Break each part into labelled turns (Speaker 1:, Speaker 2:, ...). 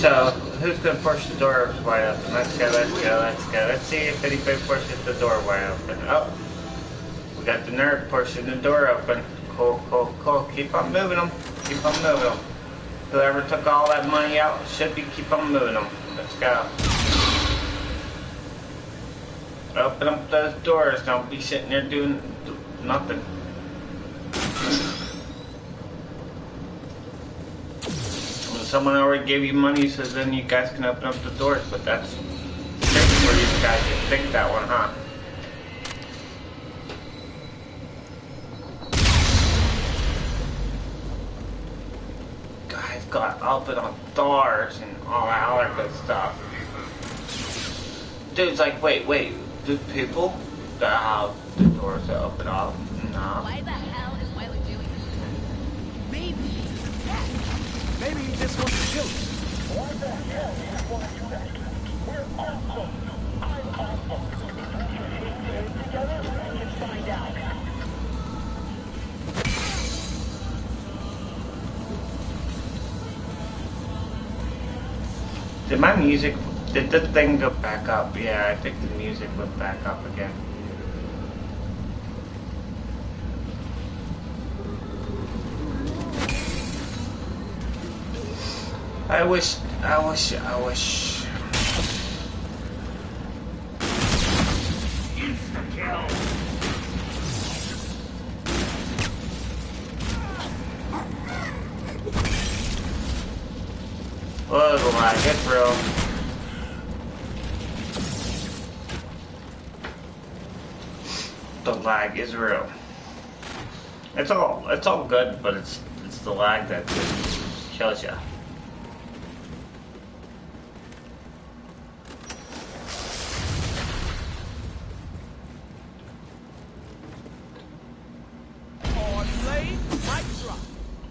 Speaker 1: So, who's gonna push the door wide open? Let's go, let's go, let's go. Let's see if anybody pushes the door wide open. Oh, we got the nerd pushing the door open. Cool, cool, cool. Keep on moving them. Keep on moving them. Whoever took all that money out should be keep on moving them. Let's go. Open up those doors. Don't be sitting there doing nothing. Someone already gave you money, so then you guys can open up the doors, but that's tricky for you guys to think that one, huh? Guys got open up doors and all that other good stuff. Dude's like, wait, do people that have the doors to open up? No.
Speaker 2: Why the hell is Wyler doing this? Maybe.
Speaker 3: Maybe he just wants to kill us.
Speaker 4: Why the hell do you want to rescue? We're awesome. I'm awesome. If we're together, we can find out.
Speaker 1: Did my music, did the thing go back up? Yeah, I think the music went back up again. I wish. Whoa, the lag, it's real. The lag is real. It's all good, but it's the lag that kills ya.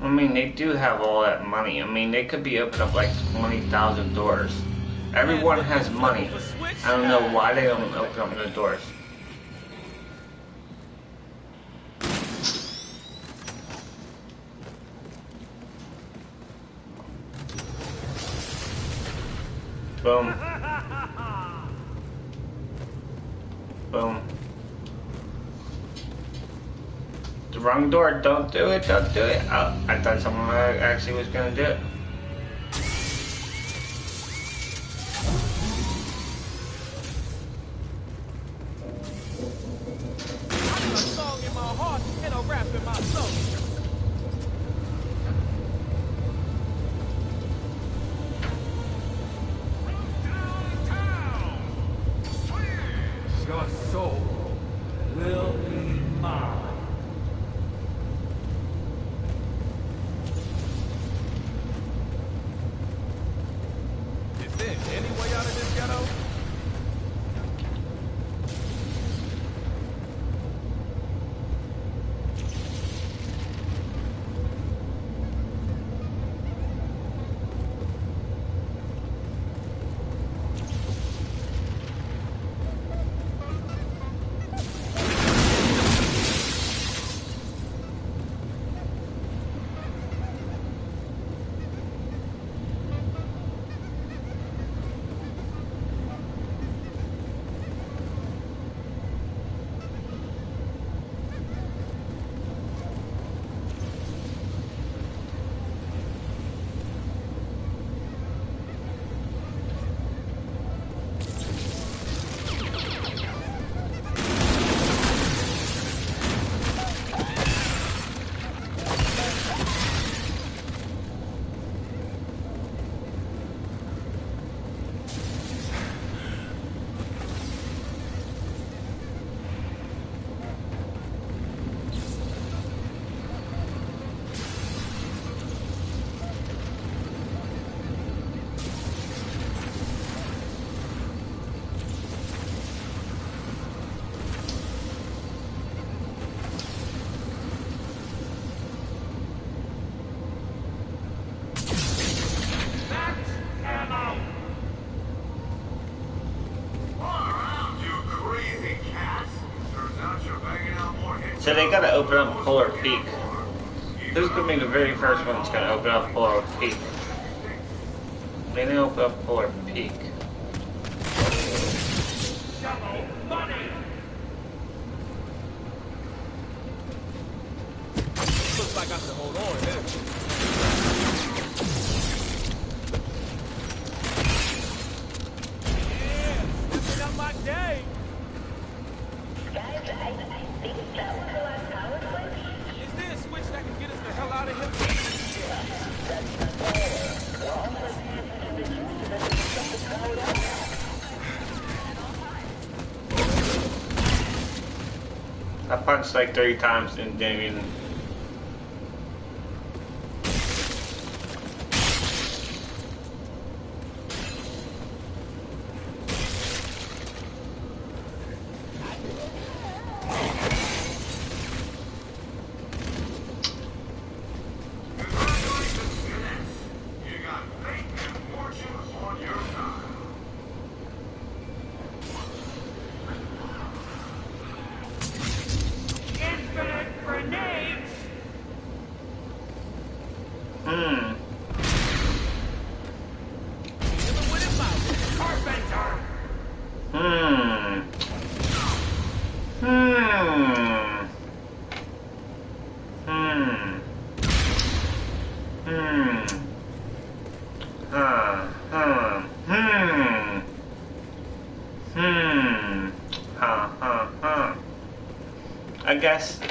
Speaker 1: I mean, they do have all that money. I mean, they could be opening up like 20,000 doors. Everyone has money. I don't know why they don't open up the doors. Boom. Boom. The wrong door, don't do it, don't do it. Oh, I thought someone actually was gonna do it.
Speaker 3: I got a song in my heart and a rap in my soul. Your soul will be mine. Is there any way out of this ghetto?
Speaker 1: So they gotta open up Polar Peak. Who's gonna be the very first one that's gonna open up Polar Peak? They didn't open up Polar Peak.
Speaker 3: Looks like I should hold on here. Yeah, stepping up my game.
Speaker 4: Guys, I think that was the last power switch.
Speaker 3: Is there a switch that can get us the hell out of here?
Speaker 1: I punched like 3 times and didn't even.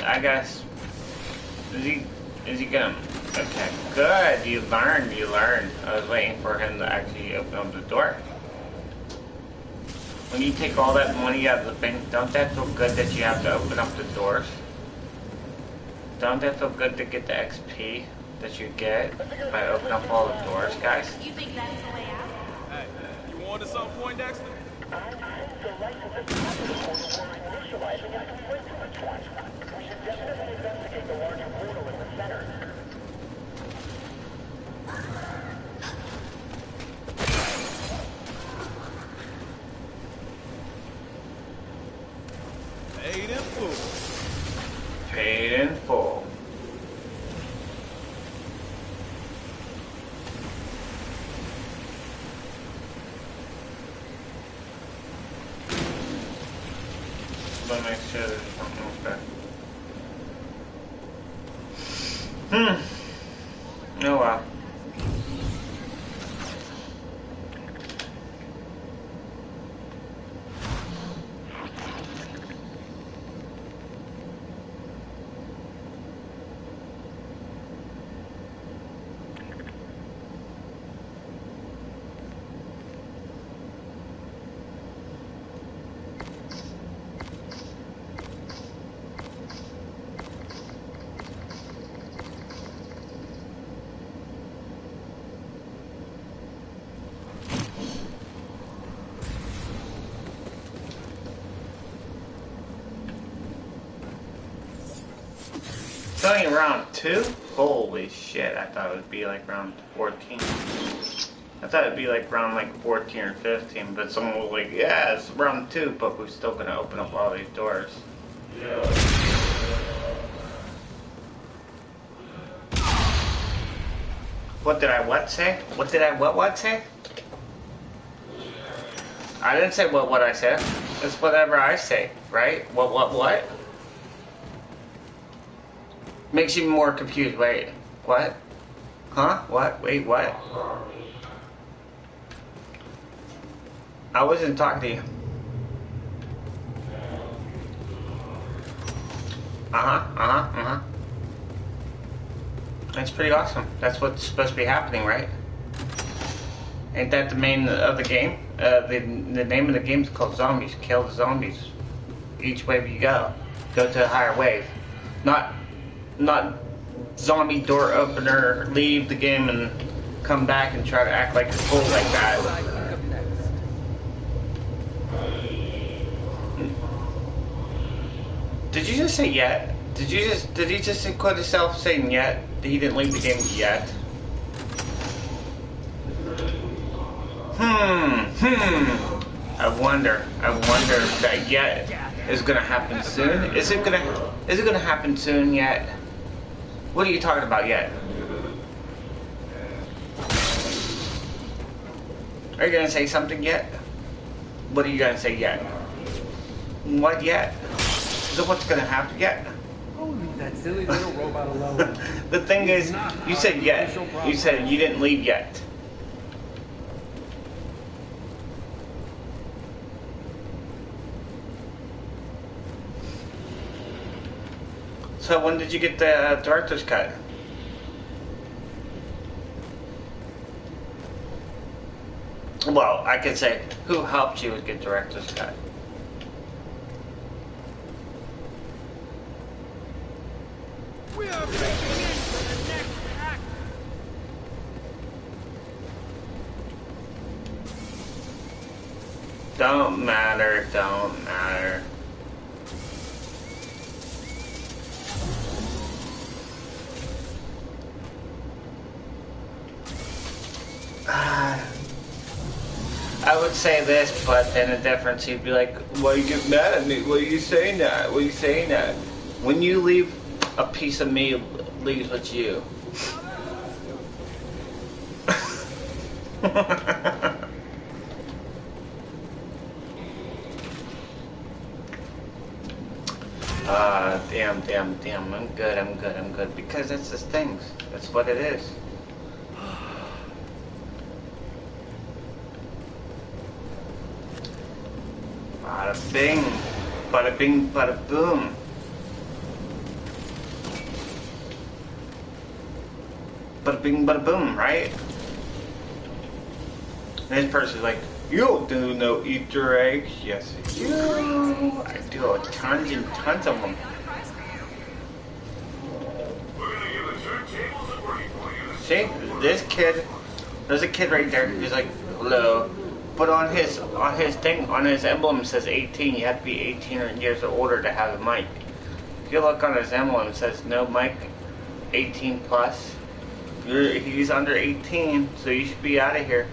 Speaker 1: I guess. Is he gonna? Okay, good. You learned. I was waiting for him to actually open up the door. When you take all that money out of the bank, don't that feel good that you have to open up the doors? Don't that feel good to get the XP that you get by opening up all the doors, guys?
Speaker 2: You think that's the way out?
Speaker 3: Hey, you wanted some point, Dexter?
Speaker 4: The lights of this portal were initializing at complete switch one. We should definitely investigate the larger portal in the center.
Speaker 3: Paid in full.
Speaker 1: Paid in full. Let me make sure there's something okay. Oh wow. It's only round 2? Holy shit, I thought it would be like round 14. I thought it'd be like round like 14 or 15, but someone was like, yeah, it's round 2, but we're still gonna open up all these doors. What did I what say? What did I what say? I didn't say what I said. It's whatever I say, right? What? Makes you more confused. Wait, what? Huh? What? Wait, what? I wasn't talking to you. That's pretty awesome. That's what's supposed to be happening, right? Ain't that the main of the game? The name of the game is called Zombies. Kill the zombies. Each wave you go to a higher wave. Not zombie door opener, leave the game and come back and try to act like a fool like that. Did you just say yet? Did he just quit himself saying yet? He didn't leave the game yet? I wonder if that yet is gonna happen soon. Is it gonna happen soon yet? What are you talking about yet? Are you gonna say something yet? What are you gonna say yet? What yet? So what's gonna happen yet?
Speaker 5: Oh, leave that silly little robot alone.
Speaker 1: The thing is, you said yet. You said you didn't leave yet. So when did you get the director's cut? Well, I could say, who helped you get director's cut?
Speaker 3: We are breaking into the next act.
Speaker 1: Don't matter, don't matter. I would say this, but then the difference, you'd be like, why you get mad at me? Why are you saying that? Why are you saying that? When you leave, a piece of me leaves with you. Damn, I'm good. Because that's just things. That's what it is. Bada bing, bada boom. Bada bing, bada boom, right? And this person's like, you don't do no Easter eggs. Yes, I do. I do tons and tons of them. See, this kid, there's a kid right there. He's like, hello. But on his thing, on his emblem, it says 18. You have to be 18 years or older to have a mic. If you look on his emblem, it says no mic, 18 plus. He's under 18, so you should be out of here.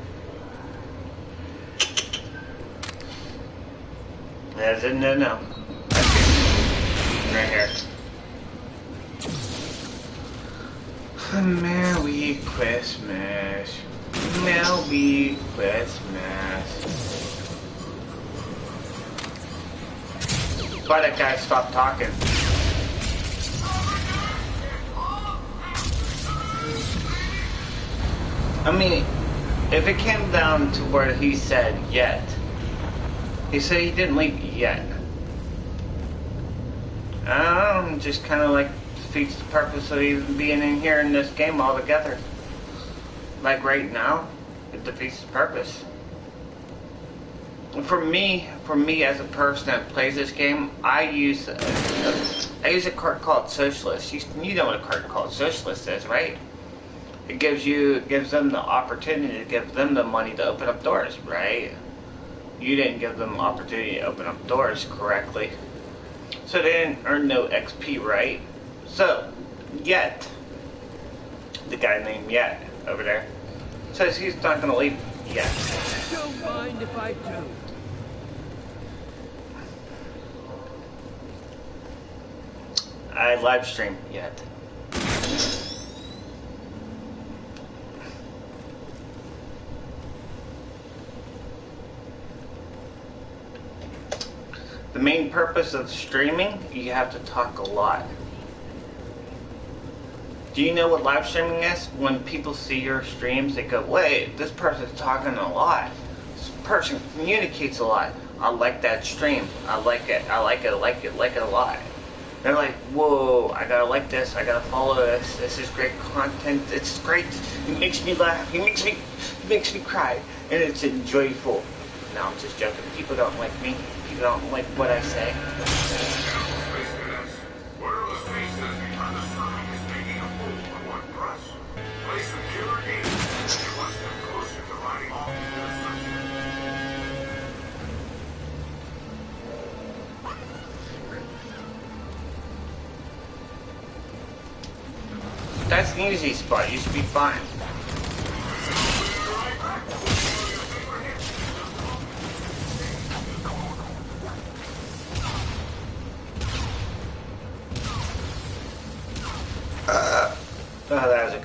Speaker 1: That's a no. Right here. Merry Christmas. Merry Christmas. Why that guy stopped talking? I mean, if it came down to where he said yet, he said he didn't leave yet. Just kind of like defeats the purpose of even being in here in this game altogether. Like right now, it defeats the purpose. For me as a person that plays this game, I use a card called Socialist. You know what a card called Socialist is, right? It gives them the opportunity to give them the money to open up doors, right? You didn't give them the opportunity to open up doors correctly. So they didn't earn no XP, right? So, Yet, the guy named Yet over there, says he's not going to leave yet.
Speaker 5: Don't mind if I do.
Speaker 1: I live stream Yet. The main purpose of streaming, you have to talk a lot. Do you know what live streaming is? When people see your streams, they go, wait, this person's talking a lot. This person communicates a lot. I like that stream. I like it a lot. They're like, whoa, I gotta like this, I gotta follow this, this is great content, it's great, it makes me laugh, it makes me cry, and it's enjoyable. No, I'm just joking. People don't like me. People don't like what I say. That's an easy spot. You should be fine.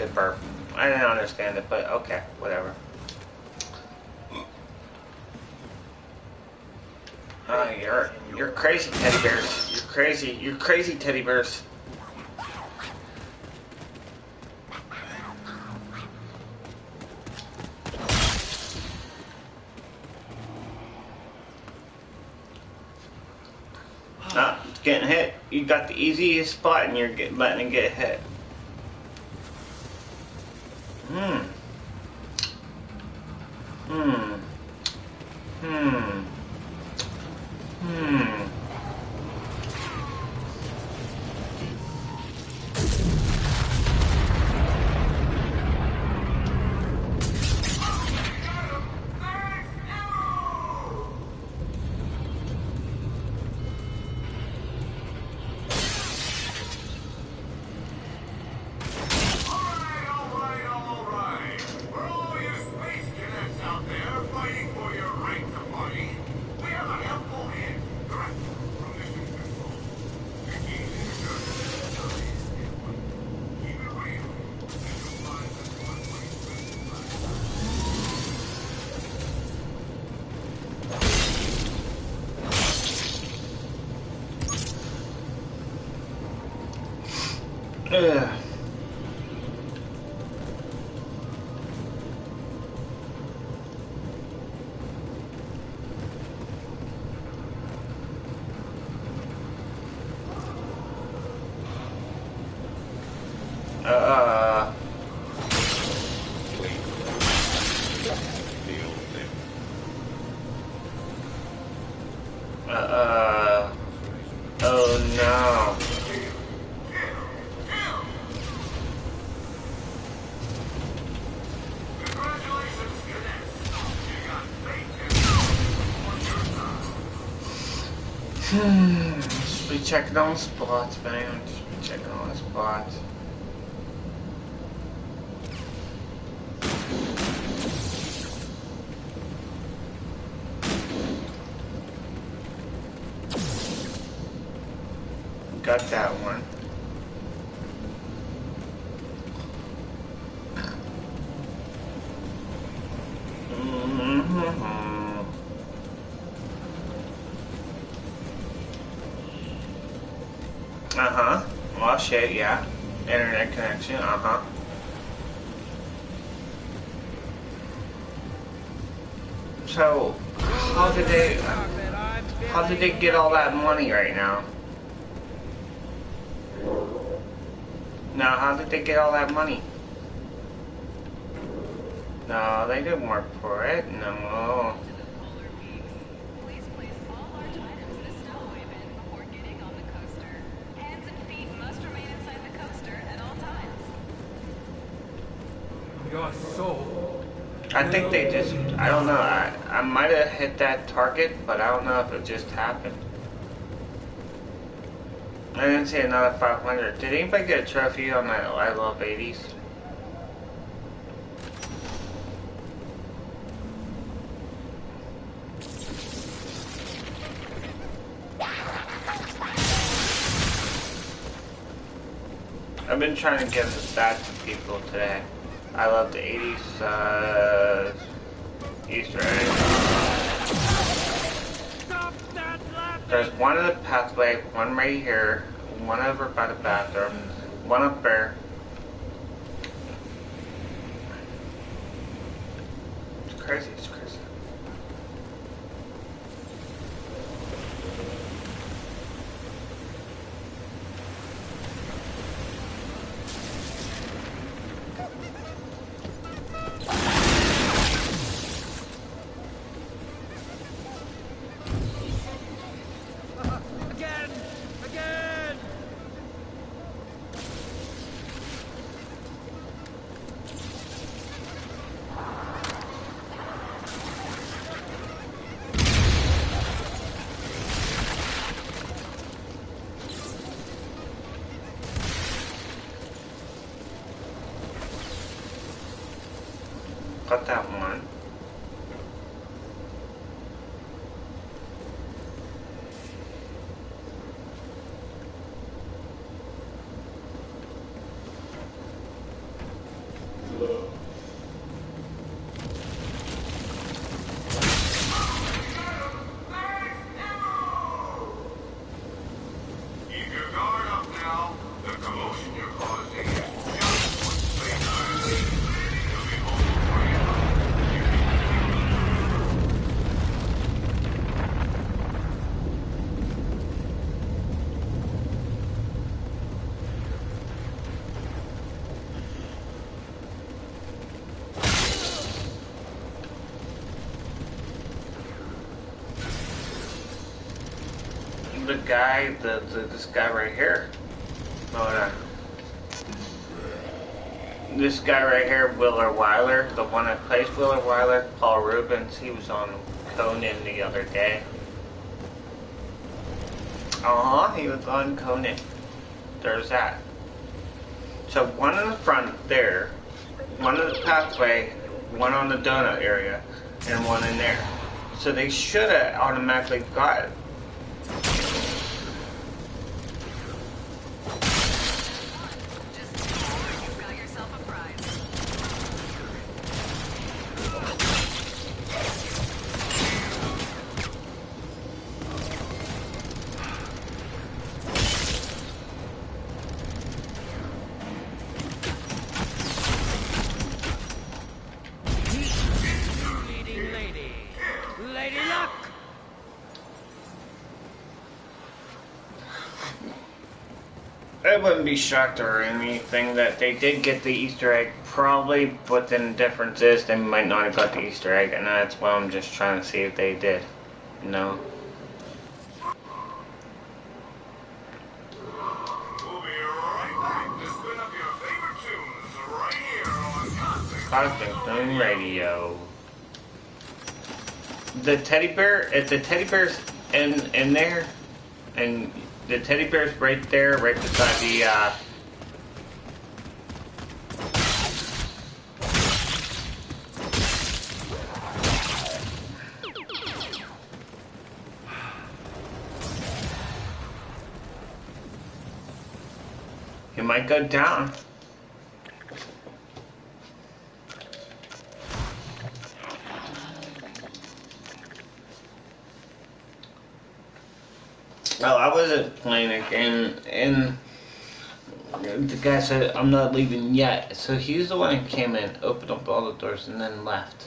Speaker 1: good burp. I didn't understand it, but okay, whatever. You're crazy, teddy bears. You're crazy. You're crazy, teddy bears. Getting hit. You got the easiest spot and you're letting it get hit. Ugh. Oh no. Just be checking on spots, man. Just be checking on spots. Got that one. Uh-huh. Well, shit, yeah. Internet connection, uh-huh. So, how did they get all that money right now? Now, how did they get all that money? No, they didn't work for it. No.
Speaker 2: Please place all large items in a stowaway bin before getting on the coaster. Hands and feet must remain inside the coaster at all times.
Speaker 5: You're so...
Speaker 1: I think they just, I don't know. I might have hit that target, but I don't know if it just happened. I didn't see another 500. Did anybody get a trophy on that I Love 80s? I've been trying to give that to people today. I love the 80s Easter egg. There's one in the pathway, one right here, one over by the bathroom, one up there. It's crazy, it's crazy.
Speaker 5: Again!
Speaker 1: Got that one. guy, this guy right here. Hold on. This guy right here, Willer Weiler, the one that plays Willer Weiler, Paul Rubens, he was on Conan the other day. He was on Conan. There's that. So one in the front there, one in the pathway, one on the donut area, and one in there. So they should have automatically got it.
Speaker 2: Just 2 more, you've got yourself a prize.
Speaker 5: Leading lady. Lady Luck!
Speaker 1: I wouldn't be shocked or anything that they did get the Easter egg, probably, but then the difference is they might not have got the Easter egg, and that's why I'm just trying to see if they did. No.
Speaker 6: We'll be right back to spin up your favorite tunes right here on
Speaker 1: Cosmic Boom Radio. The teddy bear, if the teddy bear's in there, and the teddy bear's right there, right beside the, it might go down. Oh, I wasn't playing a game, and the guy said, I'm not leaving yet. So he's the one who came in, opened up all the doors, and then left.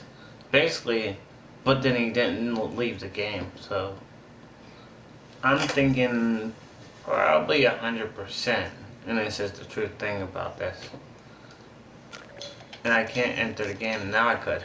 Speaker 1: Basically, but then he didn't leave the game, so I'm thinking probably 100%, and this is the true thing about this. And I can't enter the game, now I could.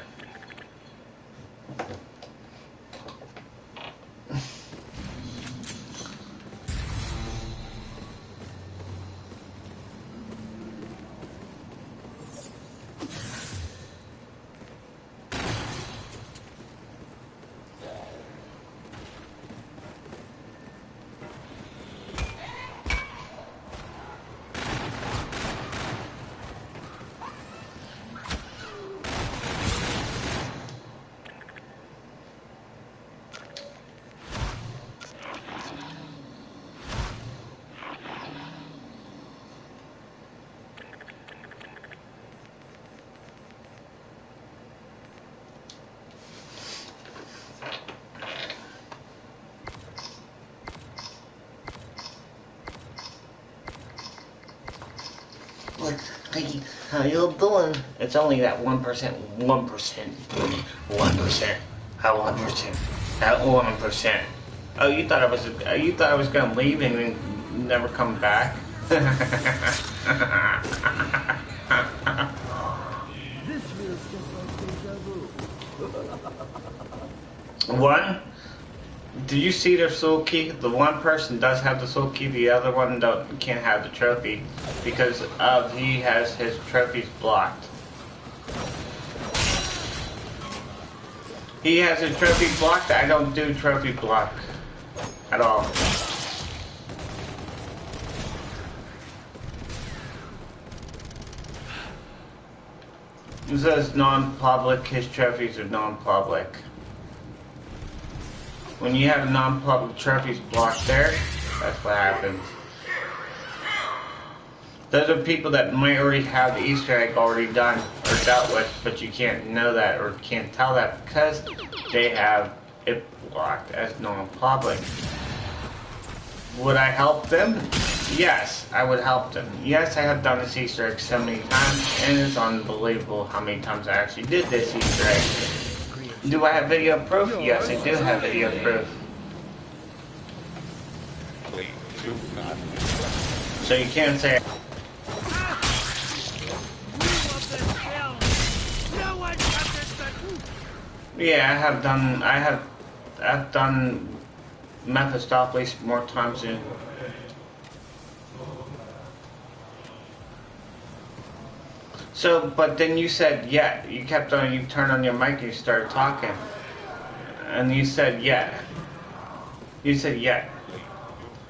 Speaker 1: Hey, how you doing? It's only that 1%, 1%, 1%, how 1%, that 1%. Oh, you thought I was gonna leave and then never come back?
Speaker 5: This feels just like deja vu.
Speaker 1: One, do you see their soul key? The one person does have the soul key, the other one can't have the trophy because he has his trophies blocked. He has his trophy blocked. I don't do trophy block at all. It says non-public. His trophies are non-public. When you have non-public trophies blocked there, that's what happens. Those are people that might already have the Easter egg already done or dealt with, but you can't know that or can't tell that because they have it blocked as non-public. Would I help them? Yes, I would help them. Yes, I have done this Easter egg so many times, and it's unbelievable how many times I actually did this Easter egg. Do I have video proof? Yes, I do have video proof. So you can't say. Yeah, I've done Mephistopheles more times than. So, but then you said yeah. You kept on. You turned on your mic and you started talking, and you said yeah. You said yeah.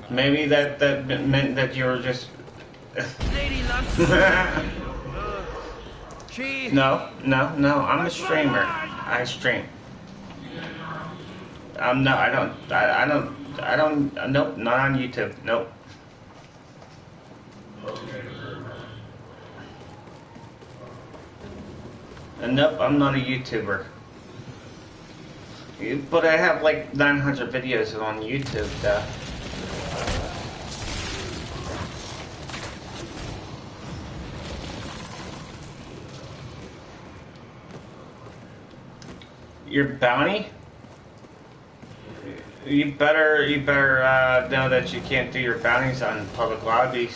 Speaker 1: Maybe that meant that you were just.
Speaker 5: Lady Luck. She.
Speaker 1: No. I'm a streamer. I stream. No, I don't. Nope, not on YouTube. Nope. Nope, I'm not a YouTuber. But I have like 900 videos on YouTube, though. Your bounty? You better know that you can't do your bounties on public lobbies.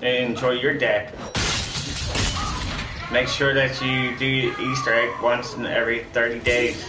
Speaker 1: And enjoy your day. Make sure that you do Easter egg once in every 30 days.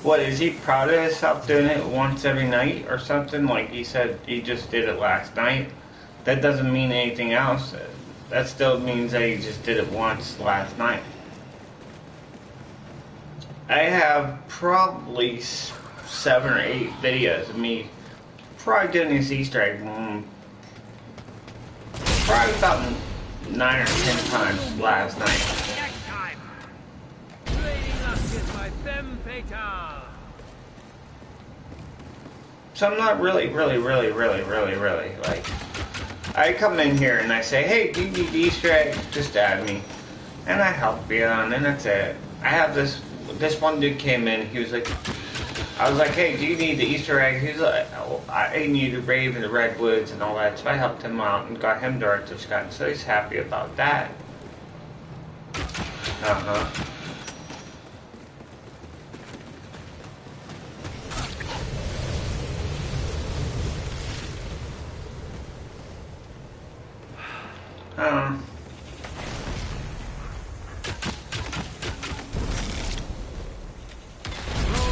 Speaker 1: What, is he proud of himself doing it once every night or something? Like he said he just did it last night. That doesn't mean anything else. That still means that he just did it once last night. I have probably 7 or 8 videos of me probably doing this Easter egg probably about 9 or 10 times last night.
Speaker 5: Next time. Lady Luck is my femme fatale.
Speaker 1: So I'm not really like, I come in here and I say, hey, do you need Easter eggs? Just add me. And I help you out, and that's it. I have this one dude came in, he was like, I was like, hey, do you need the Easter egg? He's like, oh, I need the Raven, the Redwoods, and all that. So I helped him out and got him Director's Cut, so he's happy about that. Uh-huh.
Speaker 5: Roll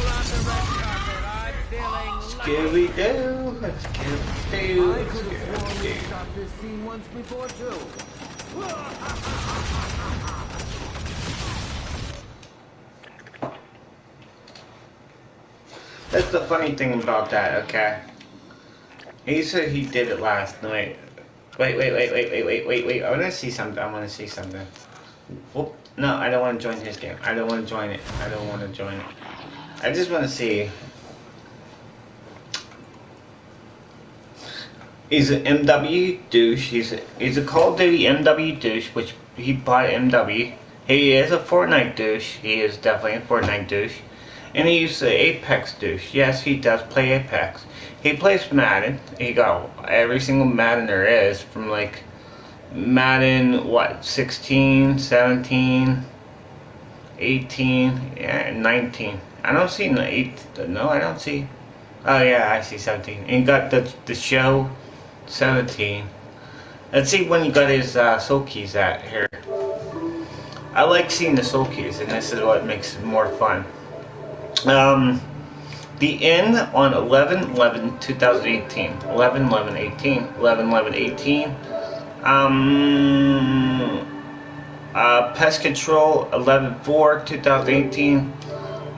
Speaker 5: out the red carpet. I'm feeling lucky.
Speaker 1: Scooby-Doo, Scooby-Doo,
Speaker 7: I could have sworn we
Speaker 1: Scooby-Doo.
Speaker 7: shot this scene once before too.
Speaker 1: That's the funny thing about that, okay? He said he did it last night. Wait. I wanna see something. Whoop. No, I don't want to join his game. I don't want to join it. I just want to see. He's an MW douche. He's a Call of Duty MW douche, which he bought MW. He is a Fortnite douche. He is definitely a Fortnite douche. And he's an Apex douche. Yes, he does play Apex. He plays Madden. He got every single Madden there is, from like Madden, what, 16, 17, 18, yeah, 19. I don't see the 8. No, I don't see. Oh yeah, I see 17. And he got the show 17. Let's see when he got his soul keys at here. I like seeing the soul keys, and this is what makes it more fun. The end on 11/11/2018. 11/11/18. 11/11/18. Pest Control 11/4/2018.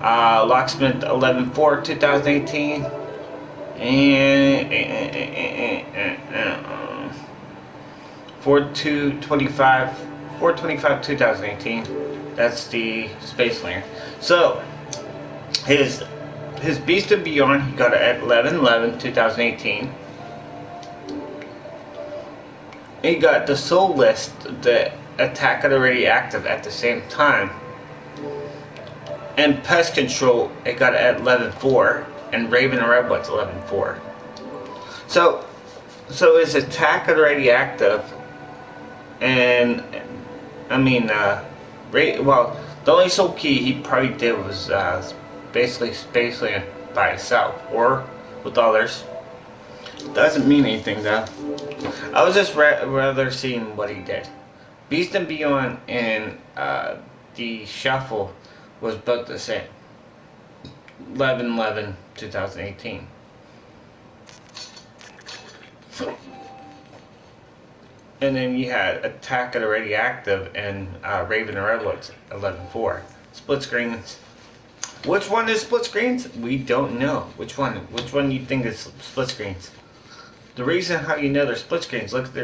Speaker 1: Locksmith 11/4/2018. And 4/2/25/2018. That's the Space Layer. So his Beast of Beyond, he got it at 11/11/2018. He got the Soul List, the Attack of the Radioactive at the same time. And Pest Control, it got it at 11/4, and Raven and Redwoods 11/4. So So his attack already active, and I mean, well, the only soul key he probably did was basically by himself or with others. Doesn't mean anything though. I was just rather seeing what he did. Beast and Beyond and the Shuffle was built the same. 11/11/2018. And then you had Attack already active and Raven and Redwoods 11/4. Split screens. Which one is split screens? We don't know. Which one? Which one you think is split screens? The reason how you know they're split screens, look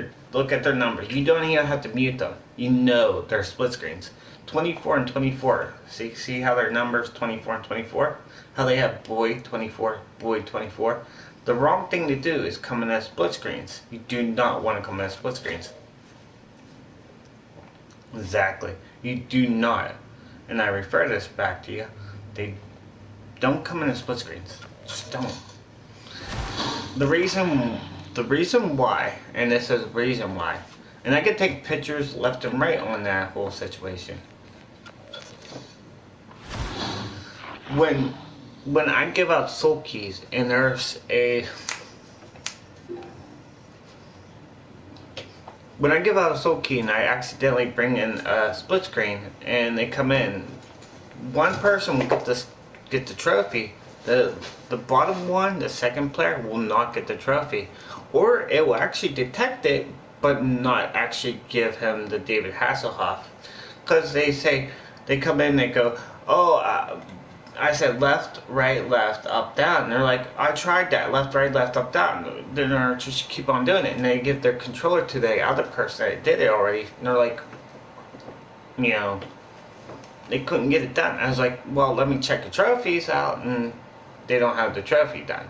Speaker 1: at their numbers. You don't even have to mute them. You know they're split screens. 24 and 24. See how their numbers 24 and 24? How they have Boyd 24, Boyd 24. The wrong thing to do is come in as split screens. You do not want to come in as split screens. Exactly. You do not. And I refer this back to you. They don't come in as split screens. Just don't. The reason why, and this is the reason why, and I could take pictures left and right on that whole situation. When I give out soul keys and there's when I give out a soul key and I accidentally bring in a split screen and they come in, one person will get the trophy. The bottom one, the second player, will not get the trophy, or it will actually detect it but not actually give him the David Hasselhoff, because they come in and they go, oh, I said left, right, left, up, down. And they're like, I tried that, left, right, left, up, down. Then they just keep on doing it, and they give their controller to the other person that did it already. And they're like, you know, they couldn't get it done. I was like, well, let me check the trophies out, and they don't have the trophy done.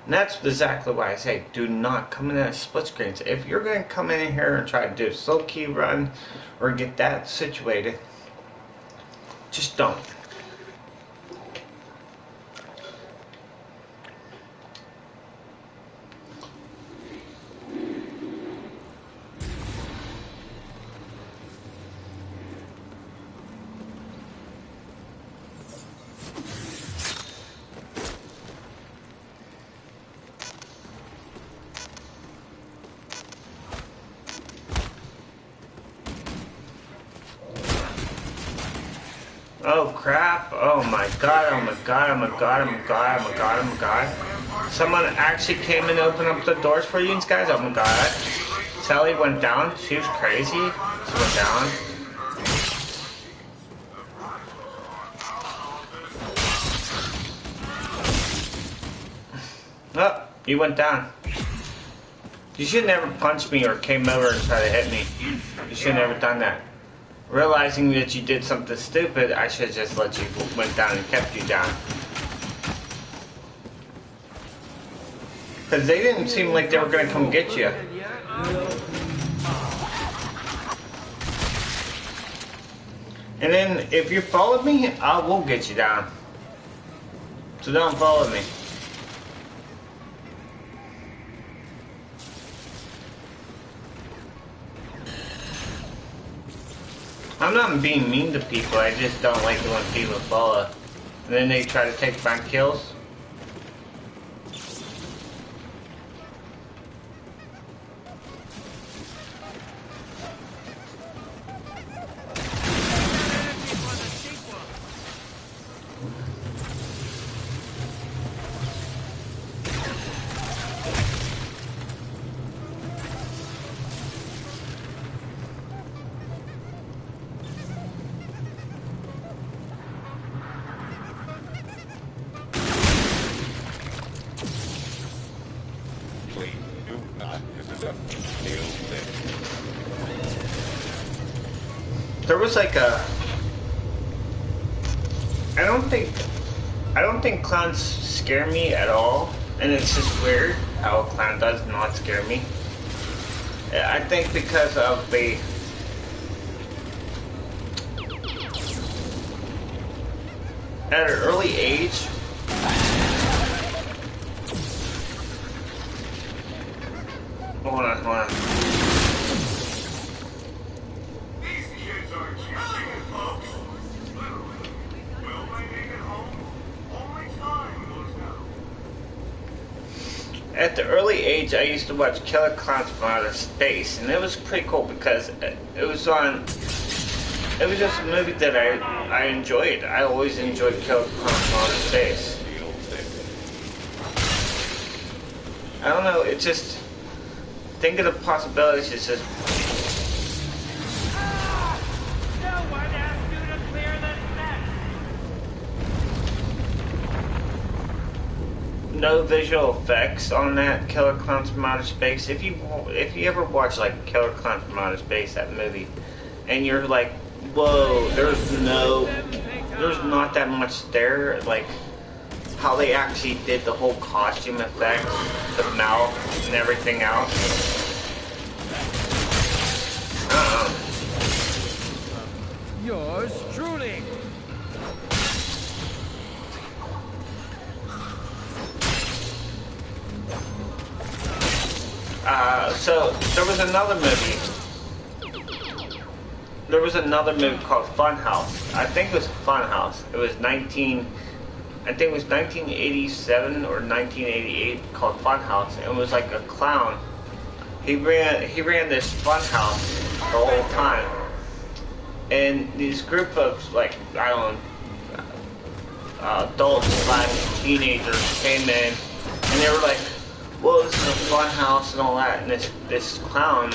Speaker 1: And that's exactly why I say, do not come in as split screens. If you're going to come in here and try to do a soul key run or get that situated, just don't. Oh crap, oh my god, oh my god, oh my god, oh my god, oh my god, oh my god. Someone actually came and opened up the doors for you guys, oh my god. Sally went down, she was crazy, she went down. Oh, you went down. You should never punch me or came over and try to hit me. You should have never done that. Realizing that you did something stupid, I should have just let you went down and kept you down. Because they didn't seem like they were going to come get you. And then, if you follow me, I will get you down. So don't follow me. I'm not being mean to people, I just don't like it when people follow. And then they try to take my kills. There was like a... I don't think clowns scare me at all, and it's just weird how a clown does not scare me. I think because of the... At an early age, at the early age, I used to watch Killer Clowns from Outer Space, and it was pretty cool because it was just a movie that I enjoyed. I always enjoyed Killer Clowns from Outer Space. I don't know, it just, think of the possibilities, it's just,
Speaker 5: No one asked you to clear the set.
Speaker 1: no visual effects on that Killer Clowns from Outer Space. If you ever watch like Killer Clowns from Outer Space, that movie, and you're like, whoa, there's not that much there, like how they actually did the whole costume effect, the mouth and everything else.
Speaker 5: Yours truly.
Speaker 1: So there was another movie. There was another movie called Funhouse. I think it was Funhouse. It was 1987 or 1988, called Funhouse. It was like a clown. He ran this funhouse the whole time, and these group of like, I don't know, adults / teenagers came in, and they were like, well, this is a fun house and all that, and this clown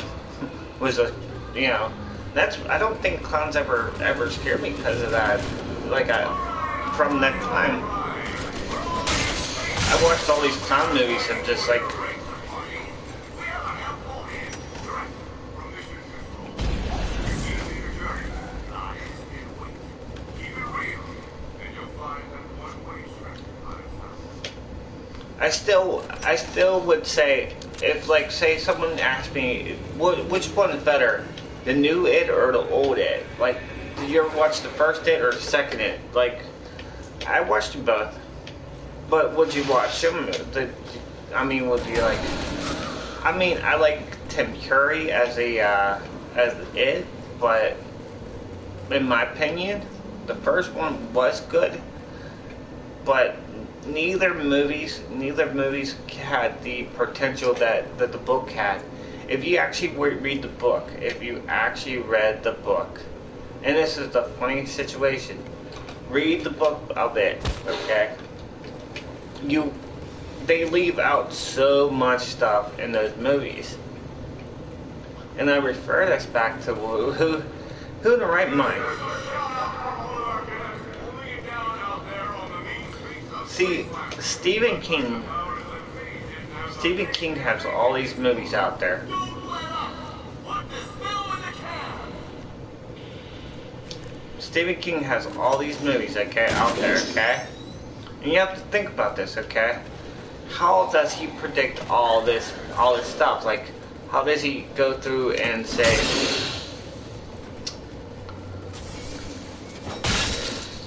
Speaker 1: was a, you know, I don't think clowns ever scared me because of that. Like, from that time, I watched all these clown movies and just like, I still would say, if like, say someone asked me, which one is better, the new It or the old It? Like, did you ever watch the first It or the second It? Like, I watched them both. But would you watch them? Would you like? I mean, I like Tim Curry as It, but in my opinion, the first one was good, but neither movies had the potential that the book had. If you actually read the book, if you actually read the book, and this is the funny situation, read the book of it, okay? They leave out so much stuff in those movies, and I refer this back to who in the right mind. See, Stephen King has all these movies out there. Stephen King has all these movies, okay, out there, okay? And you have to think about this, okay? How does he predict all this stuff? Like, how does he go through and say,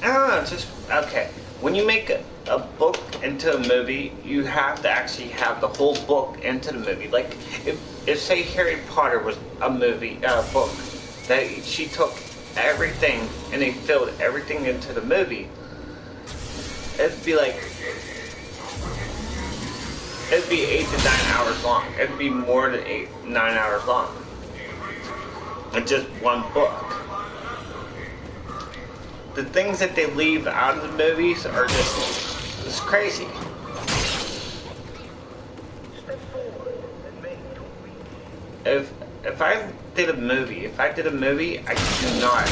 Speaker 1: I don't know, just, okay. When you make a book into a movie, you have to actually have the whole book into the movie. Like, if say Harry Potter was a book, that she took everything and they filled everything into the movie, it'd be 8 to 9 hours long. It'd be more than 9 hours long. It's just one book. The things that they leave out of the movies are it's crazy. If I did a movie, I do not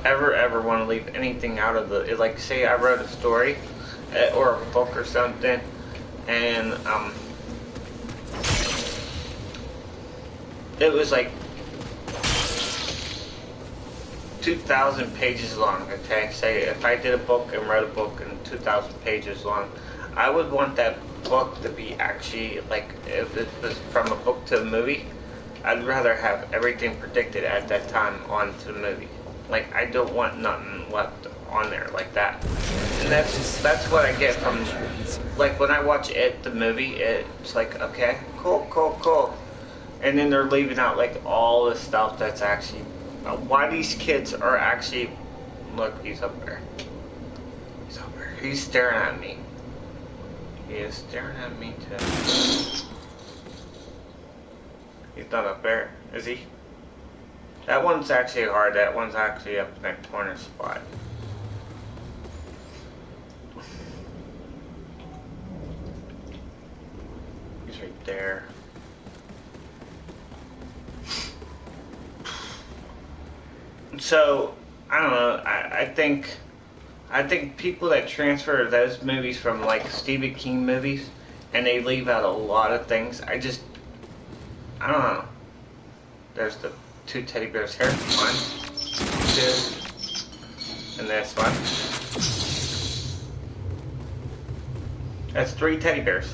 Speaker 1: ever want to leave anything out of the, like, say I wrote a story or a book or something, and it was like 2,000 pages long, okay? Say if I did a book and wrote a book and 2,000 pages long, I would want that book to be actually, like, if it was from a book to a movie, I'd rather have everything predicted at that time onto the movie. Like, I don't want nothing left on there like that. And that's what I get from, like, when I watch It, the movie, it's like, okay, cool. And then they're leaving out, like, all the stuff that's actually, why these kids are actually, look, he's up there. He's staring at me. He is staring at me too. He's not up there, is he? That one's actually hard. That one's actually up in that corner spot. He's right there. So, I don't know. I think people that transfer those movies from like Stephen King movies and they leave out a lot of things. I don't know. There's the 2 teddy bears here. 1, 2, and this one. That's 3 teddy bears.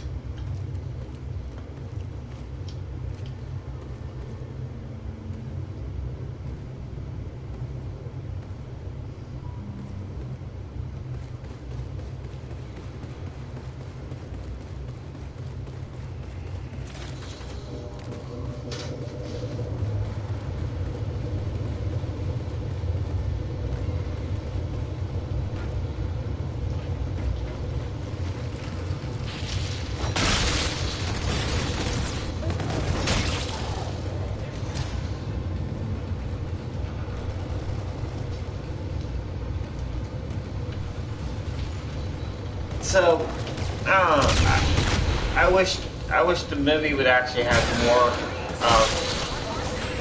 Speaker 1: So, I don't know. I wish the movie would actually have more of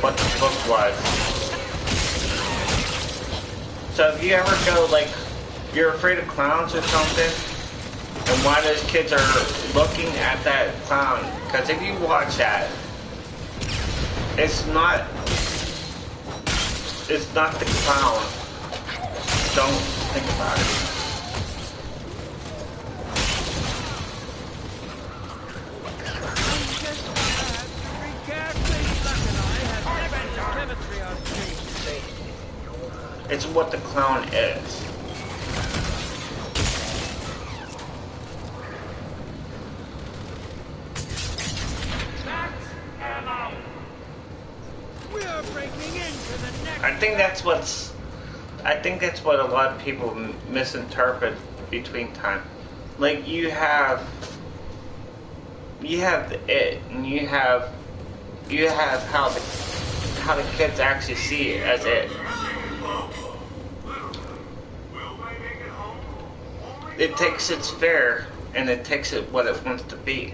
Speaker 1: what the book was. So if you ever go, like, you're afraid of clowns or something, and why those kids are looking at that clown, because if you watch that, it's not the clown. Don't think about it. It's what the clown is.
Speaker 5: We are breaking into the next.
Speaker 1: I think that's what a lot of people misinterpret between time. Like you have it, and you have how the kids actually see it as it. It takes its fare, and it takes it what it wants to be.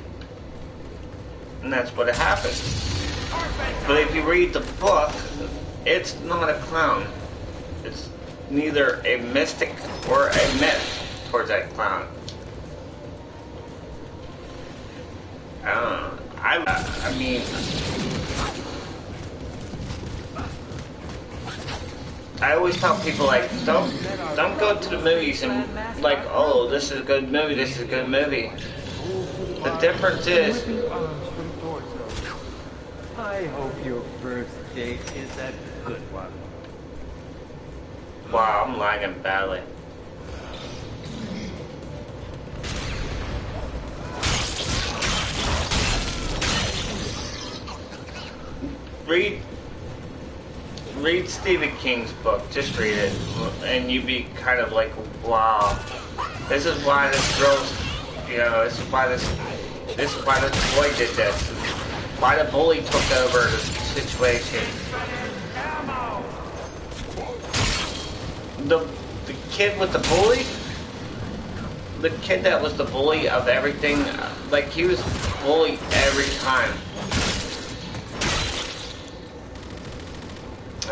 Speaker 1: And that's what happens. But if you read the book, it's not a clown. It's neither a mystic or a myth towards that clown. I don't know. I mean, I always tell people, like, don't go to the movies and like, oh, this is a good movie, this is a good movie. The difference is,
Speaker 7: I hope your first date is a good one.
Speaker 1: wow, I'm lagging badly. Read Stephen King's book. Just read it, and you'd be kind of like, wow, this is why this girl's, you know, this is why this boy did this. Why the bully took over the situation. The kid with the bully, the kid that was the bully of everything, like he was bullied every time.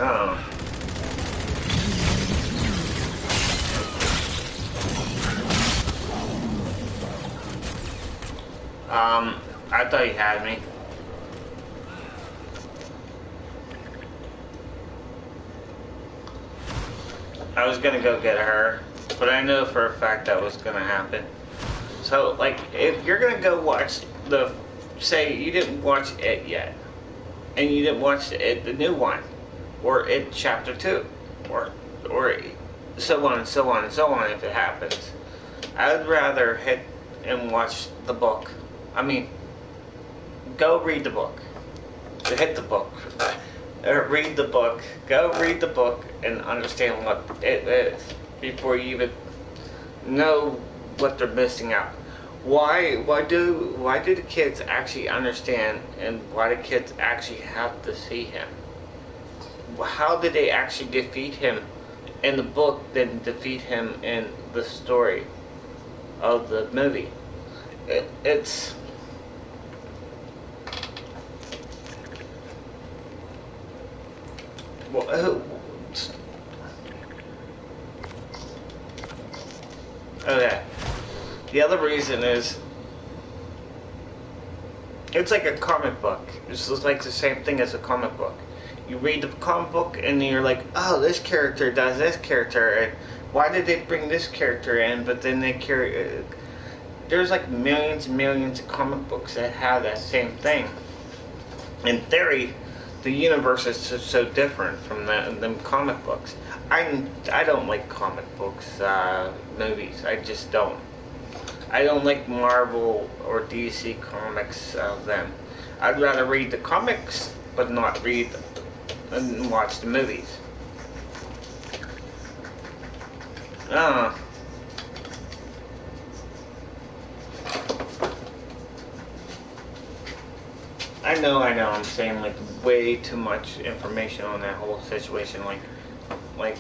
Speaker 1: Oh. I thought you had me. I was gonna go get her, but I know for a fact that was gonna happen. So, like, if you're gonna go watch say you didn't watch it yet, and you didn't watch the new one, or It Chapter 2, or so on and so on and so on if it happens. I would rather hit and watch the book. I mean, go read the book. Hit the book. Or read the book. Go read the book and understand what it is before you even know what they're missing out. Why do the kids actually understand, and why do kids actually have to see him? How did they actually defeat him in the book than defeat him in the story of the movie? It's well, okay. The other reason is it's like a comic book. It's just like the same thing as a comic book. You read the comic book and you're like, oh, this character does this character, and why did they bring this character in? But then they carry. There's like millions and millions of comic books that have that same thing. In theory, the universe is so different from them comic books. I don't like comic books, movies. I just don't. I don't like Marvel or DC comics of them. I'd rather read the comics, but not read and watch the movies. I know, I'm saying like way too much information on that whole situation. Like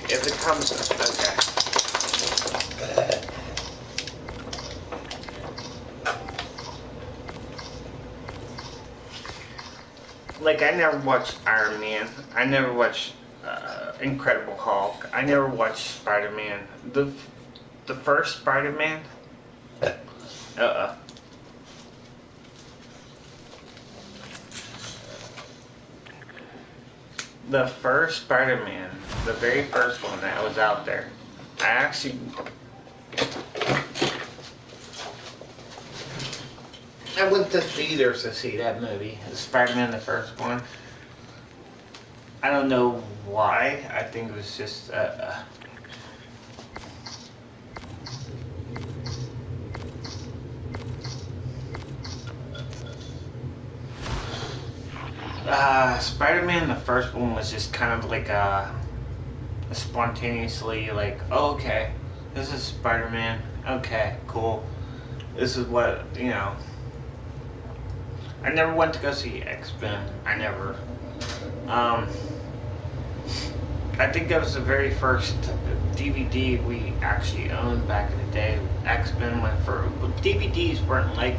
Speaker 1: if it comes, okay. Like I never watched Iron Man. I never watched Incredible Hulk. I never watched Spider-Man. The first Spider-Man. The first Spider-Man, the very first one that was out there, I went to theaters to see that movie, Spider-Man, the first one. I don't know why. I think it was just Spider-Man, the first one was just kind of like spontaneously like, oh, okay, this is Spider-Man. Okay, cool. This is what, I never went to go see X-Men. I never. I think that was the very first DVD we actually owned back in the day. X-Men went for. DVDs weren't like.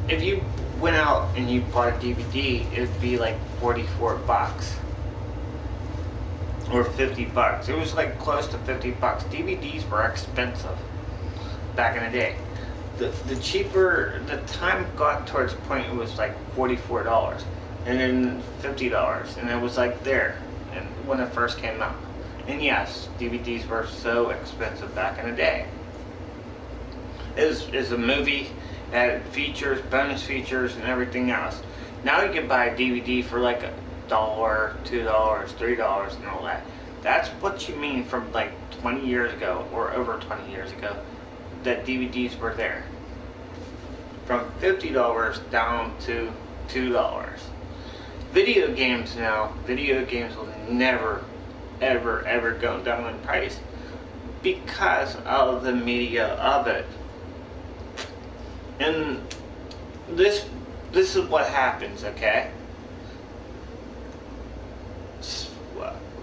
Speaker 1: If you went out and you bought a DVD, it would be like $44 or $50. It was like close to $50. DVDs were expensive back in the day. The cheaper, the time got towards the point it was like $44 and then $50, and it was like there, and when it first came out. And yes, DVDs were so expensive back in the day. It was a movie, had features, bonus features, and everything else. Now you can buy a DVD for like $1, $2, $3, and all that. That's what you mean from like 20 years ago, or over 20 years ago, that DVDs were there. From $50 down to $2. Video games now, video games will never, ever go down in price because of the media of it. And this is what happens, okay?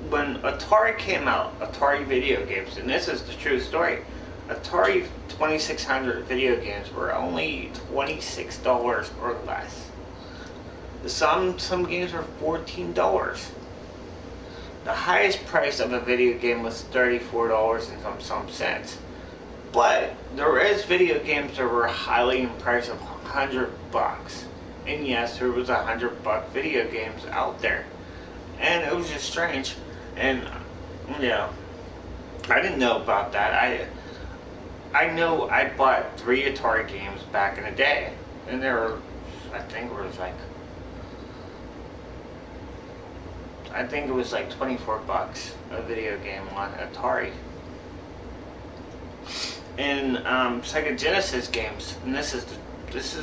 Speaker 1: When Atari came out, Atari video games, and this is the true story, Atari 2600 video games were only $26 or less. Some games were $14. The highest price of a video game was $34 and some cents. But there is video games that were highly in price of $100. And yes, there was $100 video games out there. And it was just strange. And I didn't know about that. I know I bought 3 Atari games back in the day, and there were, I think it was like $24 a video game on Atari. And Sega Genesis games, and this is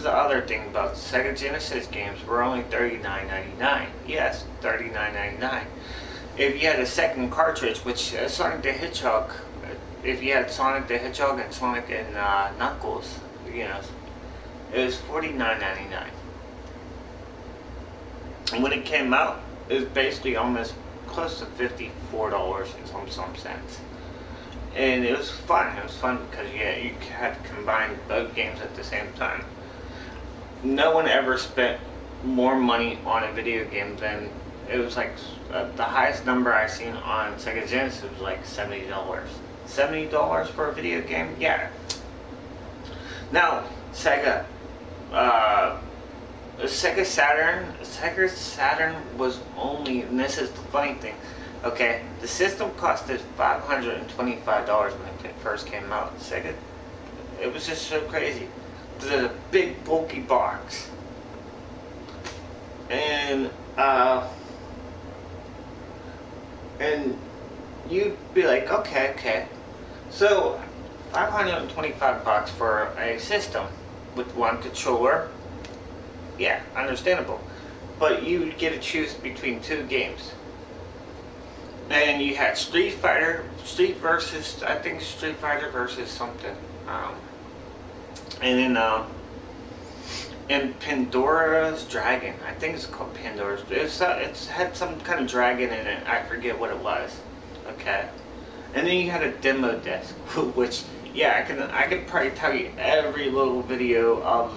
Speaker 1: the other thing about Sega Genesis games, were only $39.99. Yes, $39.99. If you had a second cartridge, which Sonic the Hedgehog, if you had Sonic the Hedgehog and Sonic and Knuckles, you know, it was $49.99. And when it came out, it was basically almost close to $54 and some cents. And it was fun. It was fun because you had to combine both games at the same time. No one ever spent more money on a video game than it was like the highest number I seen on Sega Genesis was like $70. $70 for a video game? Yeah. Now, Sega Saturn was only, and this is the funny thing, okay, the system costed $525 when it first came out. Sega, it was just so crazy. It was a big bulky box. And you'd be like, okay. So, $525 for a system with one controller, yeah, understandable. But you get to choose between two games. And you had Street Fighter versus something. And then, and Pandora's Dragon. I think it's called Pandora's. It's had some kind of dragon in it. I forget what it was. Okay. And then you had a demo disc, which, yeah, I could probably tell you every little video of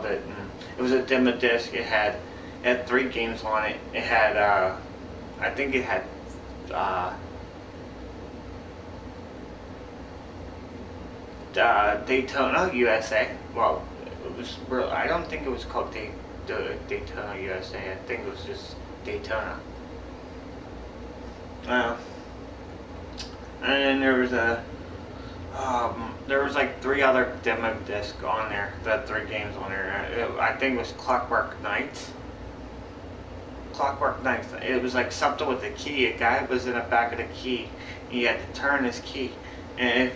Speaker 1: it. And it was a demo disc. It had 3 games on it. It had, I think it had, Daytona USA. Well, it was real. I don't think it was called Daytona USA. I think it was just Daytona. And then there was like 3 other demo discs on there. The 3 games on there. I think it was Clockwork Knights. It was like something with a key. A guy was in the back of the key. He had to turn his key, and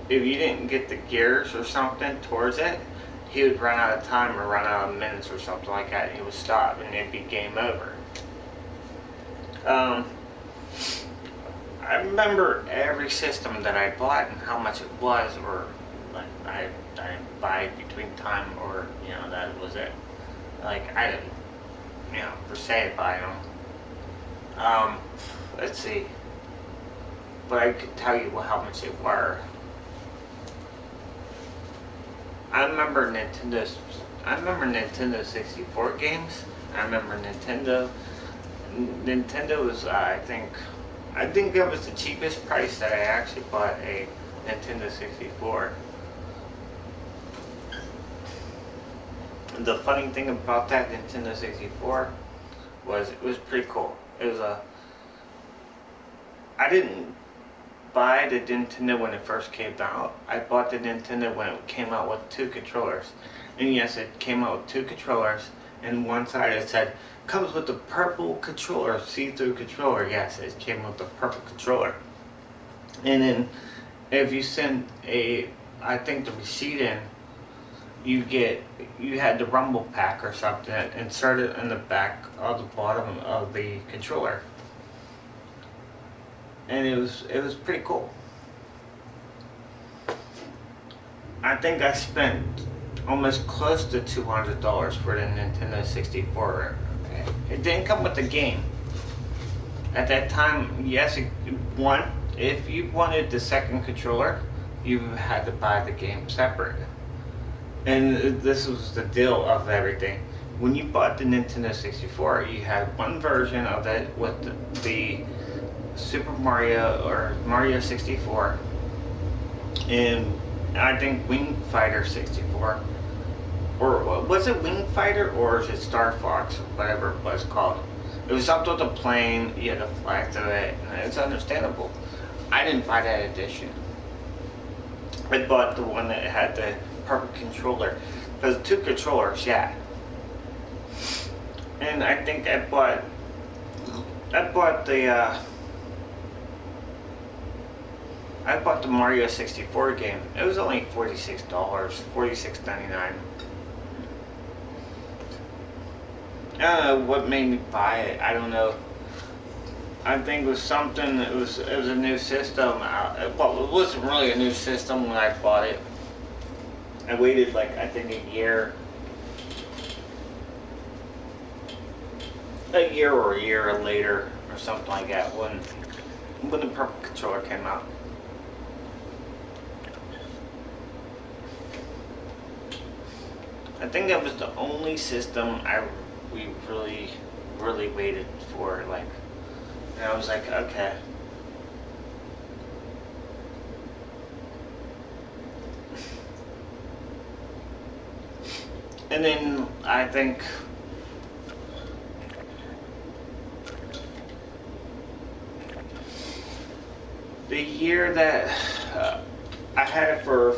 Speaker 1: if you didn't get the gears or something towards it, he would run out of time or run out of minutes or something like that, and he would stop and it'd be game over. I remember every system that I bought and how much it was, or like I didn't buy it between time, or that was it. Like I didn't, per se buy them. Let's see, but I could tell you how much they were. I remember Nintendo 64 games. I remember Nintendo was, I think that was the cheapest price that I actually bought a Nintendo 64. The funny thing about that Nintendo 64 was it was pretty cool. It was I didn't buy the Nintendo when it first came out. I bought the Nintendo when it came out with 2 controllers. And yes, it came out with 2 controllers, and one side it said, comes with the purple controller, see-through controller. Yes, it came with the purple controller. And then if you send I think the receipt in, you had the Rumble Pack or something inserted in the back of the bottom of the controller. And it was pretty cool. I think I spent almost close to $200 for the Nintendo 64. It didn't come with the game. At that time, yes, if you wanted the second controller, you had to buy the game separate. And this was the deal of everything. When you bought the Nintendo 64, you had one version of it with the Super Mario or Mario 64, and I think Wing Fighter 64, or was it Wing Fighter or is it Star Fox, whatever it was called. It was something with a plane, you had to fly through it, and it's understandable. I didn't buy that edition. I bought the one that had the purple controller, because 2 controllers, yeah. And I think I bought the Mario 64 game. It was only $46, $46.99. I don't know what made me buy it. I don't know. I think it was something. It was a new system. Well, it wasn't really a new system when I bought it. I waited like I think a year or a year later or something like that when the purple controller came out. I think that was the only system we really waited for. Like, and I was like, okay. And then I think the year that I had it for,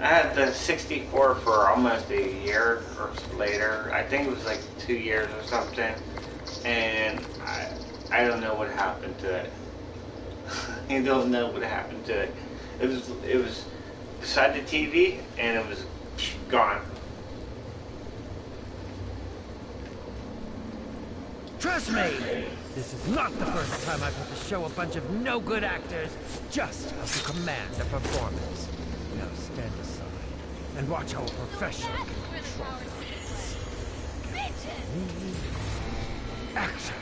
Speaker 1: I had the 64 for almost a year or later. I think it was like 2 years or something, and I don't know what happened to it. I don't know what happened to it. It was beside the TV, and it was gone.
Speaker 5: Trust me, this is not the first time I've had to show a bunch of no-good actors just how to command a performance. Now stand aside and watch how a professional can control this. Action!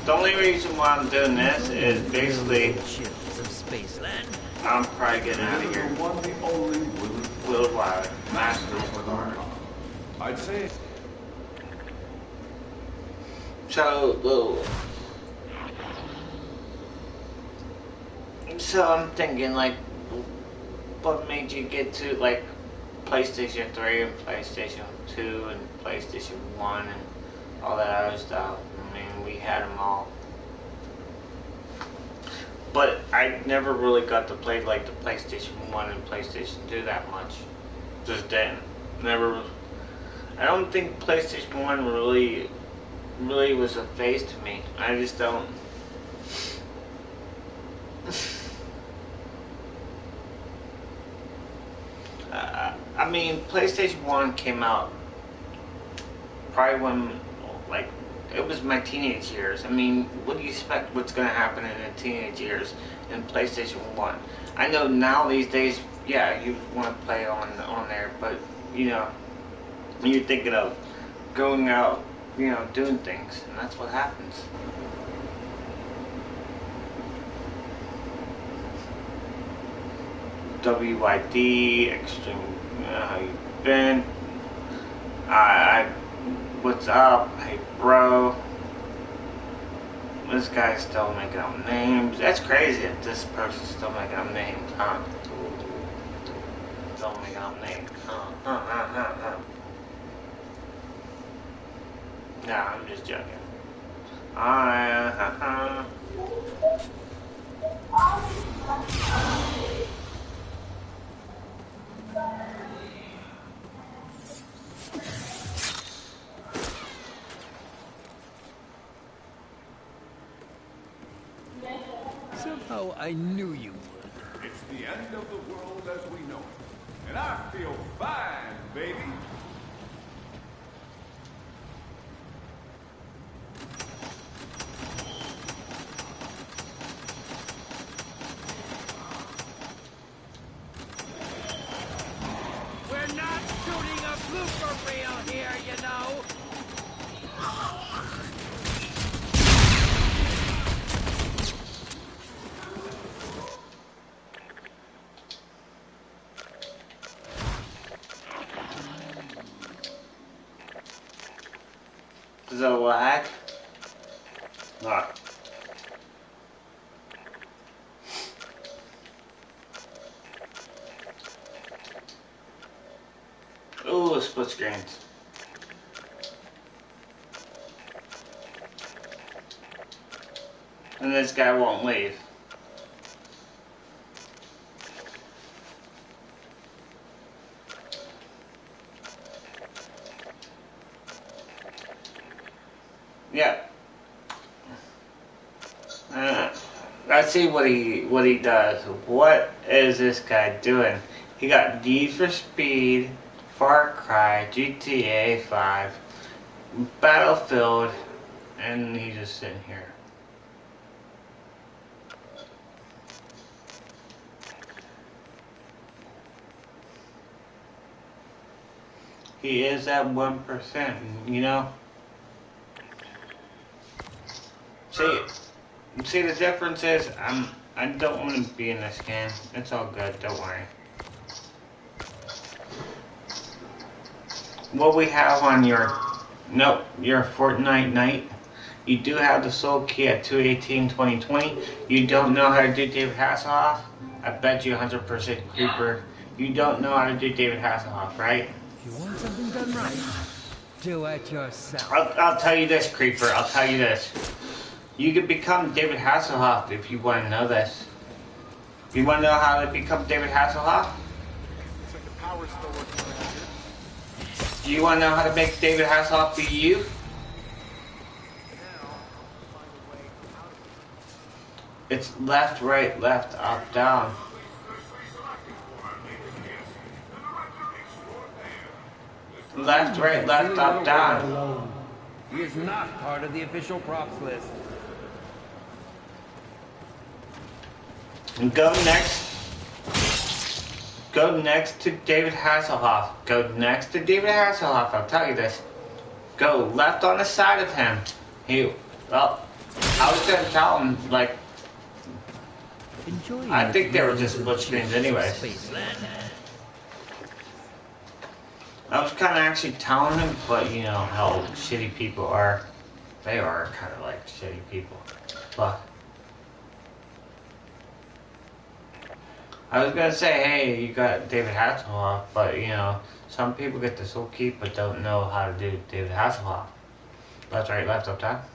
Speaker 1: The only reason why I'm doing this is basically
Speaker 5: Chills of Spaceland.
Speaker 1: I'm probably getting out of here. Will Wide, Master of Art.
Speaker 3: I'd say
Speaker 1: So I'm thinking, like, what made you get to like PlayStation 3 and PlayStation 2 and PlayStation 1 and all that other stuff? I mean, we had them all. But I never really got to play like the PlayStation 1 and PlayStation 2 that much. Just didn't. Never. I don't think PlayStation 1 really was a phase to me. I just don't. I mean, PlayStation 1 came out probably when, like, it was my teenage years. I mean, what do you expect what's going to happen in the teenage years in PlayStation 1? I know now these days, yeah, you want to play on there, but, you know, you're thinking of going out, you know, doing things, and that's what happens. WYD, Extreme, how you been? What's up? Hey, bro. This guy's still making up names. That's crazy that this person's still making up names, huh? Still making up names, huh? Nah, I'm just joking.
Speaker 5: Somehow I knew you would.
Speaker 3: it's the
Speaker 6: end of the world as we know it. And I feel fine, baby.
Speaker 5: We're not shooting a blooper reel here, you know.
Speaker 1: Is it a lag? Ah. Ooh, split screens. And this guy won't leave. Yep. Let's see what he does. What is this guy doing? He got Need for Speed, Far Cry, GTA 5, Battlefield, and he's just sitting here. He is at 1%, you know? See, the difference is, I don't want to be in this game. It's all good, don't worry. What we have on your Fortnite night, you do have the soul key at 2/18/2020. You don't know how to do David Hasselhoff? I bet you 100% Creeper. You don't know how to do David Hasselhoff, right?
Speaker 5: If you want something done right, do it yourself.
Speaker 1: I'll tell you this, Creeper. I'll tell you this. You can become David Hasselhoff if you want to know this. You want to know how to become David Hasselhoff?
Speaker 3: Looks like the power's still working around here.
Speaker 1: Do you want to know how to make David Hasselhoff be you?
Speaker 3: Now, find a way out of it.
Speaker 1: It's left, right, left, up, down. Left, right, left, up, down.
Speaker 5: He is not part of the official props list.
Speaker 1: And go next to David Hasselhoff. Go next to David Hasselhoff. I'll tell you this. Go left on the side of him. Well, I was gonna tell him, like,
Speaker 5: Enjoy
Speaker 1: I think they were just split screens anyways. I was kind of actually telling him, but you know how shitty people are. They are kind of like shitty people. But I was gonna say, hey, you got David Hasselhoff, but you know, some people get the soul key but don't know how to do David Hasselhoff. Left, right, left, up, top.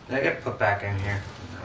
Speaker 1: Did I get put back in here? No.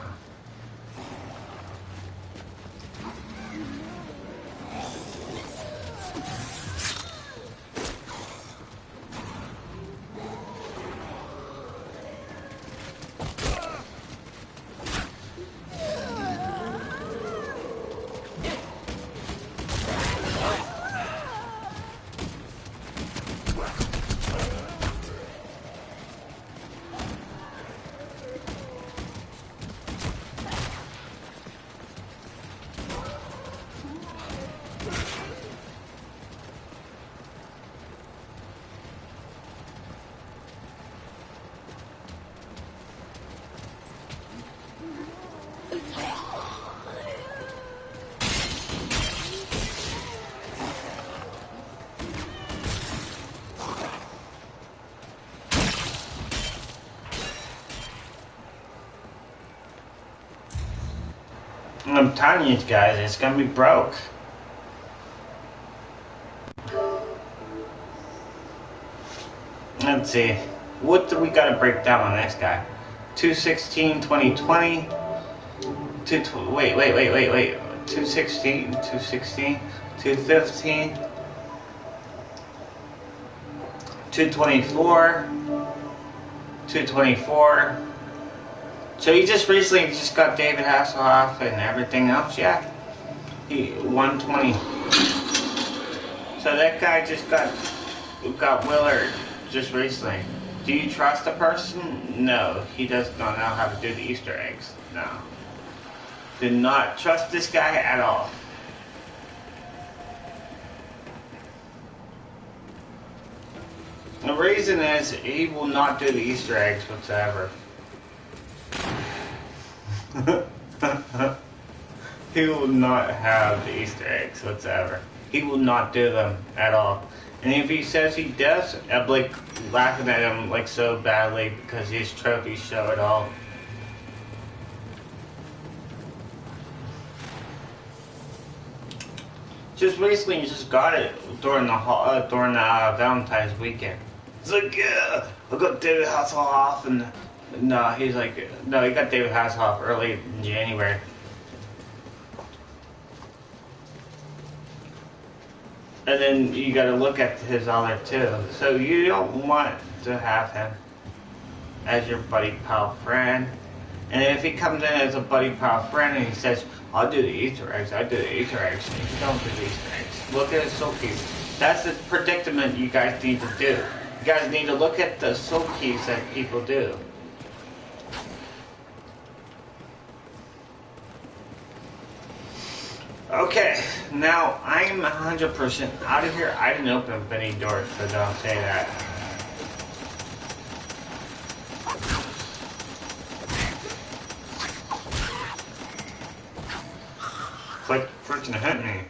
Speaker 1: I'm telling you guys, it's gonna be broke. Let's see. What do we gotta break down on this guy? 2/16/2020. Wait. 2/16, 2/15, 2/24, 2/24, So he just recently just got David Hasselhoff and everything else, yeah. He 120. So that guy just got Willard just recently. Do you trust the person? No, he does not know how to do the Easter eggs. No. Do not trust this guy at all. The reason is he will not do the Easter eggs whatsoever. He will not have the Easter eggs whatsoever. He will not do them at all. And if he says he does, I'm like laughing at him like so badly because his trophies show it all. Just recently, just got it during the Valentine's weekend. He's like, yeah, I got David Hasselhoff, and no, he's like, no, he got David Hasselhoff early in January. And then you got to look at his other two. So you don't want to have him as your buddy pal friend. And if he comes in as a buddy pal friend and he says, I'll do the Easter eggs, I do the Easter eggs, and you don't do the Easter eggs. Look at his soul keys. That's the predicament you guys need to do. You guys need to look at the soul keys that people do. Okay, now I'm 100% out of here. I didn't open up any doors, so don't say that. Like freaking hit me.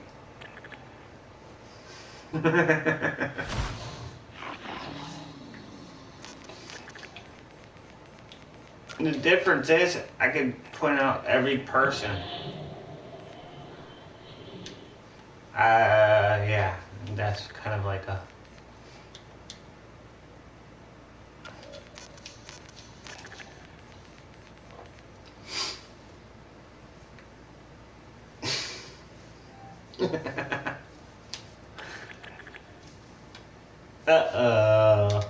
Speaker 1: The difference is I can point out every person. Yeah, that's kind of like a... Uh-oh.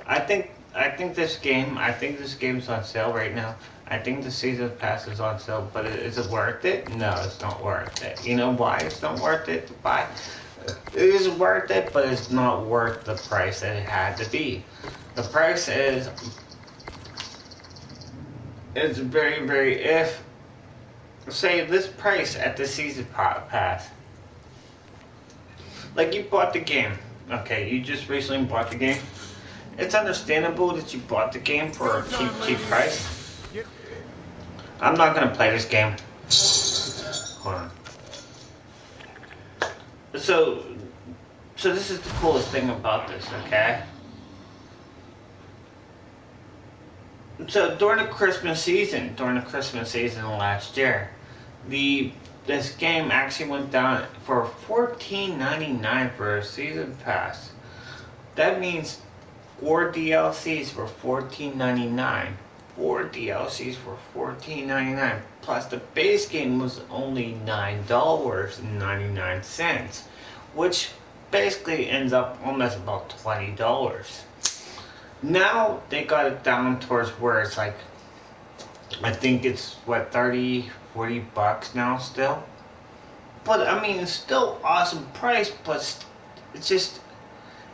Speaker 1: I think this game's on sale right now. I think the season pass is on sale, but is it worth it? No, it's not worth it. You know why it's not worth it to buy? It is worth it, but it's not worth the price that it had to be. The price is very, very, if, say this price at the season pass, like you bought the game, okay, you just recently bought the game. It's understandable that you bought the game for a cheap price. I'm not gonna play this game. Hold on. So this is the coolest thing about this, okay? So during the Christmas season last year, this game actually went down for $14.99 for a season pass. That means 4 DLCs for $14.99. 4 DLCs for $14.99. Plus the base game was only $9.99, which basically ends up almost about $20. Now they got it down towards where it's like, I think it's what, 30, 40 bucks now still. But I mean, it's still awesome price, but it's just,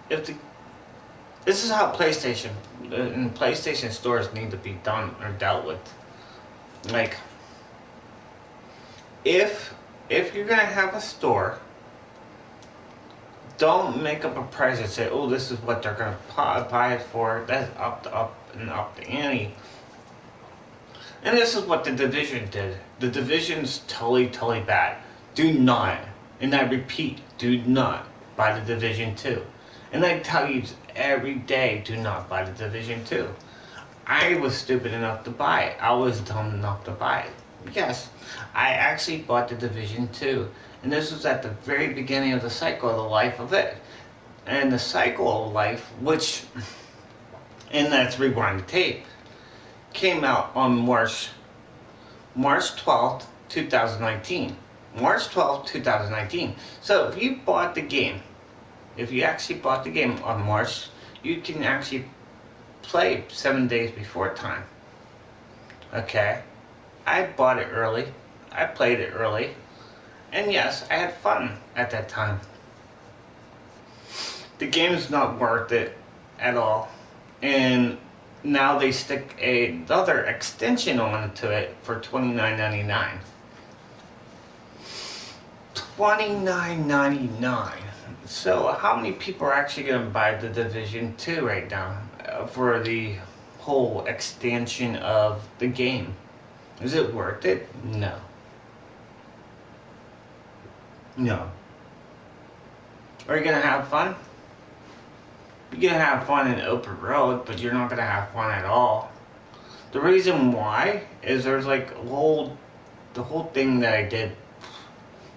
Speaker 1: this is how PlayStation and PlayStation stores need to be done or dealt with. Like, if you're gonna have a store, don't make up a price and say, oh, this is what they're gonna buy it for. That's up the ante. And this is what the Division did. The Division's totally bad. Do not, and I repeat, do not buy the Division 2. And I tell you every day, do not buy the Division 2. I was stupid enough to buy it. I was dumb enough to buy it. Yes, I actually bought the Division 2. And this was at the very beginning of the cycle of the life of it. And the cycle of life, which, and that's rewind the tape, came out on March 12th, 2019. March 12th, 2019. So if you bought the game if you actually bought the game on March, you can actually play 7 days before time. Okay? I bought it early. I played it early. And yes, I had fun at that time. The game is not worth it at all. And now they stick another extension onto it for $29.99. $29.99. So how many people are actually going to buy The Division 2 right now for the whole extension of the game? Is it worth it? No. No. Are you going to have fun? You're going to have fun in open road, but you're not going to have fun at all. The reason why is there's like the whole thing that I did.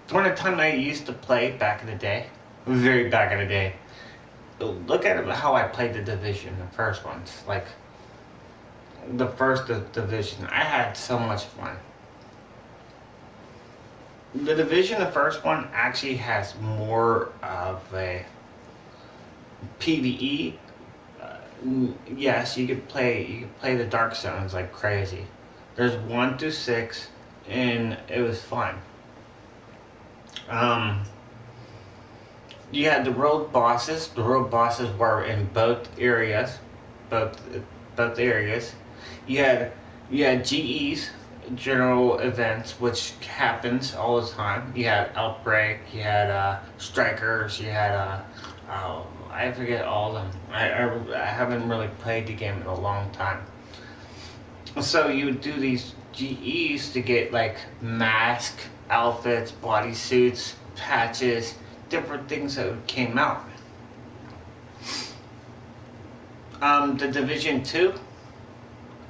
Speaker 1: During the time I used to play back in the day, very back in the day, look at how I played The Division, the first ones. Like, the first Division, I had so much fun. The Division, the first one, actually has more of a PvE. Yes, you could play the Dark Zones like crazy. There's 1 through 6, and it was fun. You had the road bosses. The road bosses were in both areas. Both areas. You had GEs, general events, which happens all the time. You had Outbreak. You had Strikers. You had I forget all of them. I haven't really played the game in a long time. So you would do these GEs to get like mask, outfits, bodysuits, patches, different things that came out. The Division 2,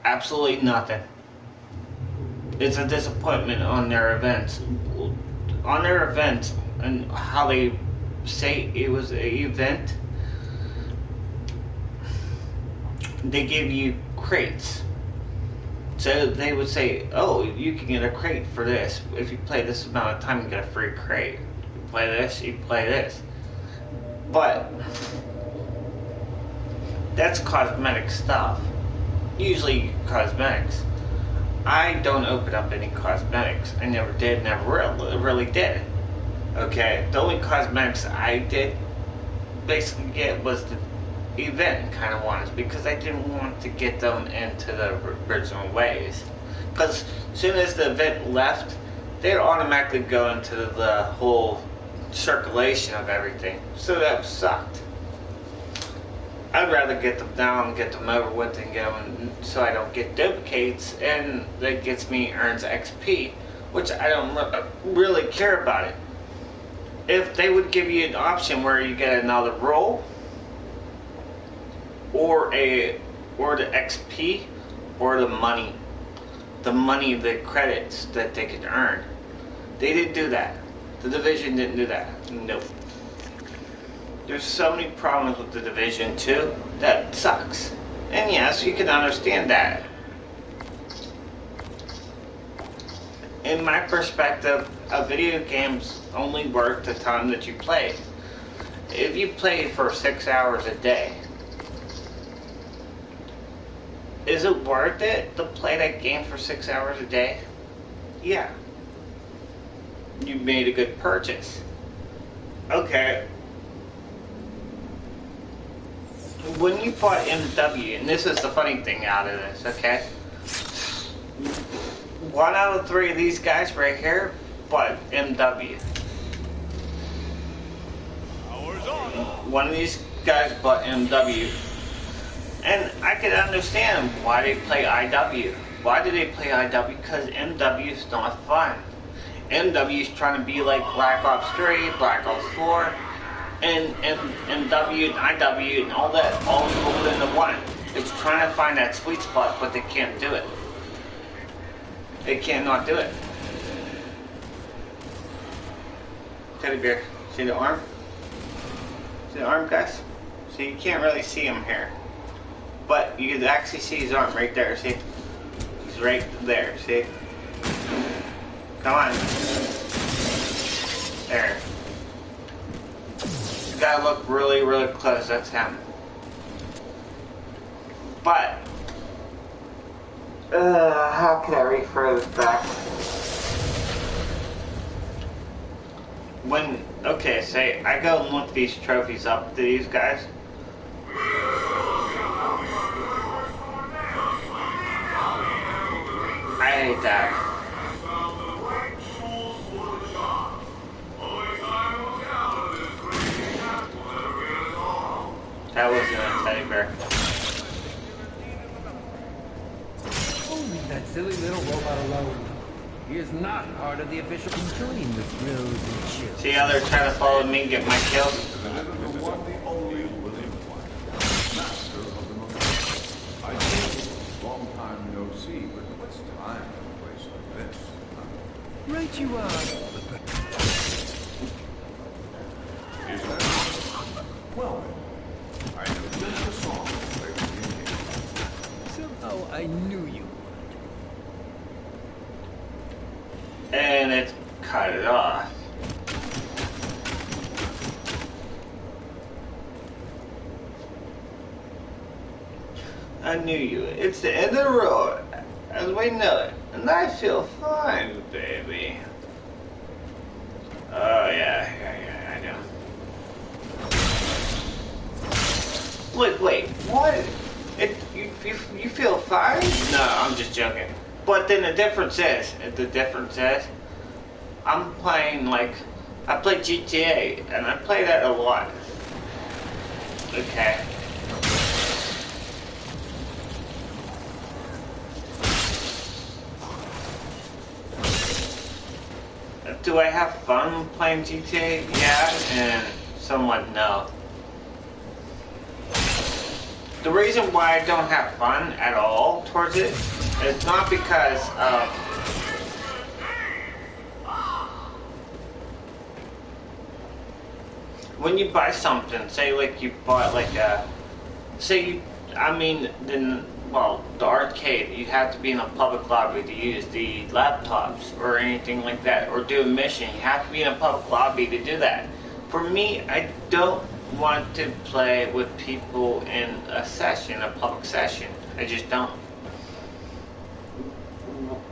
Speaker 1: absolutely nothing. It's a disappointment on their events. On their events and how they say it was an event, they give you crates. So they would say, oh, you can get a crate for this. If you play this amount of time, you get a free crate. You play this, you play this. But that's cosmetic stuff. Usually cosmetics. I don't open up any cosmetics. I never did, never really did. Okay, the only cosmetics I did basically get was the event kind of ones, because I didn't want to get them into the original ways. Because as soon as the event left, they'd automatically go into the whole circulation of everything. So that sucked. I'd rather get them down, get them over with, and get them so I don't get duplicates, and that gets me earns XP, which I don't really care about it. If they would give you an option where you get another roll, or the XP, or the money, the credits that they could earn. They didn't do that. The Division didn't do that. Nope. There's so many problems with the Division 2 that sucks. And yes, you can understand that. In my perspective, a video game's only worth the time that you play. If you play for 6 hours a day, is it worth it to play that game for 6 hours a day? Yeah. You made a good purchase. Okay. When you bought MW, and this is the funny thing out of this, okay? 1 out of 3 of these guys right here bought MW.
Speaker 3: Power's on.
Speaker 1: One of these guys bought MW. And I can understand why they play IW. Why do they play IW? Because MW is not fun. MW is trying to be like Black Ops 3, Black Ops 4, and MW and IW and all that, all rolled into one. It's trying to find that sweet spot, but they can't do it. They cannot do it. Teddy bear, see the arm? See the arm, guys? So you can't really see him here. But you can actually see his arm right there, see? He's right there, see? Come on. There. gotta look really, really close. That's him. But how can I refer this back? When say I go and look these trophies up to these guys. I hate that. That wasn't a teddy bear.
Speaker 5: Only that silly little robot alone. He is not part of the official. Enjoying the thrills and chills.
Speaker 1: See how they're trying to follow me and get my kills?
Speaker 6: The one, the only William White, master of the moment. I know, long time no see, but what's time in a place like this?
Speaker 5: Right you are.
Speaker 6: Is that? Well, I know just the song played in here.
Speaker 5: Somehow I knew you.
Speaker 1: And it's cut it off. I knew you. It's the end of the road, as we know it. And I feel fine, baby. Oh, yeah, I know. Wait, what? You feel fine? No, I'm just joking. But then the difference is, I'm playing, like, I play GTA, and I play that a lot. Okay. Do I have fun playing GTA? Yeah, and somewhat no. The reason why I don't have fun at all towards it is not because of when you buy something, say like you bought like a, the arcade, you have to be in a public lobby to use the laptops or anything like that, or do a mission, you have to be in a public lobby to do that. For me, I don't want to play with people in a session, a public session. I just don't.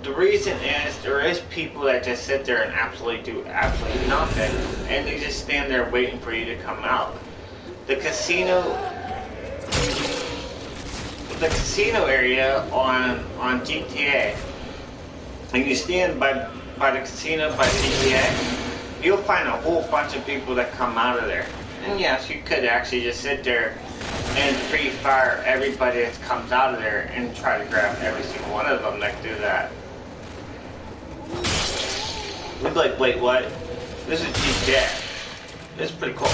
Speaker 1: The reason is there is people that just sit there and do absolutely nothing, and they just stand there waiting for you to come out. The casino area on GTA, and you stand by the casino by GTA, you'll find a whole bunch of people that come out of there. And yes, you could actually just sit there and free fire everybody that comes out of there and try to grab every single one of them that do that. We'd be like, wait, what? This is GTA. This is pretty cool.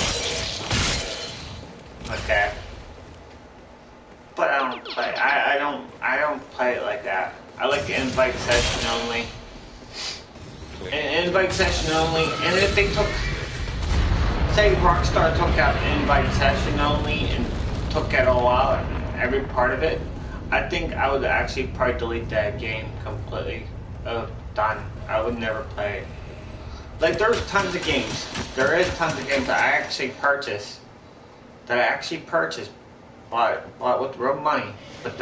Speaker 1: Okay. But I don't play. I don't play it like that. I like the invite session only. And invite session only. And if they took, say Rockstar took out invite session only and took it all out, every part of it, I think I would actually probably delete that game completely. Done. I would never play it. Like, there's tons of games. There is tons of games that I actually purchased. Bought with real money, but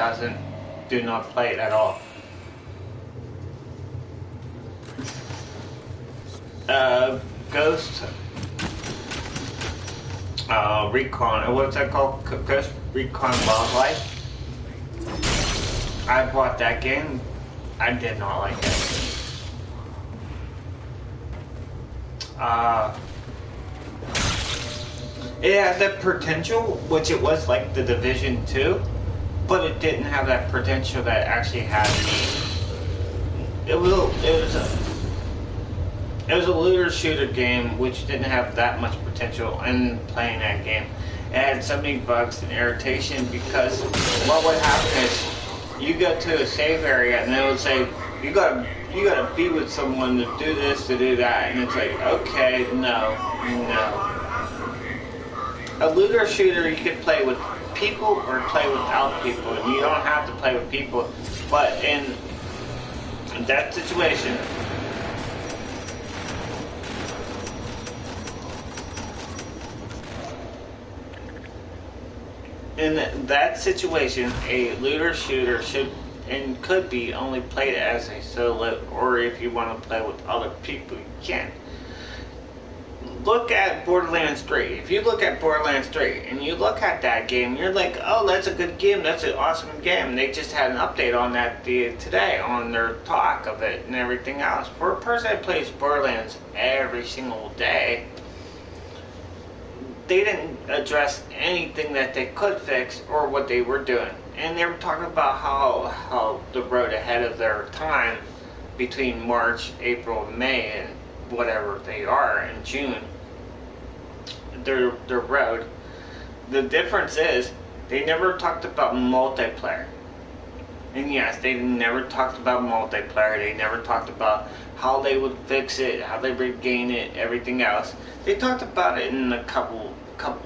Speaker 1: do not play it at all. Ghost Recon, what's that called? Ghost Recon Wildlife. I bought that game. I did not like it. It had that potential, which it was like the Division 2, but it didn't have that potential that it actually had. It was a looter shooter game, which didn't have that much potential in playing that game. It had so many bugs and irritation because what would happen is you go to a save area and they would say you gotta be with someone to do this, to do that, and it's like, okay, no. A looter shooter, you could play with people or play without people, and you don't have to play with people. But in that situation, in that situation, a looter shooter should and could be only played as a solo, or if you want to play with other people, you can. Look at Borderlands 3. If you look at Borderlands 3 and you look at that game, you're like, oh, that's a good game, that's an awesome game. And they just had an update on that today on their talk of it and everything else. For a person that plays Borderlands every single day, they didn't address anything that they could fix or what they were doing. And they were talking about how the road ahead of their time between March, April, May, and whatever they are in June, their road. The difference is they never talked about multiplayer. And yes, they never talked about multiplayer. They never talked about how they would fix it, how they regain it, everything else. They talked about it in a couple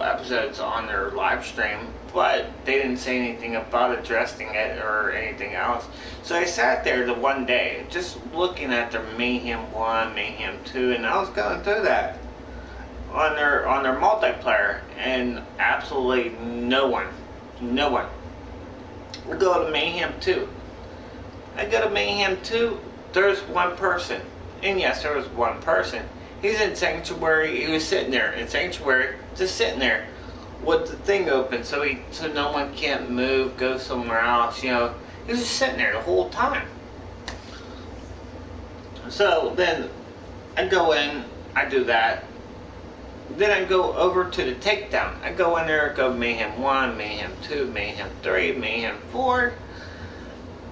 Speaker 1: episodes on their live stream, but they didn't say anything about addressing it or anything else. So I sat there the one day just looking at their Mayhem 1, Mayhem 2, and I was going through that on their multiplayer, and absolutely no one. I go to Mayhem 2. There's one person. And yes, there was one person. He's in Sanctuary. He was sitting there in Sanctuary, just sitting there with the thing open, so no one can't move, go somewhere else. You know, he was just sitting there the whole time. So then I go in, I do that. Then I go over to the takedown. I go in there, go Mayhem 1, Mayhem 2, Mayhem 3, Mayhem 4.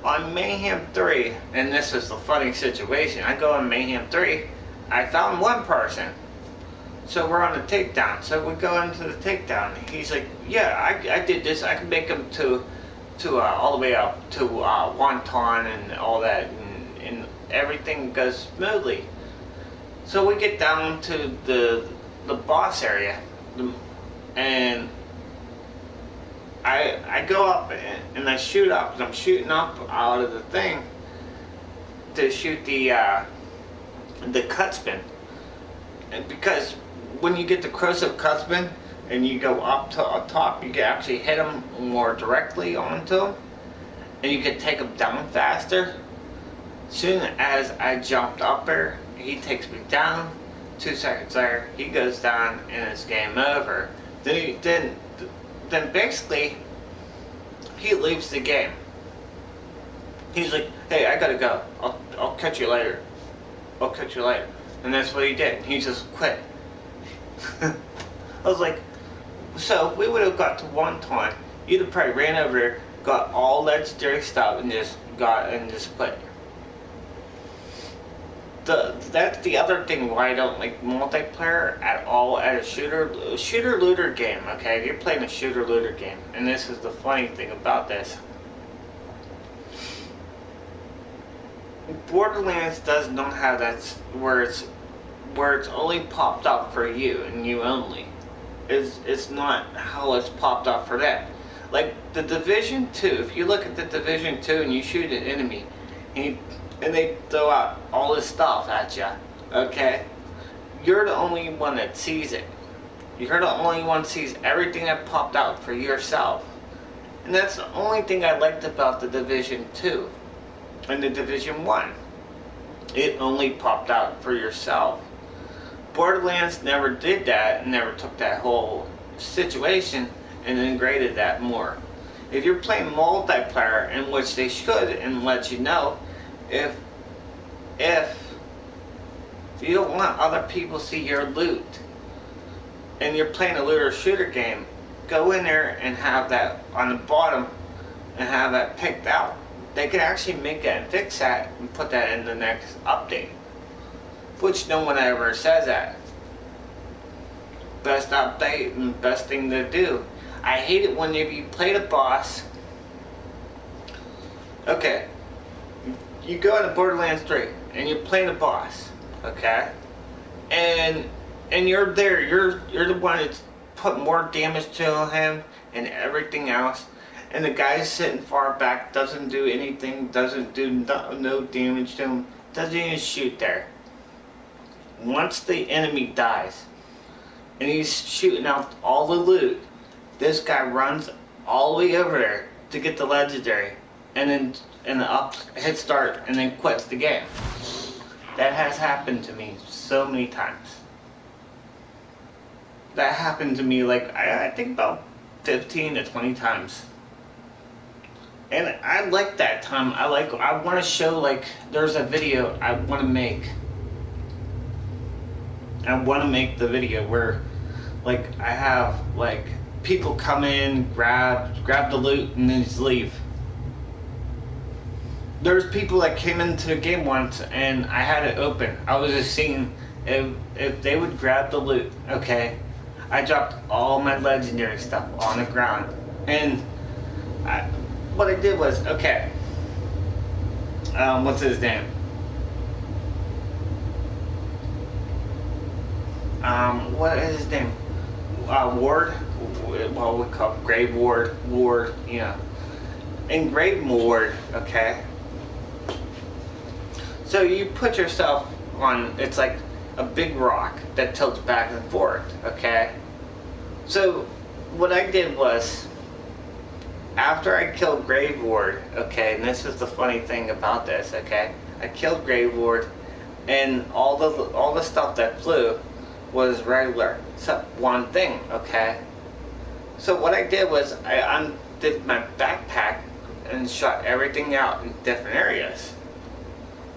Speaker 1: On Mayhem 3, and this is the funny situation, I go on Mayhem 3, I found one person. So we're on the takedown. So we go into the takedown. He's like, yeah, I did this. I can make him to all the way up to Wonton and all that, and everything goes smoothly. So we get down to the boss area, and I go up and I shoot up. I'm shooting up out of the thing to shoot the cut spin, and because when you get the corrosive cut spin and you go up to top, you can actually hit them more directly onto them, and you can take them down faster. Soon as I jumped up there, he takes me down. 2 seconds later, he goes down and it's game over. Then basically, he leaves the game. He's like, hey, I gotta go. I'll catch you later. I'll catch you later. And that's what he did. He just quit. I was like, so we would have got to Wonton. You'd have probably ran over there, got all legendary stuff, and just quit. That's the other thing why I don't like multiplayer at all at a shooter looter game. Okay, if you're playing a shooter looter game, and this is the funny thing about this, Borderlands does not have that where it's only popped up for you and you only. It's not how it's popped up for them. Like the Division 2, if you look at the Division 2 and you shoot an enemy, and they throw out all this stuff at you, okay? You're the only one that sees it. You're the only one that sees everything that popped out for yourself. And that's the only thing I liked about the Division 2 and the Division 1. It only popped out for yourself. Borderlands never did that and never took that whole situation and integrated that more. If you're playing multiplayer, in which they should and let you know, if you don't want other people to see your loot and you're playing a looter shooter game, go in there and have that on the bottom and have that picked out. They can actually make that and fix that and put that in the next update, which no one ever says that. Best update and best thing to do. I hate it when you play the boss. Okay, you go into Borderlands 3 and you play the boss, okay, and you're there. You're the one that's put more damage to him and everything else, and the guy's sitting far back, doesn't do anything, doesn't do no damage to him, doesn't even shoot there. Once the enemy dies and he's shooting out all the loot, this guy runs all the way over there to get the legendary, and then hit start, and then quits the game. That has happened to me so many times. That happened to me like I think about 15 to 20 times. And I like that time. I want to show, like, there's a video I want to make. I want to make the video where, like, I have, like, people come in, grab the loot, and then just leave. There's people that came into the game once, and I had it open. I was just seeing if they would grab the loot, okay? I dropped all my legendary stuff on the ground. And what I did was, okay, what's his name? What is his name? Ward? Well, we call it Grave Ward. Ward, yeah. And Grave Ward, okay? So you put yourself on, it's like a big rock that tilts back and forth, okay? So what I did was, after I killed Grave Ward, okay, and this is the funny thing about this, okay? I killed Grave Ward, and all the stuff that flew was regular, except one thing, okay? So what I did was, I undid my backpack and shot everything out in different areas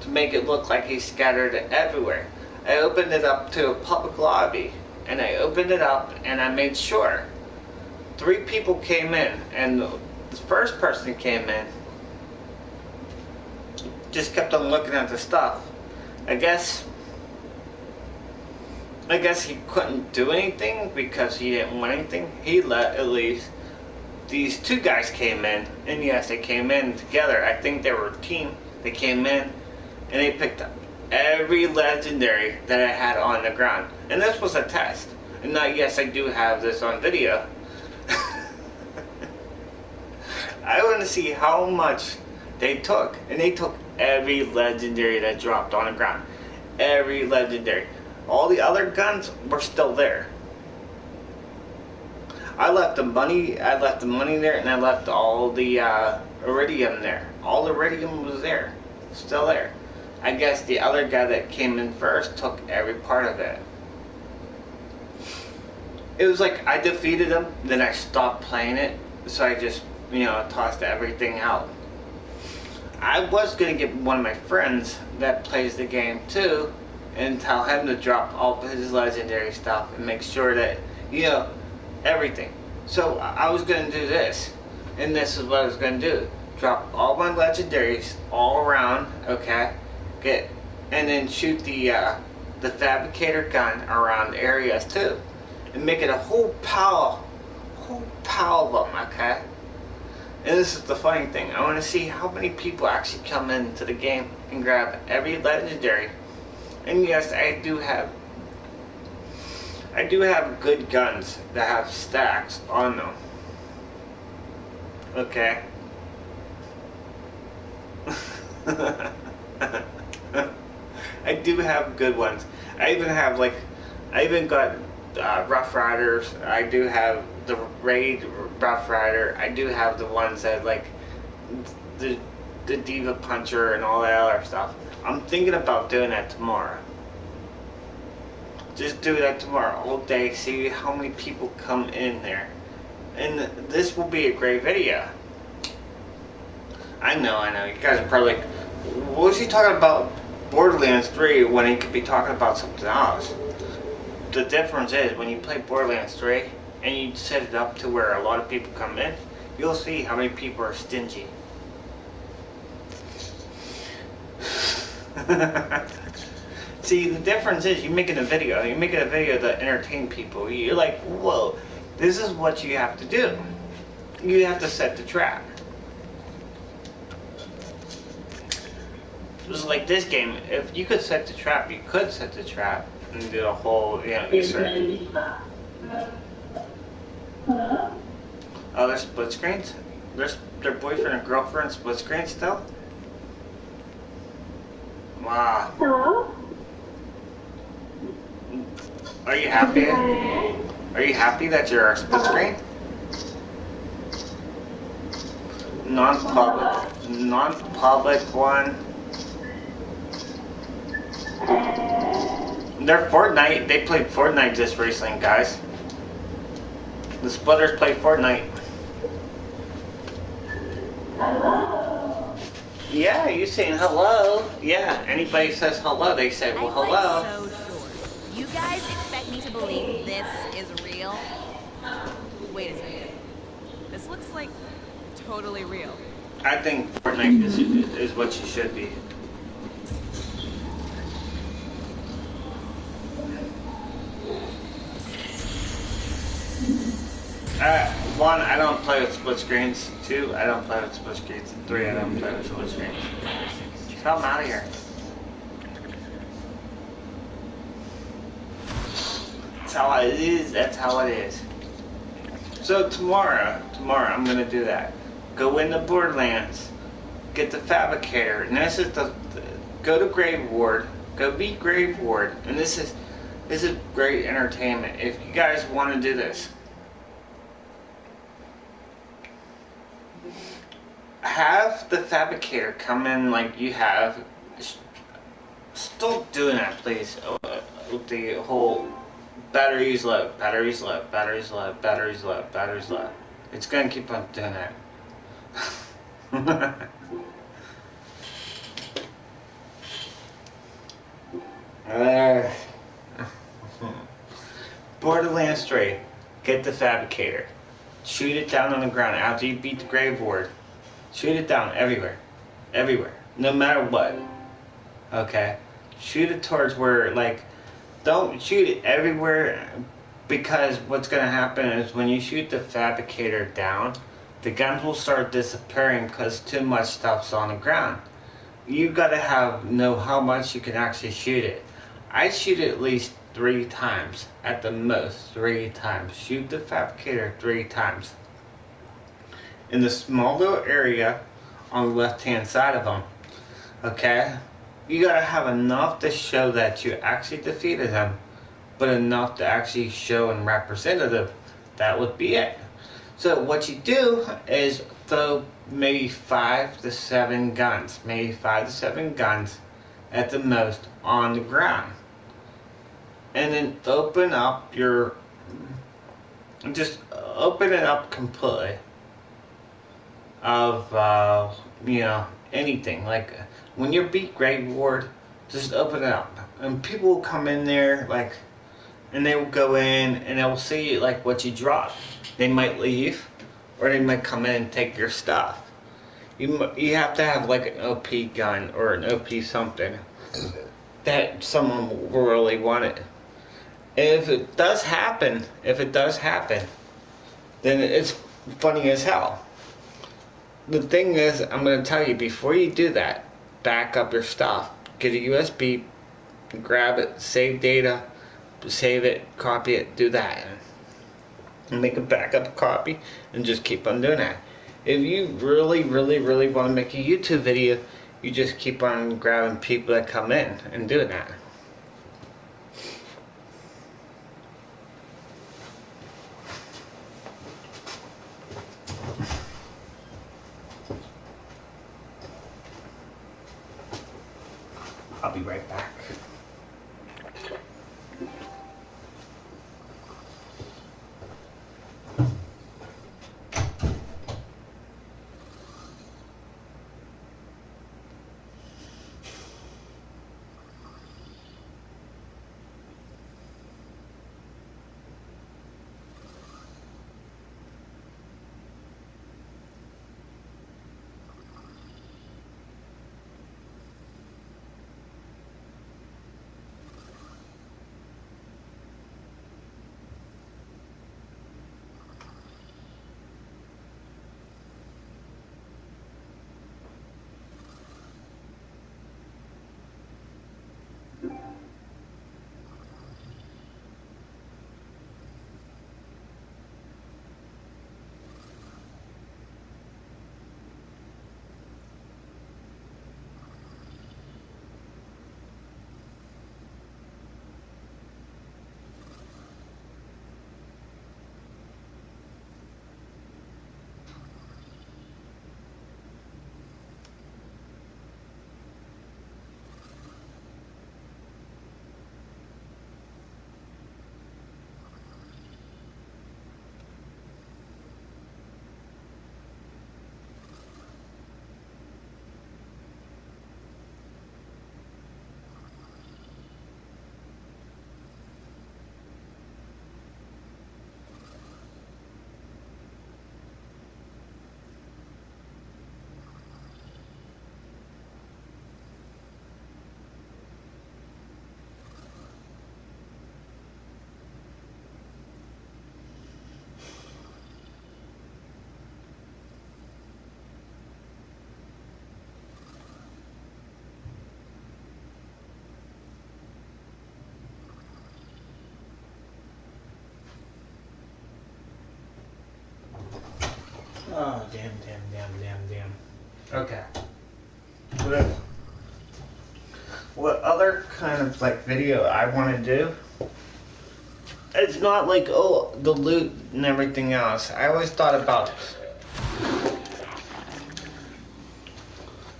Speaker 1: to make it look like he scattered it everywhere. I opened it up to a public lobby, and I opened it up and I made sure 3 people came in, and the first person came in just kept on looking at the stuff. I guess he couldn't do anything because he didn't want anything. He let at least these 2 guys came in, and yes, they came in together. I think they were a team. They came in and they picked up every legendary that I had on the ground. And this was a test. And now, yes, I do have this on video. I want to see how much they took. And they took every legendary that dropped on the ground. Every legendary. All the other guns were still there. I left the money there, and I left all the iridium there. All the iridium was there. Still there. I guess the other guy that came in first took every part of it. It was like I defeated him, then I stopped playing it, so I just, tossed everything out. I was going to get one of my friends that plays the game too, and tell him to drop all of his legendary stuff and make sure that, everything. So I was going to do this, and this is what I was going to do. Drop all my legendaries all around, okay? And then shoot the fabricator gun around areas too, and make it a whole pile of them, okay? And this is the funny thing. I want to see how many people actually come into the game and grab every legendary. And yes, I do have good guns that have stacks on them. Okay. I do have good ones. I even got Rough Riders. I do have the Raid Rough Rider. I do have the ones that like the Diva Puncher and all that other stuff. I'm thinking about doing that tomorrow. Just do that tomorrow all day. See how many people come in there. And this will be a great video. I know. You guys are probably like, what was he talking about Borderlands 3 when he could be talking about something else? The difference is when you play Borderlands 3 and you set it up to where a lot of people come in, you'll see how many people are stingy. See, the difference is you're making a video to entertain people. You're like, whoa, this is what you have to do. You have to set the trap. It was like this game, if you could set the trap, you could set the trap and do a whole, Easter egg. Oh, there's split screens? There's their boyfriend and girlfriend split screen still? Wow.
Speaker 8: Hello?
Speaker 1: Are you happy? Are you happy that you're a split screen? non-public one. They're Fortnite. They played Fortnite just recently, guys. The Splitters play Fortnite. Yeah, you saying hello? Yeah, anybody says hello, they say, well, hello.
Speaker 8: I'm so sure. You guys expect me to believe this is real? Wait a second. This looks like totally real.
Speaker 1: I think Fortnite is what you should be. One, I don't play with split screens. Two, I don't play with split screens. And three, I don't play with split screens. Come out of here. That's how it is. That's how it is. So tomorrow I'm gonna do that. Go into Borderlands, get the Fabricator, and this is go to Grave Ward, go beat Grave Ward, and this is great entertainment. If you guys want to do this, have the Fabricator come in like you have. Stop doing that, please. The whole batteries low, batteries low, batteries low, batteries low, batteries low. It's gonna keep on doing that. Borderlands 3. Get the Fabricator. Shoot it down on the ground after you beat the Grave Ward. Shoot it down everywhere. Everywhere. No matter what. Okay? Shoot it towards where, like, don't shoot it everywhere, because what's going to happen is when you shoot the Fabricator down, the guns will start disappearing because too much stuff's on the ground. You got to know how much you can actually shoot it. I shoot it at least 3 times, at the most 3 times. Shoot the Fabricator 3 times. In the small little area on the left hand side of them. Okay? You gotta have enough to show that you actually defeated him, but enough to actually show and representative. That would be it. So what you do is throw maybe 5 to 7 guns, maybe 5 to 7 guns at the most on the ground. And then open up just open it up completely of, anything. Like, when you beat Grave Ward, just open it up. And people will come in there, like, and they will go in and they will see, like, what you drop. They might leave, or they might come in and take your stuff. You have to have, like, an OP gun or an OP something that someone will really want it. And if it does happen, then it's funny as hell. The thing is, I'm going to tell you, before you do that, back up your stuff. Get a USB, grab it, save data, save it, copy it, do that. And make a backup copy, and just keep on doing that. If you really, really, really want to make a YouTube video, you just keep on grabbing people that come in and doing that. I'll be right back. Oh, damn. Okay. What other kind of like video I want to do? It's not like, oh, the loot and everything else. I always thought about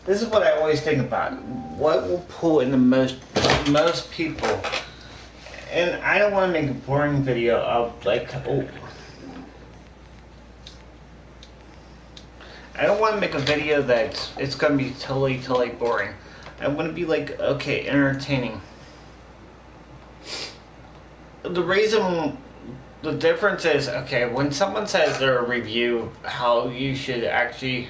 Speaker 1: this is what I always think about. What will pull in the most people? And I don't want to make a boring video of like, oh, I don't want to make a video that it's going to be totally boring. I want to be like, okay, entertaining. The difference is, okay, when someone says their review, how you should actually,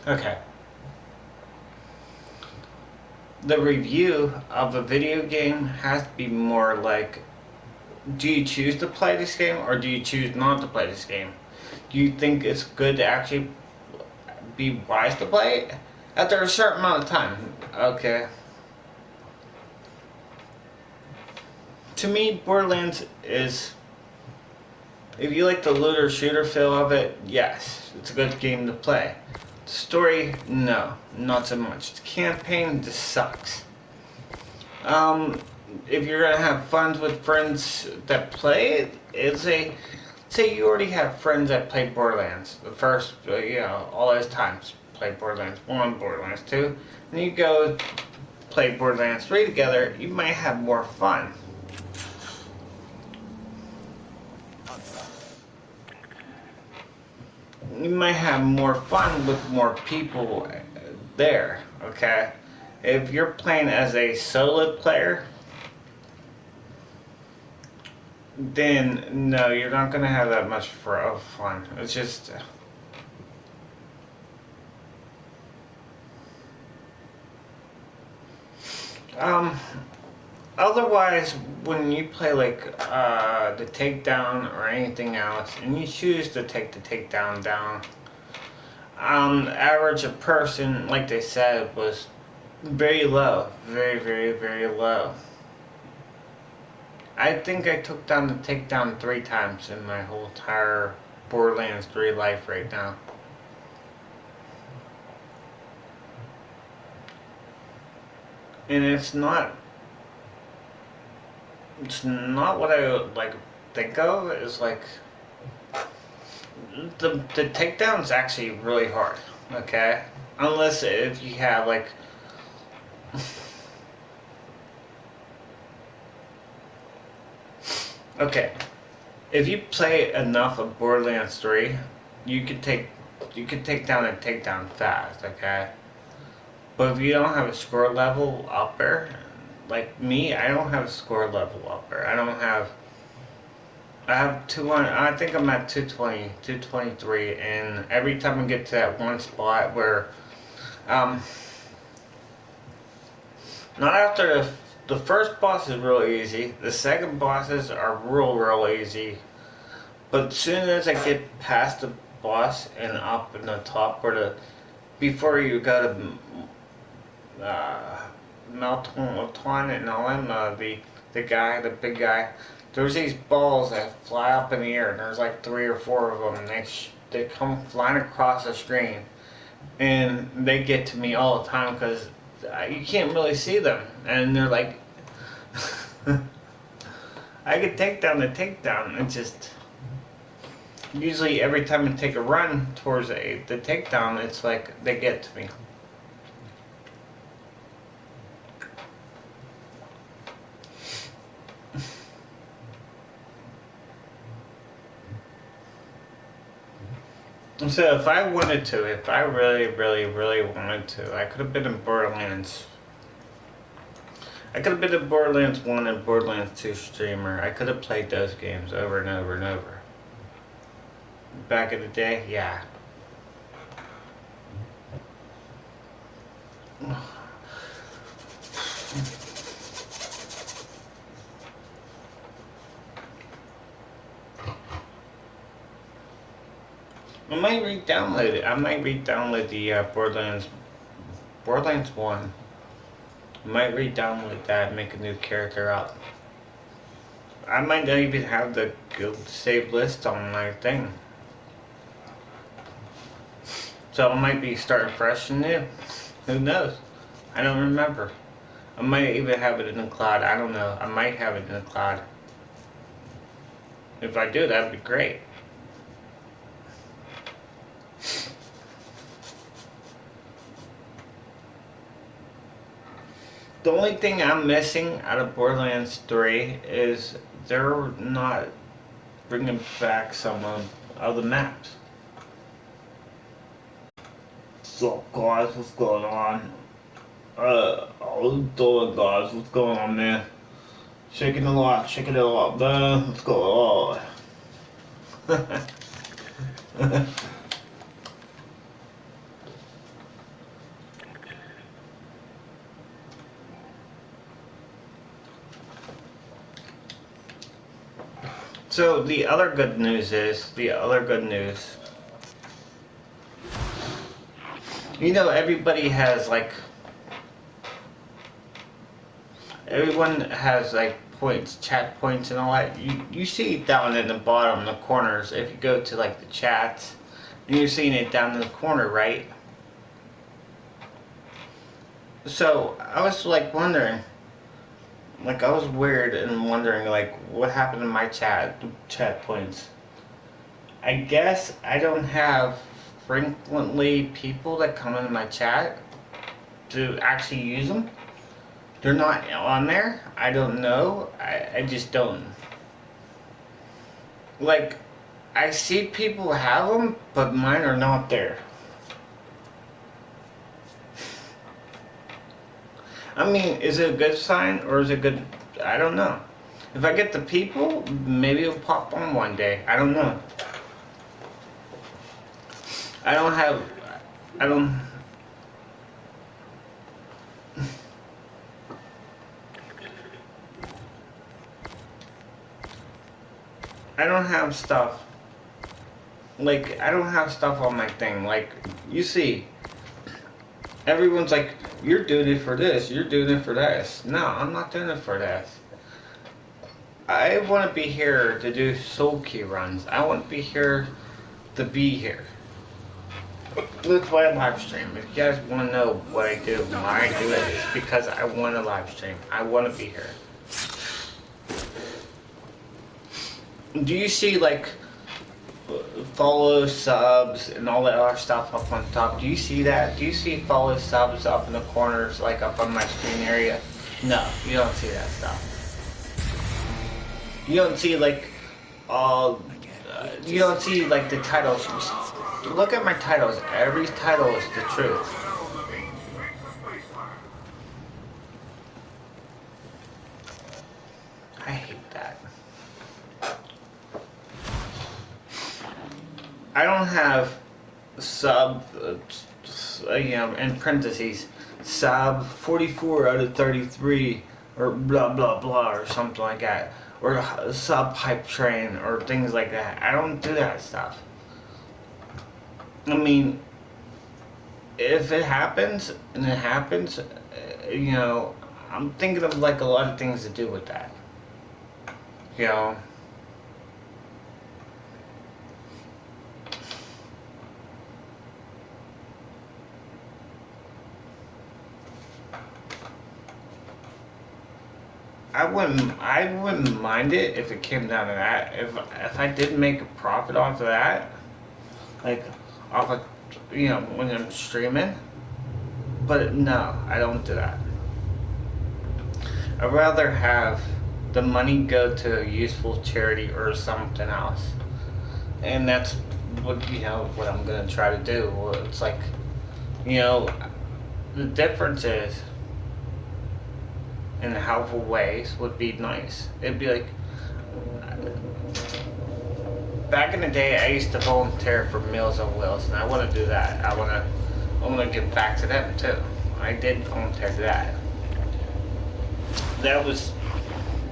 Speaker 1: okay. The review of a video game has to be more like, do you choose to play this game or do you choose not to play this game? Do you think it's good to actually be wise to play it after a certain amount of time? Okay. To me, Borderlands is, if you like the looter shooter feel of it, yes, it's a good game to play. The story, no, not so much. The campaign just sucks. If you're gonna have fun with friends that play it, say you already have friends that play Borderlands, the first, all those times, play Borderlands 1, Borderlands 2, and you go play Borderlands 3 together, you might have more fun. You might have more fun with more people there, okay? If you're playing as a solo player, then no, you're not gonna have that much fun. It's just otherwise, when you play like the takedown or anything else, and you choose to take the takedown down, average a person, like they said, was very low, very low. I think I took down the takedown 3 times in my whole entire Borderlands 3 life right now. And it's not what I would like think of. It's like the takedown is actually really hard, okay? Unless if you have like okay, if you play enough of Borderlands 3, you could take down a takedown fast, okay? But if you don't have a score level upper, like me, I don't have a score level upper. I have 200, I think I'm at 220, 223, and every time I get to that one spot where, not after the first boss is real easy, the second bosses are real easy, but as soon as I get past the boss and up in the top, before you go to Melton and all them, the big guy, there's these balls that fly up in the air, and there's like 3 or 4 of them, and they come flying across the screen, and they get to me all the time because you can't really see them, and they're like, I could take down the takedown. It's just usually every time I take a run towards the takedown, it's like they get to me. So if I really wanted to, I could have been in Borderlands. I could have been a Borderlands 1 and Borderlands 2 streamer. I could have played those games over and over and over. Back in the day, yeah. I might re-download it. I might re-download the Borderlands 1. I might re-download that and make a new character up. I might not even have the guild save list on my thing. So I might be starting fresh and new. Who knows? I don't remember. I might even have it in the cloud. I don't know. I might have it in the cloud. If I do, that'd be great. The only thing I'm missing out of Borderlands 3 is they're not bringing back some of the maps. So guys, what's going on? What's doing, guys? What's going on, man? Shaking it a lot, man. What's going on? So the other good news is, you know, everybody has like, everyone has like points, chat points and all that. You see down in the bottom, in the corners, if you go to like the chats, and you're seeing it down in the corner, right? So I was like wondering, like I was weird and wondering like what happened to my chat points. I guess I don't have frequently people that come into my chat to actually use them. They're not on there. I don't know. I just don't. Like, I see people have them, but mine are not there. I mean, is it a good sign or is it good? I don't know. If I get the people, maybe it'll pop on one day. I don't know. I don't have stuff. Like, I don't have stuff on my thing. Like, you see, everyone's like, you're doing it for this, you're doing it for this. No, I'm not doing it for this. I want to be here to do soul key runs. I want to be here to be here. That's why I live stream. If you guys want to know what I do, why I do it, it's because I want to live stream. I want to be here. Do you see like follow, subs, and all that other stuff up on top? Do you see that? Do you see follow, subs up in the corners, like up on my screen area? No, you don't see that stuff. You don't see like you don't see like the titles. Look at my titles. Every title is the truth. I hate that. I don't have sub, you know, in parentheses, sub 44 out of 33, or blah blah blah, or something like that, or sub hype train, or things like that. I don't do that stuff. I mean, if it happens, and it happens, you know, I'm thinking of like a lot of things to do with that. You know. I wouldn't mind it if it came down to that. If I did make a profit off of that, like off of, you know, when I'm streaming. But no, I don't do that. I'd rather have the money go to a useful charity or something else, and that's what, you know, what I'm gonna try to do. It's like, you know, the difference is, in helpful ways would be nice. It'd be like, back in the day I used to volunteer for Meals on Wheels, and I want to do that. I want to give back to them too. I did volunteer to that. That was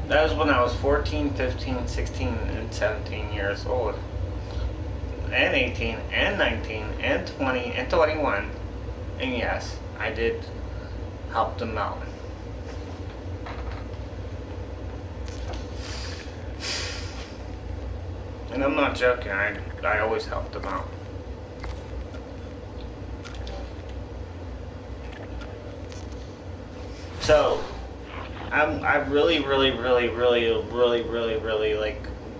Speaker 1: when I was 14, 15, 16, and 17 years old. And 18, and 19, and 20, and 21. And yes, I did help them out. And I'm not joking, I always help them out. So, I really like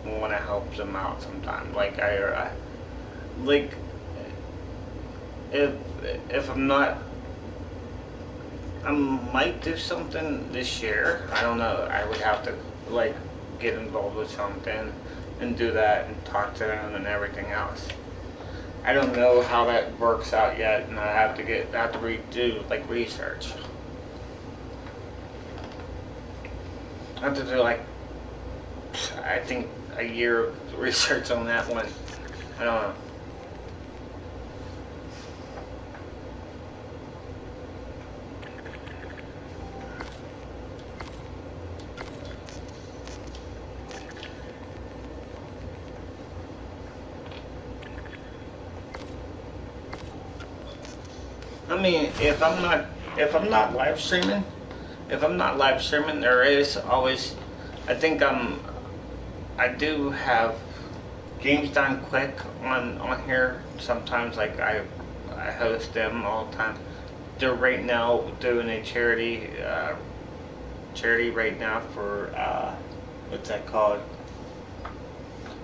Speaker 1: want to help them out sometimes. Like like if I'm not, I might do something this year. I don't know. I would have to like get involved with something and do that and talk to them and everything else. I don't know how that works out yet, and I have to redo like research. I have to do like, I think, a year of research on that one. I don't know. I mean, if I'm not live streaming, there is always, I think I do have Games Done Quick on here. Sometimes, like I host them all the time. They're right now doing a charity right now for what's that called?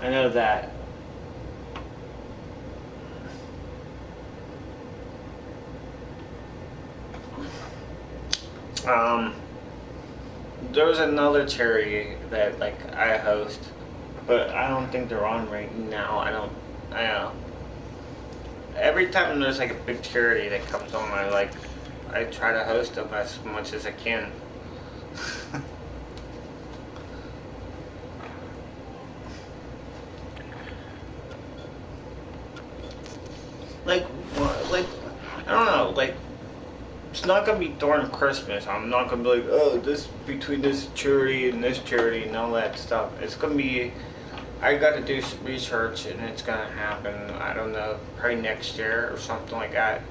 Speaker 1: I know that. There's another charity that like I host, but I don't think they're on right now. I don't know. Every time there's like a big charity that comes on, I try to host them as much as I can. like I don't know, like it's not gonna be during Christmas. I'm not gonna be like, oh, this between this charity and all that stuff. It's gonna be, I gotta do some research and it's gonna happen. I don't know, probably next year or something like that.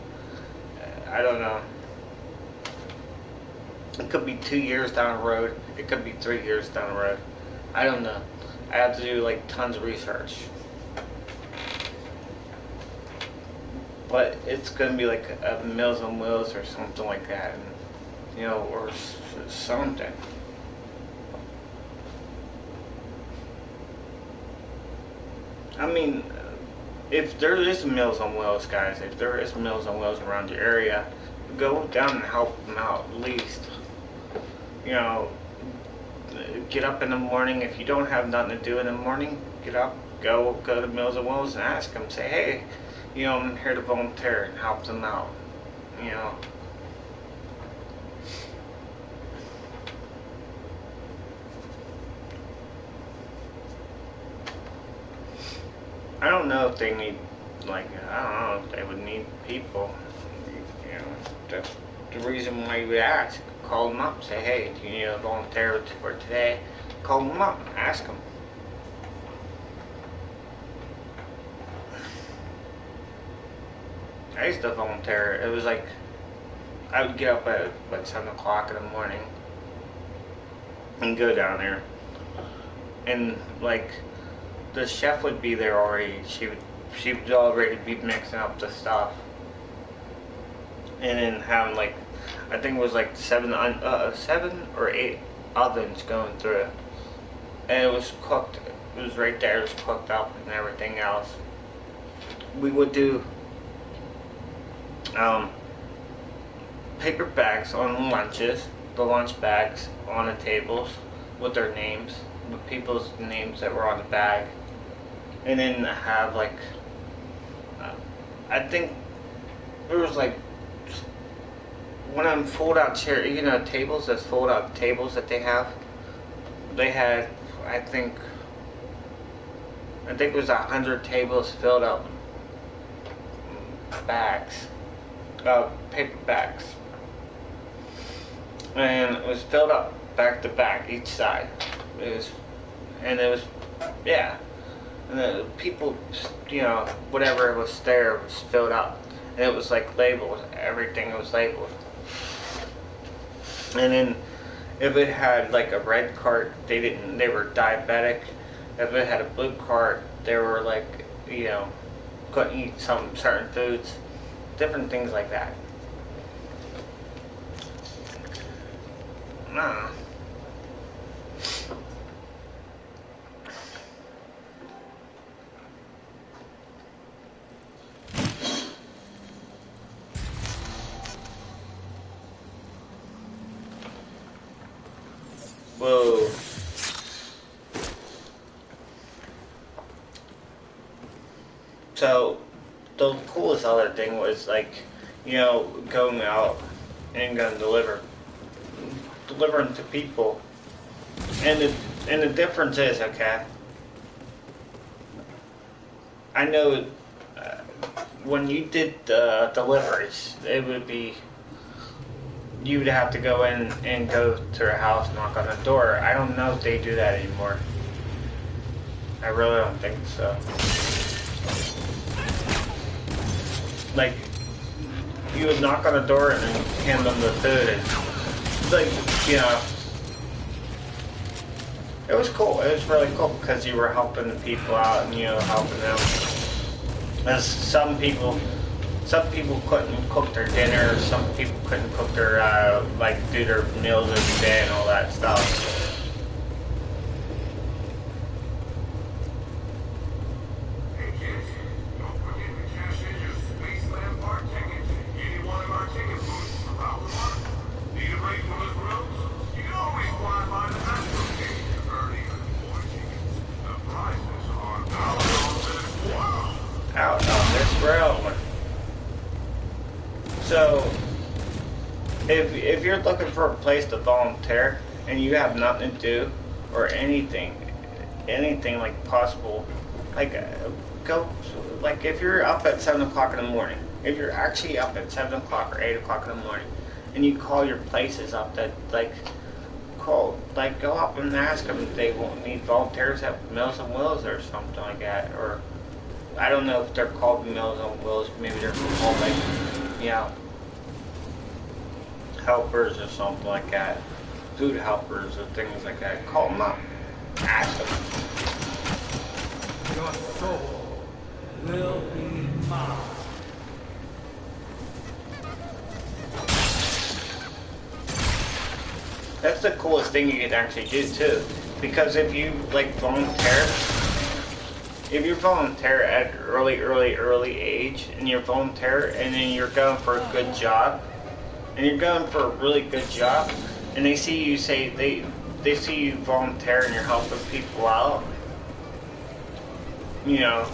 Speaker 1: I don't know. It could be 2 years down the road. It could be 3 years down the road. I don't know. I have to do like tons of research. But it's gonna be like a Meals on Wheels or something like that, and, you know, or something. I mean, if there is Meals on Wheels, guys, if there is Meals on Wheels around your area, go down and help them out at least. You know, get up in the morning. If you don't have nothing to do in the morning, get up, go to Meals on Wheels and ask them. Say, hey, you know, I'm here to volunteer and help them out, you know. I don't know if they need, like, I don't know if they would need people, you know. That's the reason why you would ask. Call them up, say, hey, do you need a volunteer for today? Call them up, ask them. I used to volunteer. It was like, I would get up at like 7 o'clock in the morning and go down there. And like, the chef would be there already. She would already be mixing up the stuff. And then having like, I think it was like 7 or 8 ovens going through it. And it was cooked. It was right there. It was cooked up and everything else. We would do paper bags on lunches, the lunch bags on the tables with their names, with people's names that were on the bag, and then have like, I think there was like one of them fold out chair, you know, tables, those fold out tables that they have. They had, I think it was 100 tables filled up bags. Paper bags, and it was filled up back to back each side. It was yeah, and the people, you know, whatever was there was filled up, and it was like labeled. Everything was labeled. And then if it had like a red cart, they were diabetic. If it had a blue cart, they were like, you know, couldn't eat some certain foods, different things like that. I don't know. Whoa. So, the coolest other thing was like, you know, going out and going to delivering to people. And the difference is, okay, I know when you did deliveries, it would be, you would have to go in and go to their house, knock on the door. I don't know if they do that anymore. I really don't think so. Like, you would knock on the door and then hand them the food, and like, you know, it was cool. It was really cool because you were helping the people out and, you know, helping them. As some people couldn't cook their dinner, some people couldn't cook their, like, do their meals every day and all that stuff. Out on this railway. So, if you're looking for a place to volunteer and you have nothing to do or anything like possible, like go, like if you're up at 7 o'clock in the morning, if you're actually up at 7 o'clock or 8 o'clock in the morning, and you call your places up that go up and ask them if they won't need volunteers at Meals on Wheels or something like that, or I don't know if they're called Meals on Wheels, maybe they're called like, you know, helpers or something like that, food helpers or things like that. Call them up, ask them.
Speaker 5: Your soul will be mine.
Speaker 1: That's the coolest thing you can actually do too, because if you like volunteer. If you volunteer at early age, and you're volunteer, and then you're going for a good job, and you're going for a really good job, and they see you they see you volunteer and you're helping people out, you know,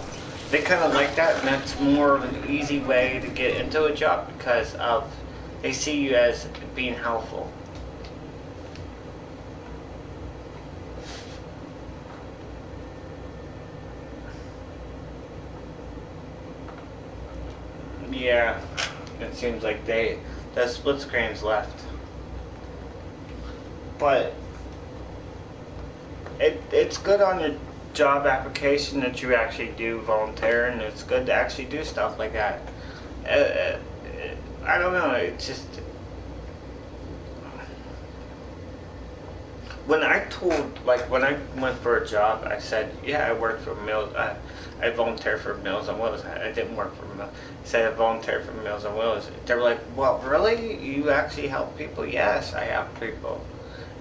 Speaker 1: they kind of like that, and that's more of an easy way to get into a job because of they see you as being helpful. Yeah, it seems like the split screen's left. But it's good on your job application that you actually do volunteer, and it's good to actually do stuff like that. I don't know, it's just... When I went for a job, I said, yeah, I work for Meals, I volunteer for Meals on Wheels. I didn't work for Meals. I said I volunteer for Meals on Wheels. They were like, well, really? You actually help people? Yes, I help people.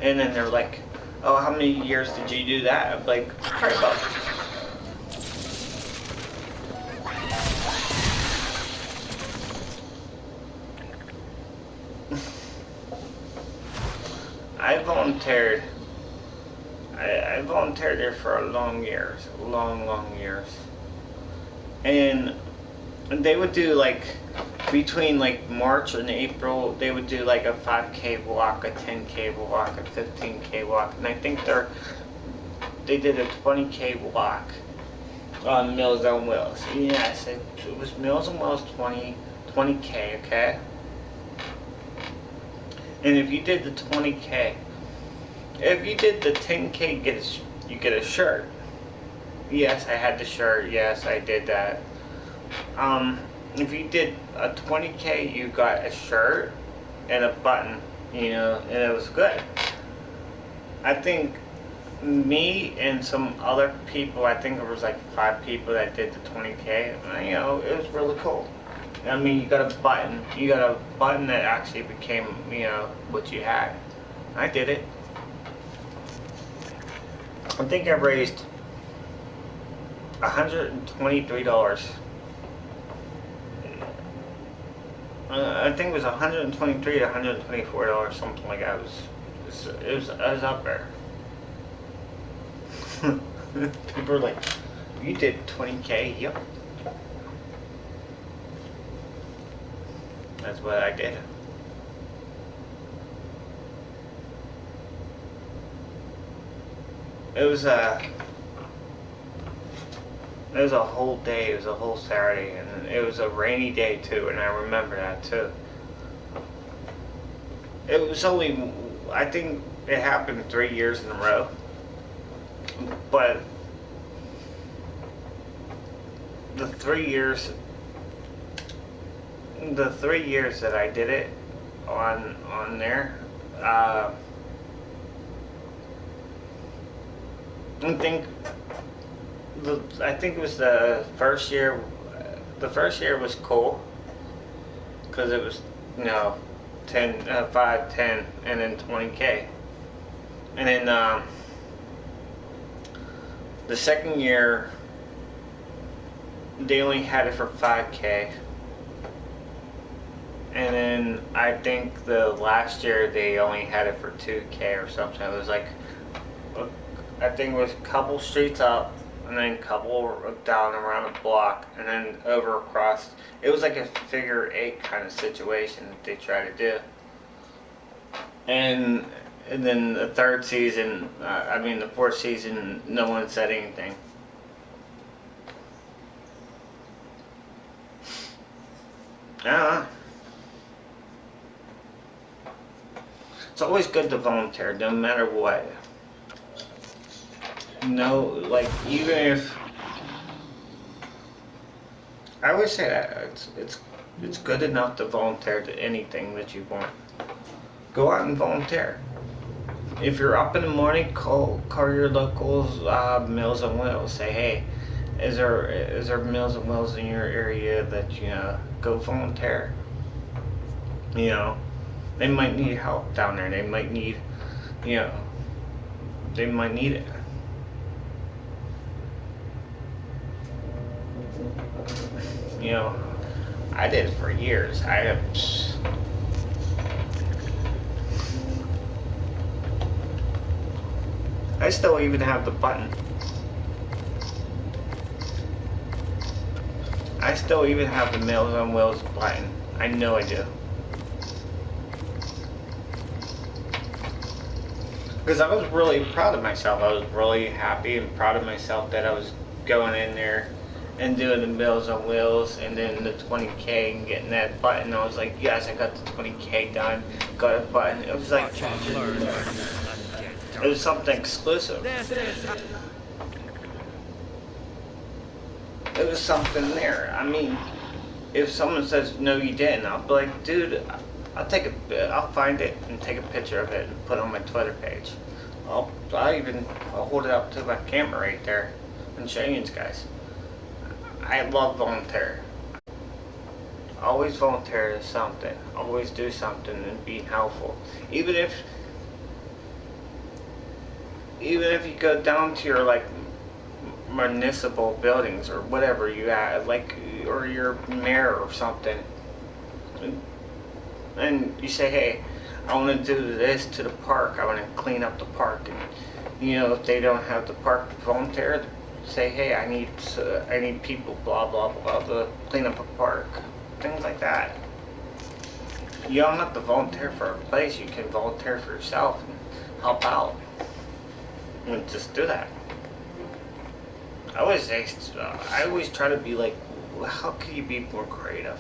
Speaker 1: And then they're like, oh, how many years did you do that? I'm like, probably about... I volunteered there for long years. And they would do like, between like March and April, they would do like a 5K walk, a 10K walk, a 15K walk. And I think they did a 20K walk on Meals on Wheels. Yes, it was Meals on Wheels 20K, okay? And if you did the 20K, if you did the 10K, you get a shirt. Yes, I had the shirt. Yes, I did that. If you did a 20K, you got a shirt and a button, you know, and it was good. I think me and some other people, I think there was like 5 people that did the 20K. You know, it was really cool. I mean, you got a button that actually became, you know, what you had. I did it. I think I raised $123. I think it was $123 to $124, something like that. It was up there. People are like, you did 20K? Yep. That's what I did. It was a whole day. It was a whole Saturday, and it was a rainy day too. And I remember that too. It was only, I think it happened 3 years in a row. But the 3 years that I did it on there, I think it was the first year. The first year was cool because it was, you know, 5, 10, and then 20K, and then the second year they only had it for 5K, and then I think the last year they only had it for 2K or something. It was like, I think it was a couple streets up, and then a couple down around the block, and then over across. It was like a figure 8 kind of situation that they tried to do. And then the third season, the fourth season, no one said anything. It's always good to volunteer, no matter what. No, like, even if, I always say that it's good enough to volunteer to anything that you want. Go out and volunteer. If you're up in the morning, call your local Meals on Wheels. Say, hey, is there Meals on Wheels in your area that, you know, go volunteer. You know, they might need help down there. They might need, you know, they might need it. You know, I did it for years. I still even have the button. I still even have the Meals on Wheels button. I know I do. Because I was really proud of myself. I was really happy and proud of myself that I was going in there and doing the Meals on Wheels, and then the 20K and getting that button. I was like, yes, I got the 20K done. Got a button. It was like, it was something exclusive. It was something there. I mean, if someone says no, you didn't, I'll be like, dude, I'll find it and take a picture of it and put it on my Twitter page. I'll hold it up to my camera right there and show you guys. I love volunteer. Always volunteer to something. Always do something and be helpful. Even if you go down to your, like, municipal buildings or whatever you have, like, or your mayor or something, and you say, hey, I want to do this to the park. I want to clean up the park. And, you know, if they don't have the park volunteer, say, hey, I need people, blah blah blah, to clean up a park. Things like that. You don't have to volunteer for a place. You can volunteer for yourself and help out. And just do that. I always try to be like, how can you be more creative?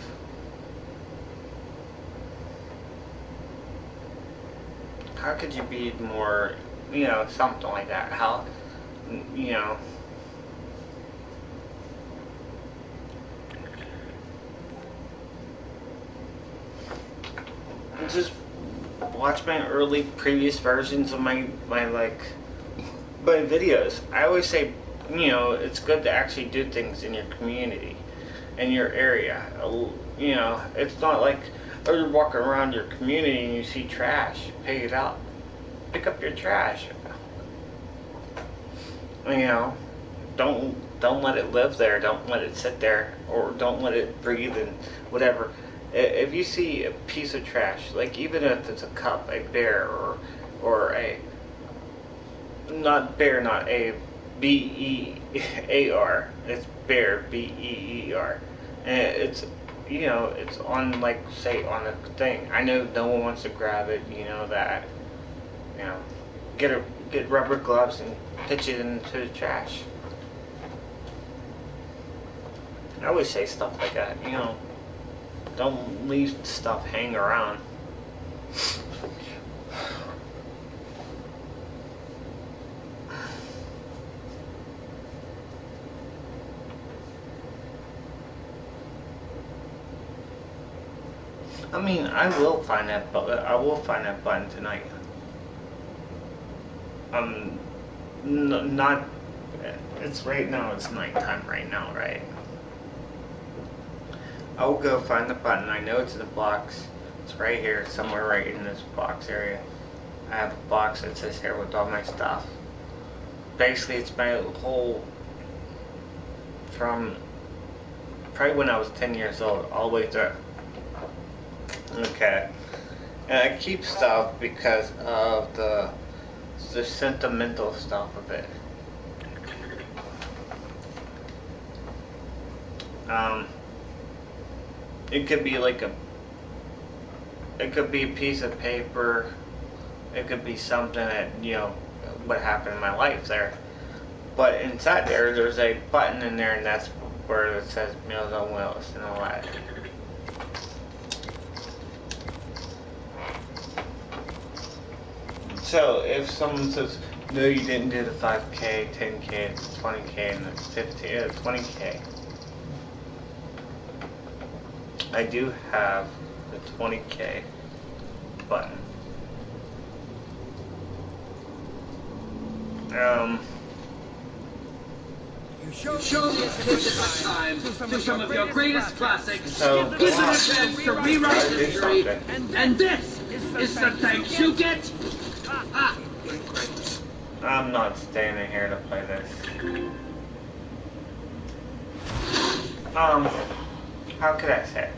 Speaker 1: How could you be more, you know, something like that? How, you know, just watch my early previous versions of my like But videos, I always say, you know, it's good to actually do things in your community, in your area. You know, it's not like, oh, you're walking around your community and you see trash, pick it up. Pick up your trash. You know, don't let it live there. Don't let it sit there, or don't let it breathe and whatever. If you see a piece of trash, like even if it's a cup, a bear, or a not bear, not a B-E-A-R. It's bear, B-E-E-R. And it's, you know, it's on, like, say, on a thing. I know no one wants to grab it, you know that. You know, get rubber gloves and pitch it into the trash. I always say stuff like that, you know. Don't leave stuff hanging around. I mean, I will find that button tonight. Not. It's right now. It's nighttime right now, right? I will go find the button. I know it's in the box. It's right here, somewhere right in this box area. I have a box that sits here with all my stuff. Basically, it's my whole, from probably when I was 10 years old, all the way through. Okay. And I keep stuff because of the sentimental stuff of it. It could be like it could be a piece of paper. It could be something that, you know, what happened in my life there. But inside there's a button in there, and that's where it says Meals on Wheels and all that. So if someone says, no, you didn't do the 5K, 10K, 20K, and the 20K, I do have the 20K button.
Speaker 9: You showed this time to some of your greatest classics.
Speaker 1: So,
Speaker 9: Give it a chance to rewrite history, and this is the thanks you get.
Speaker 1: I'm not standing here to play this. How could I say?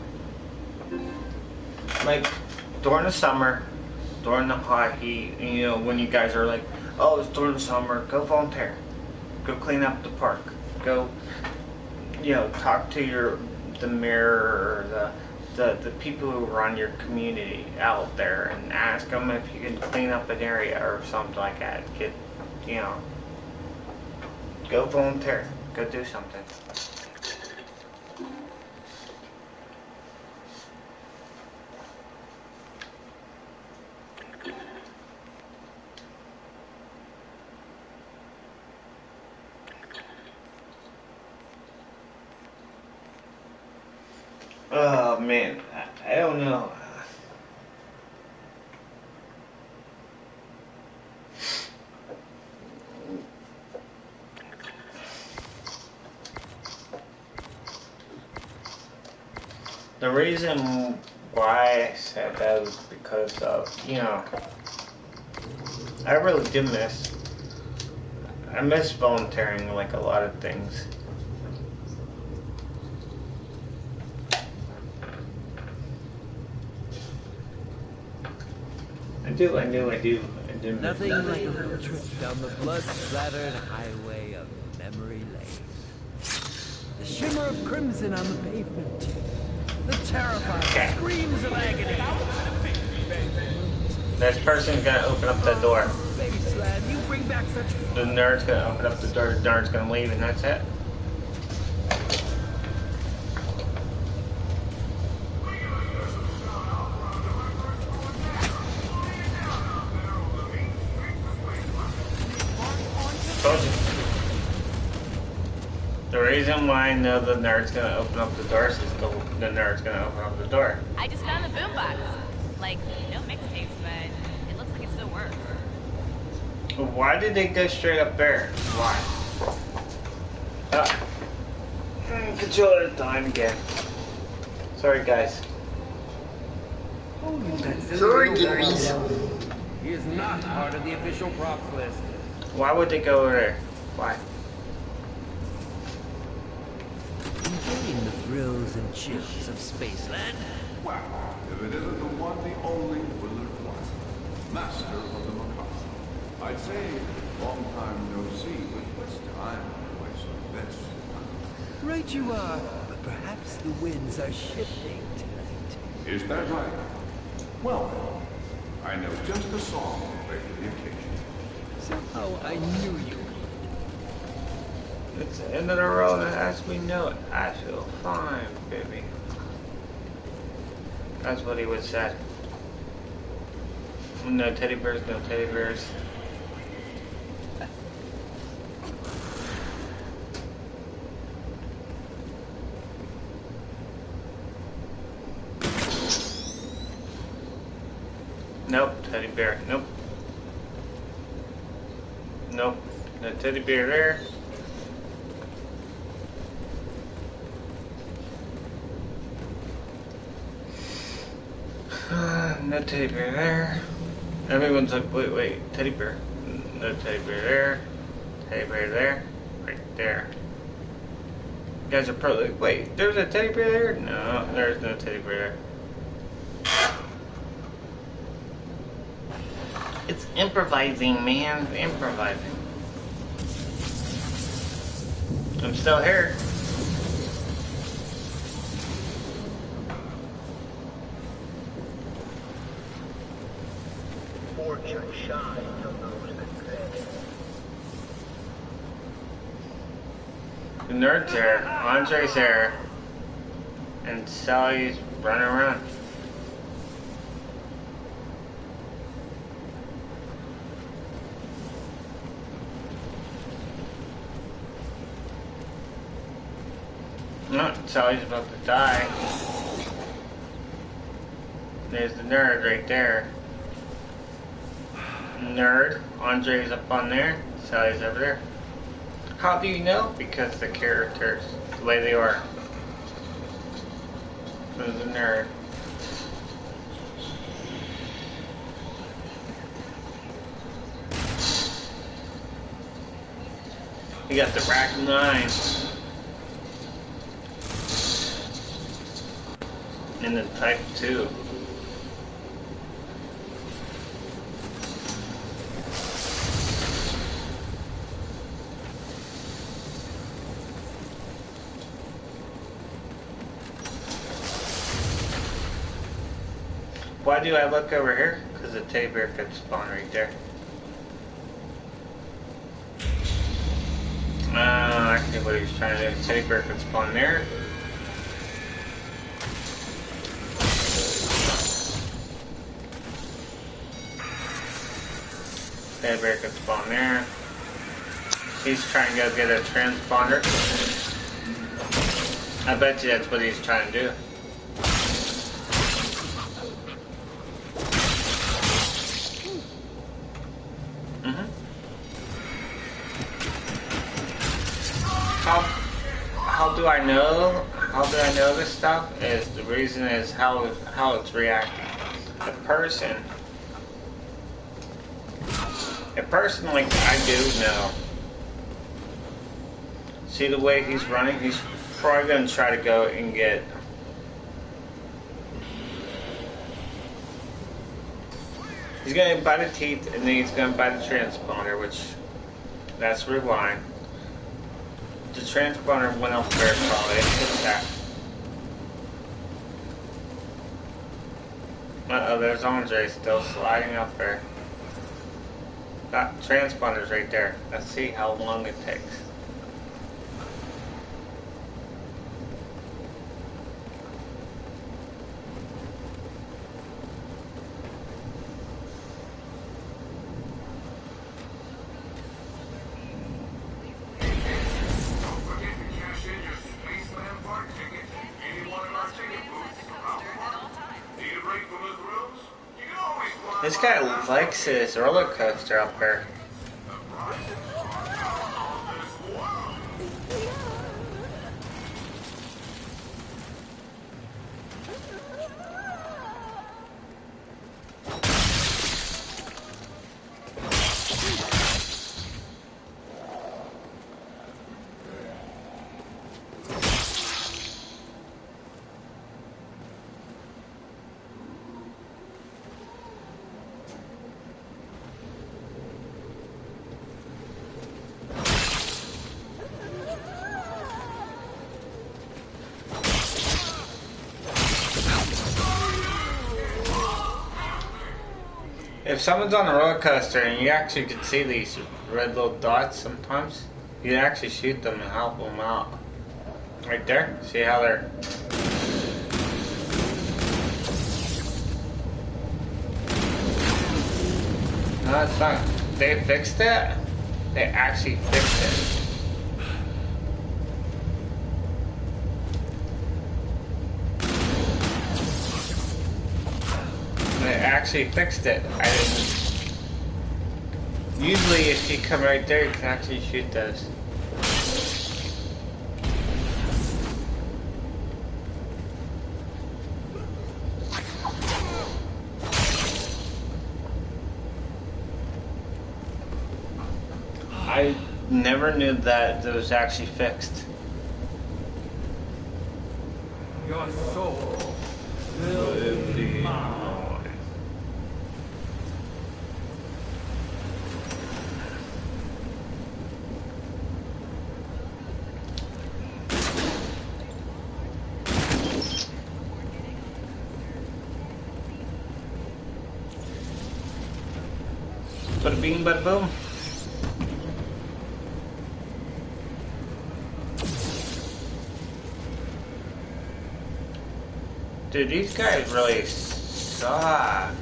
Speaker 1: Like, during the summer, during the hot heat, you know, when you guys are like, oh, it's during the summer, go volunteer. Go clean up the park. Go, you know, talk to the mayor or the people who run your community out there and ask them if you can clean up an area or something like that. Get, you know, go volunteer. Go do something. Oh man, I don't know. The reason why I said that was because of, you know, I really do I miss volunteering like a lot of things. I do miss
Speaker 5: Nothing like a little trip down the blood-splattered highway of memory lane. The shimmer of crimson on the pavement. The terrifying screams of agony.
Speaker 1: This person's gonna open up the door.
Speaker 5: Baseland, you bring back such...
Speaker 1: The nerd's gonna open up the door, the nerd's gonna leave, and that's it. Told you. The reason why I know the nerd's gonna open up the door is because the nerd's gonna open up the door.
Speaker 8: I just found the boombox. Like, no mixtapes, but it looks like it still works.
Speaker 1: Why did they go straight up there? Why? Controller time again. Sorry, guys.
Speaker 5: Sorry, guys. He is not part of the official props list.
Speaker 1: Why would they go over there? Why?
Speaker 5: Enjoying the thrills and chills of Spaceland.
Speaker 6: Well, if it isn't the one, the only Willard White, master of the macabre. I'd say long time no see, but what's time in a place like this?
Speaker 5: Right you are, but perhaps the winds are shifting tonight.
Speaker 6: Is that right? Well, I know just the song to play for the occasion.
Speaker 5: Somehow I knew you.
Speaker 1: It's the end of the road as we know it. I feel fine, baby. That's what he would say. No teddy bears, no teddy bears. Nope, teddy bear. Nope. Nope. No teddy bear there. No teddy bear there. Everyone's like, wait, teddy bear. No teddy bear there. Teddy bear there. Right there. You guys are probably like, wait, there's a teddy bear there? No, there's no teddy bear there. It's improvising, man. Improvising. I'm still here.
Speaker 4: Fortune shines on those that pay.
Speaker 1: The nerd's there. Andre's there. And Sally's running around. No, Sally's about to die. There's the nerd right there. Nerd. Andre's up on there. Sally's over there. How do you know? Because the characters, the way they are. There's the nerd. You got the Rack 9. And then Type 2. Why do I look over here? Because the teddy bear could spawn right there. Actually what he's trying to do, teddy bear could spawn there. Teddy bear could spawn there. He's trying to go get a transponder. I bet you that's what he's trying to do. How do I know? How do I know this stuff? Is the reason is how it's reacting. A person like I do know. See the way he's running? He's probably gonna try to go and get. He's gonna bite the teeth and then he's gonna bite the transponder, which that's rewind. The transponder went up there probably. It's that. Uh-oh, there's Andre still sliding up there. That transponder's right there. Let's see how long it takes. This guy likes his roller coaster up there. If someone's on a roller coaster and you actually can see these red little dots sometimes, you can actually shoot them and help them out. Right there. See how they're... No, it's not. They fixed it. They actually fixed it. They actually fixed it. I didn't. Usually, if you come right there, you can actually shoot those. I never knew that it was actually fixed.
Speaker 5: Your soul will be mine.
Speaker 1: Bada bing, bada boom. Dude, these guys really suck.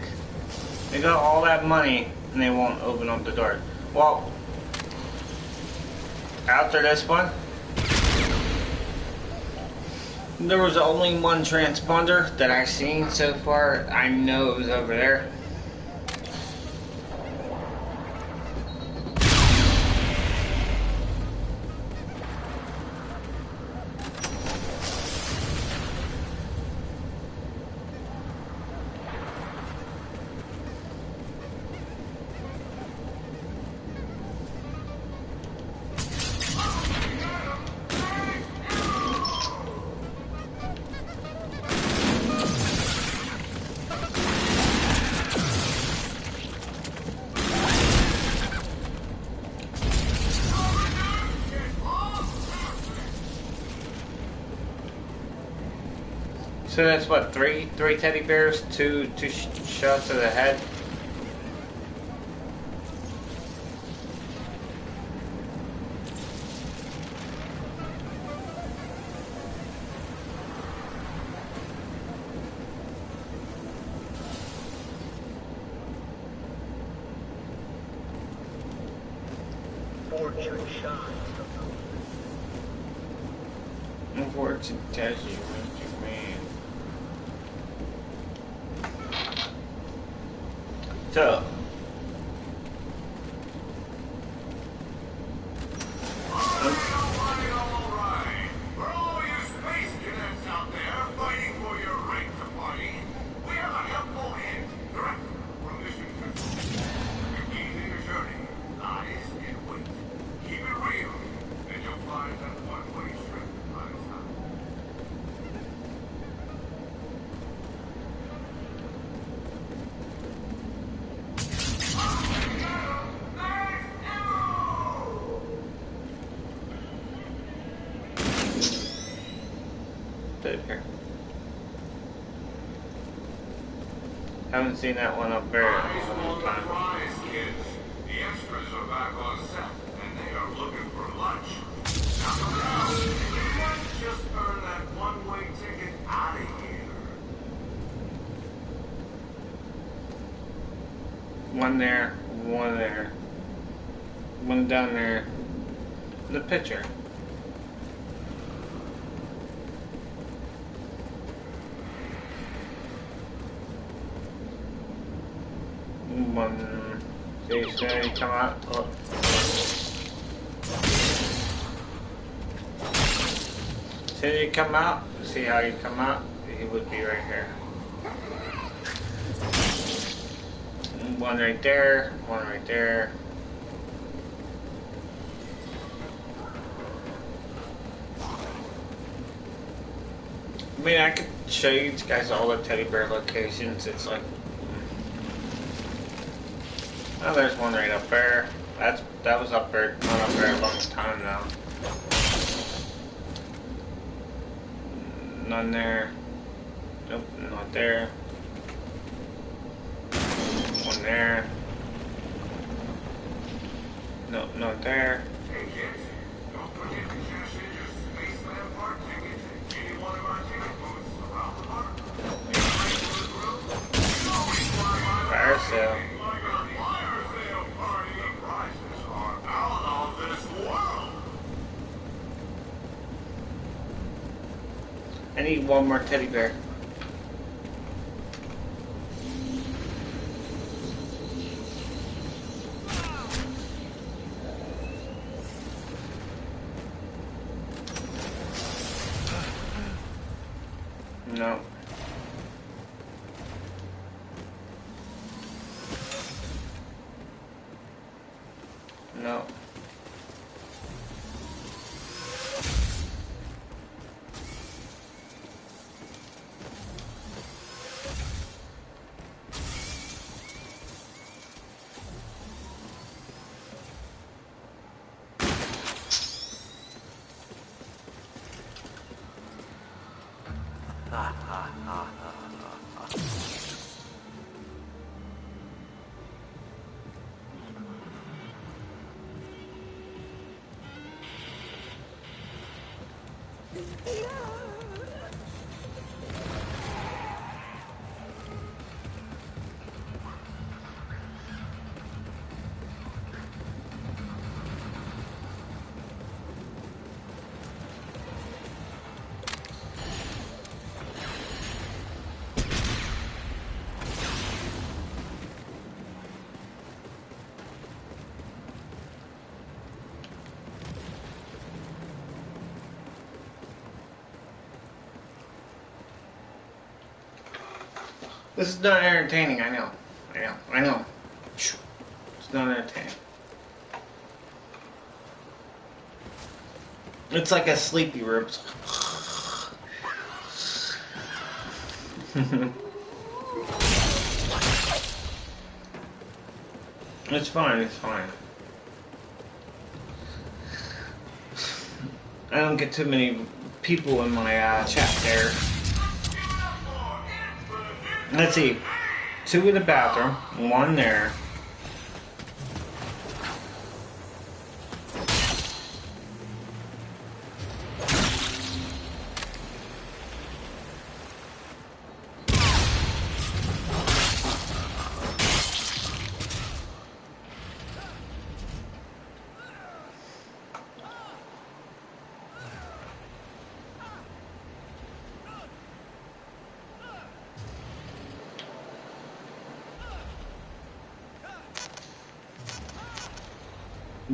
Speaker 1: They got all that money and they won't open up the door. Well, after this one, there was only one transponder that I've seen so far. I know it was over there. So that's what, three teddy bears, two shots to the head.
Speaker 4: Fortune shines.
Speaker 1: Fortune tells you what you mean. So, here. Haven't seen that one up there in a long time.
Speaker 6: The extras are back on set, and they are looking for lunch. Come around, and you might just earn that one-way ticket out of here.
Speaker 1: One there, one there, one down there. The picture. One. See, so come out. Oh. See you come out. See how you come out. He would be right here. One right there. One right there. I mean, I could show you guys all the teddy bear locations. It's like. Oh, there's one right up there. That was up there, not up there a long time now. None there. Nope, not there. One there. No, not there.
Speaker 6: Hey kids, don't forget to cash in your Spaceland Park tickets at any one of our ticket booths around the park.
Speaker 1: Fire sale.
Speaker 6: Like a fire sale party, the prices are out of this world.
Speaker 1: I need one more teddy bear. No. No. This is not entertaining, I know. I know. It's not entertaining. It's like a sleepy ribs. It's fine, it's fine. I don't get too many people in my chat there. Let's see. 2 in the bathroom, 1 there.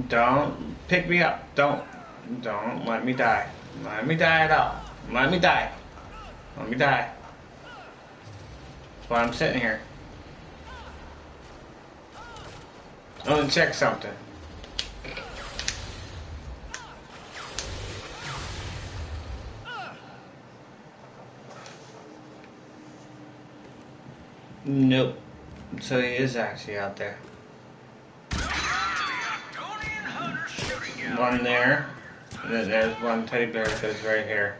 Speaker 1: Don't pick me up. Don't let me die. Let me die at all. Let me die. Let me die. That's why I'm sitting here. I want to check something. Nope. So he is actually out there. 1 there. And then there's 1 teddy bear that goes right here.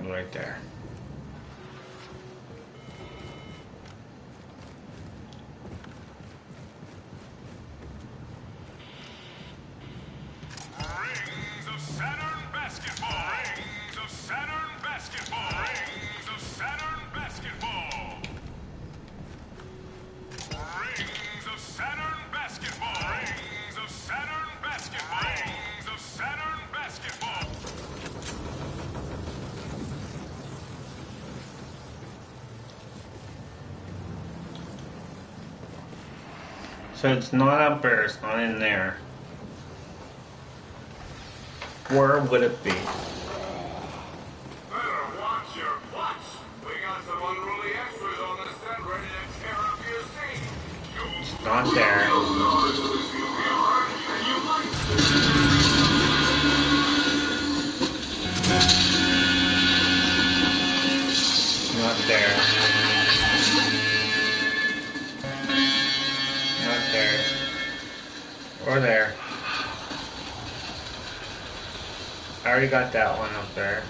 Speaker 1: Right there.
Speaker 6: Rings of Saturn basketball. Rings of Saturn basketball. Rings of Saturn basketball. Rings of Saturn basketball. Rings of Saturn basketball. Rings of Saturn basketball.
Speaker 1: So it's not up there, it's not in there. Where would it be?
Speaker 6: Better watch your butts. We got some unruly extras on the set ready to tear up your scene.
Speaker 1: It's not there. Not there. Not there. Or there. I already got that one up there.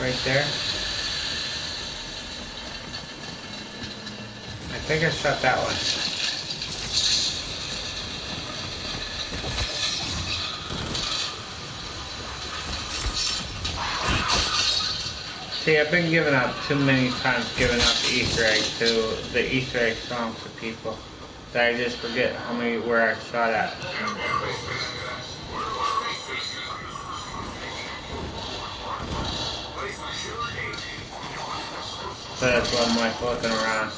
Speaker 1: right there. I think I shot that one. See, I've been giving up too many times, giving up the Easter egg song to people, that I just forget how many where I shot at. So that's why I'm like looking around.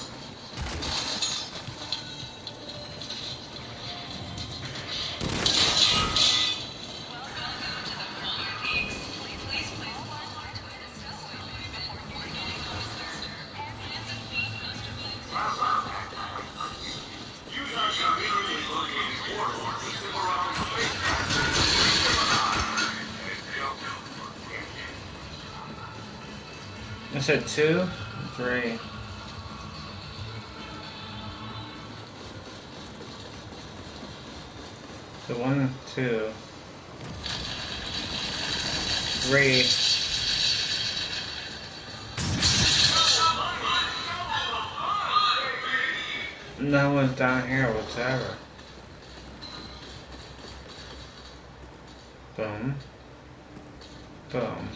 Speaker 1: I said 2, 3. So 1, 2, 3. No one's down here whatsoever. Boom. Boom.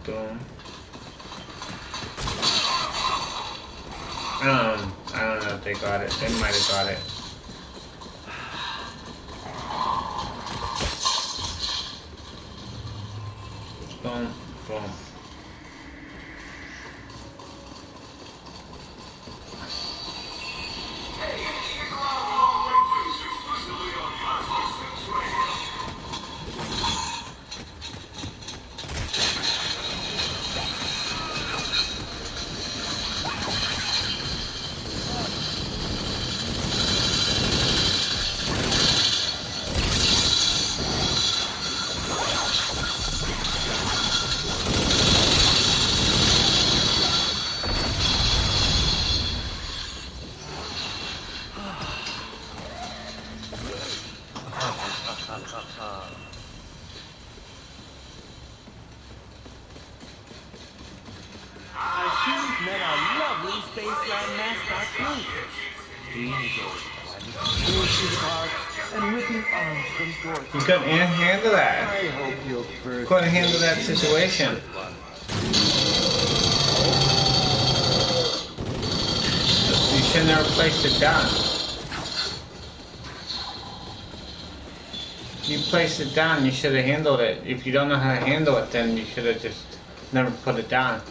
Speaker 1: Boom. I don't know if they got it. They might have got it. Boom. Boom.
Speaker 5: Met our lovely Spaceland mascot group. And whipping arms from Dorothy.
Speaker 1: You couldn't handle that.
Speaker 5: I hope your birthday
Speaker 1: Couldn't handle that situation. You should never placed it down. You placed it down, you should have handled it. If you don't know how to handle it, then you should have just never put it down.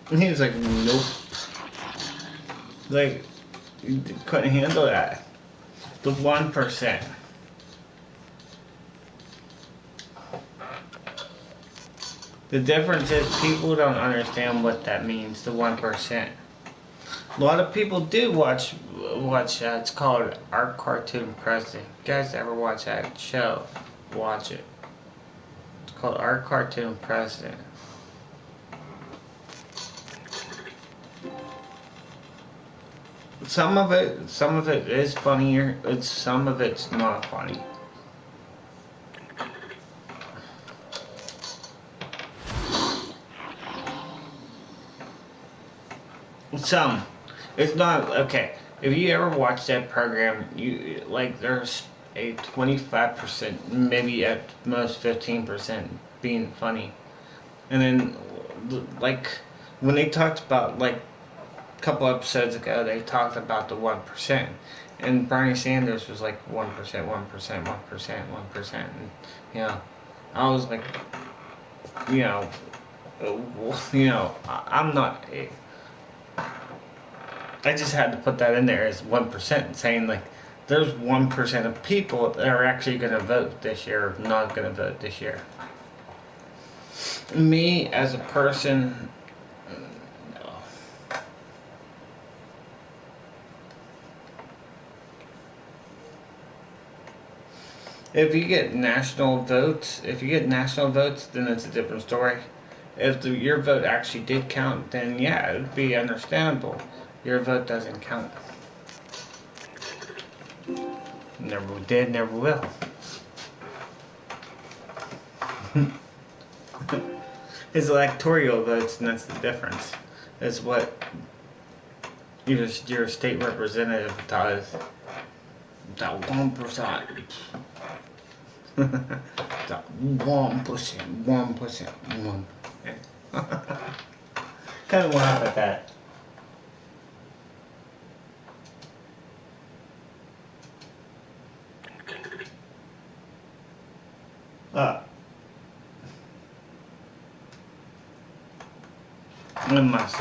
Speaker 1: And he was like, nope. Like, you couldn't handle that. The 1%. The difference is people don't understand what that means, the 1%. A lot of people do watch it's called Our Cartoon President. You guys ever watch that show? Watch it. It's called Our Cartoon President. Some of it is funnier. Some of it's not funny. It's not okay. If you ever watch that program, you like there's a 25%, maybe at most 15% being funny, and then like when they talked about like. Couple episodes ago, they talked about the 1%, and Bernie Sanders was like 1%, 1%, 1%, 1%, and you know, I was like, I'm not. I just had to put that in there as 1%, saying like, there's 1% of people that are actually going to vote this year, or not going to vote this year. Me as a person. If you get national votes, then it's a different story. If your vote actually did count, then yeah, it'd be understandable. Your vote doesn't count. Never did, never will. It's electoral votes, and that's the difference. That's what your state representative does. That 1%. That 1%. 1%. Kind of laugh at that. I must,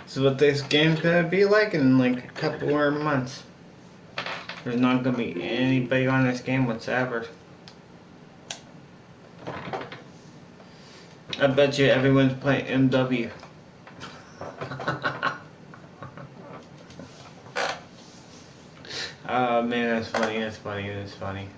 Speaker 1: So what this game's gonna be like in like a couple more months. There's not gonna be anybody on this game whatsoever. I bet you everyone's playing MW. Oh man, that's funny, that's funny, that's funny.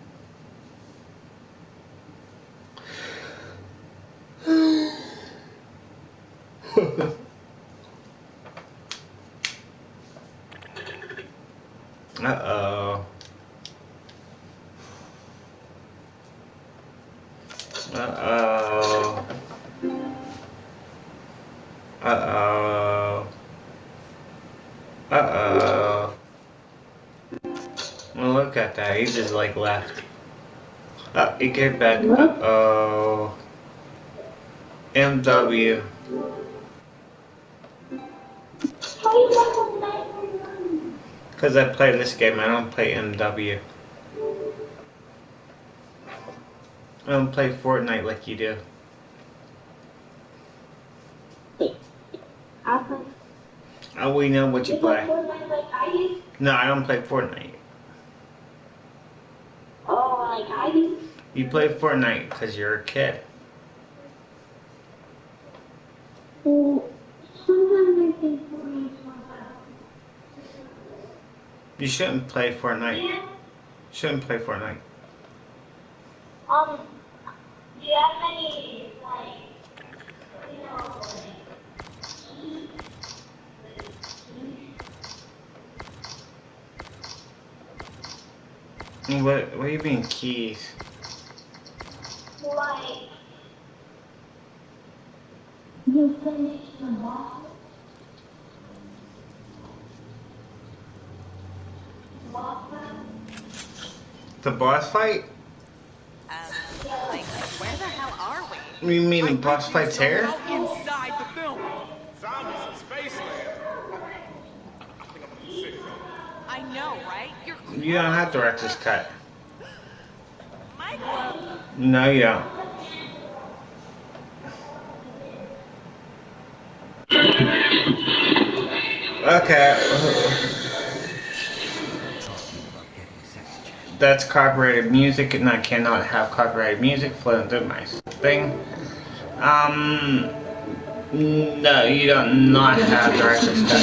Speaker 1: Uh-oh. Uh-oh. Uh-oh. Uh-oh. Well, look at that. He just like left. Oh, he came back. Uh-oh. MW. Because I play this game, I don't play MW. I don't play Fortnite like you do. Oh, we know what you play. No, I don't play Fortnite.
Speaker 10: Oh, like I do?
Speaker 1: You play Fortnite because you're a kid.
Speaker 10: Sometimes I think Fortnite.
Speaker 1: You shouldn't play Fortnite. Shouldn't play Fortnite.
Speaker 10: Do you have any, like, you know,
Speaker 1: What do you mean keys?
Speaker 10: like, you finished the boss?
Speaker 1: The boss fight?
Speaker 8: Like, where the hell are we?
Speaker 1: You mean the boss fight's here?
Speaker 8: Inside the film.
Speaker 3: Zombies in Spaceland.
Speaker 8: I know, right?
Speaker 1: You don't have director's cut.
Speaker 8: Michael.
Speaker 1: No, you don't. Okay. That's copyrighted music, and I cannot have copyrighted music flowing through my thing. No, you don't not have director's cut.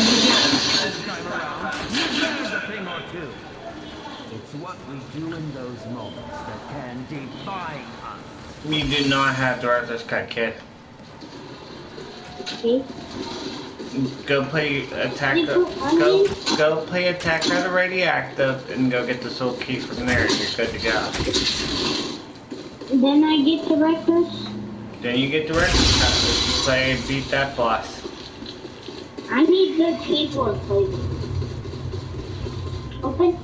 Speaker 5: It's what we do in those moments that can define us.
Speaker 1: You do not have director's cut, kid. Go play Attack. Go play Attack of the Radioactive, and go get the soul key from there. And you're good to go.
Speaker 10: Then I get directors?
Speaker 1: Then you get director's cut. If you play and beat that boss.
Speaker 10: I need good people to play. Open.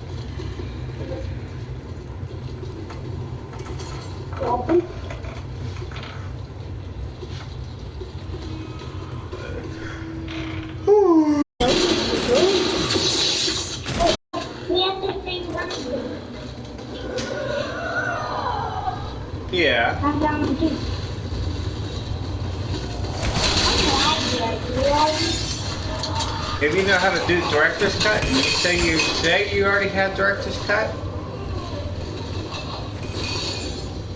Speaker 10: Open.
Speaker 1: Yeah.
Speaker 10: I'm down to 2.
Speaker 1: If you know how to do director's cut, and you say you already have director's cut,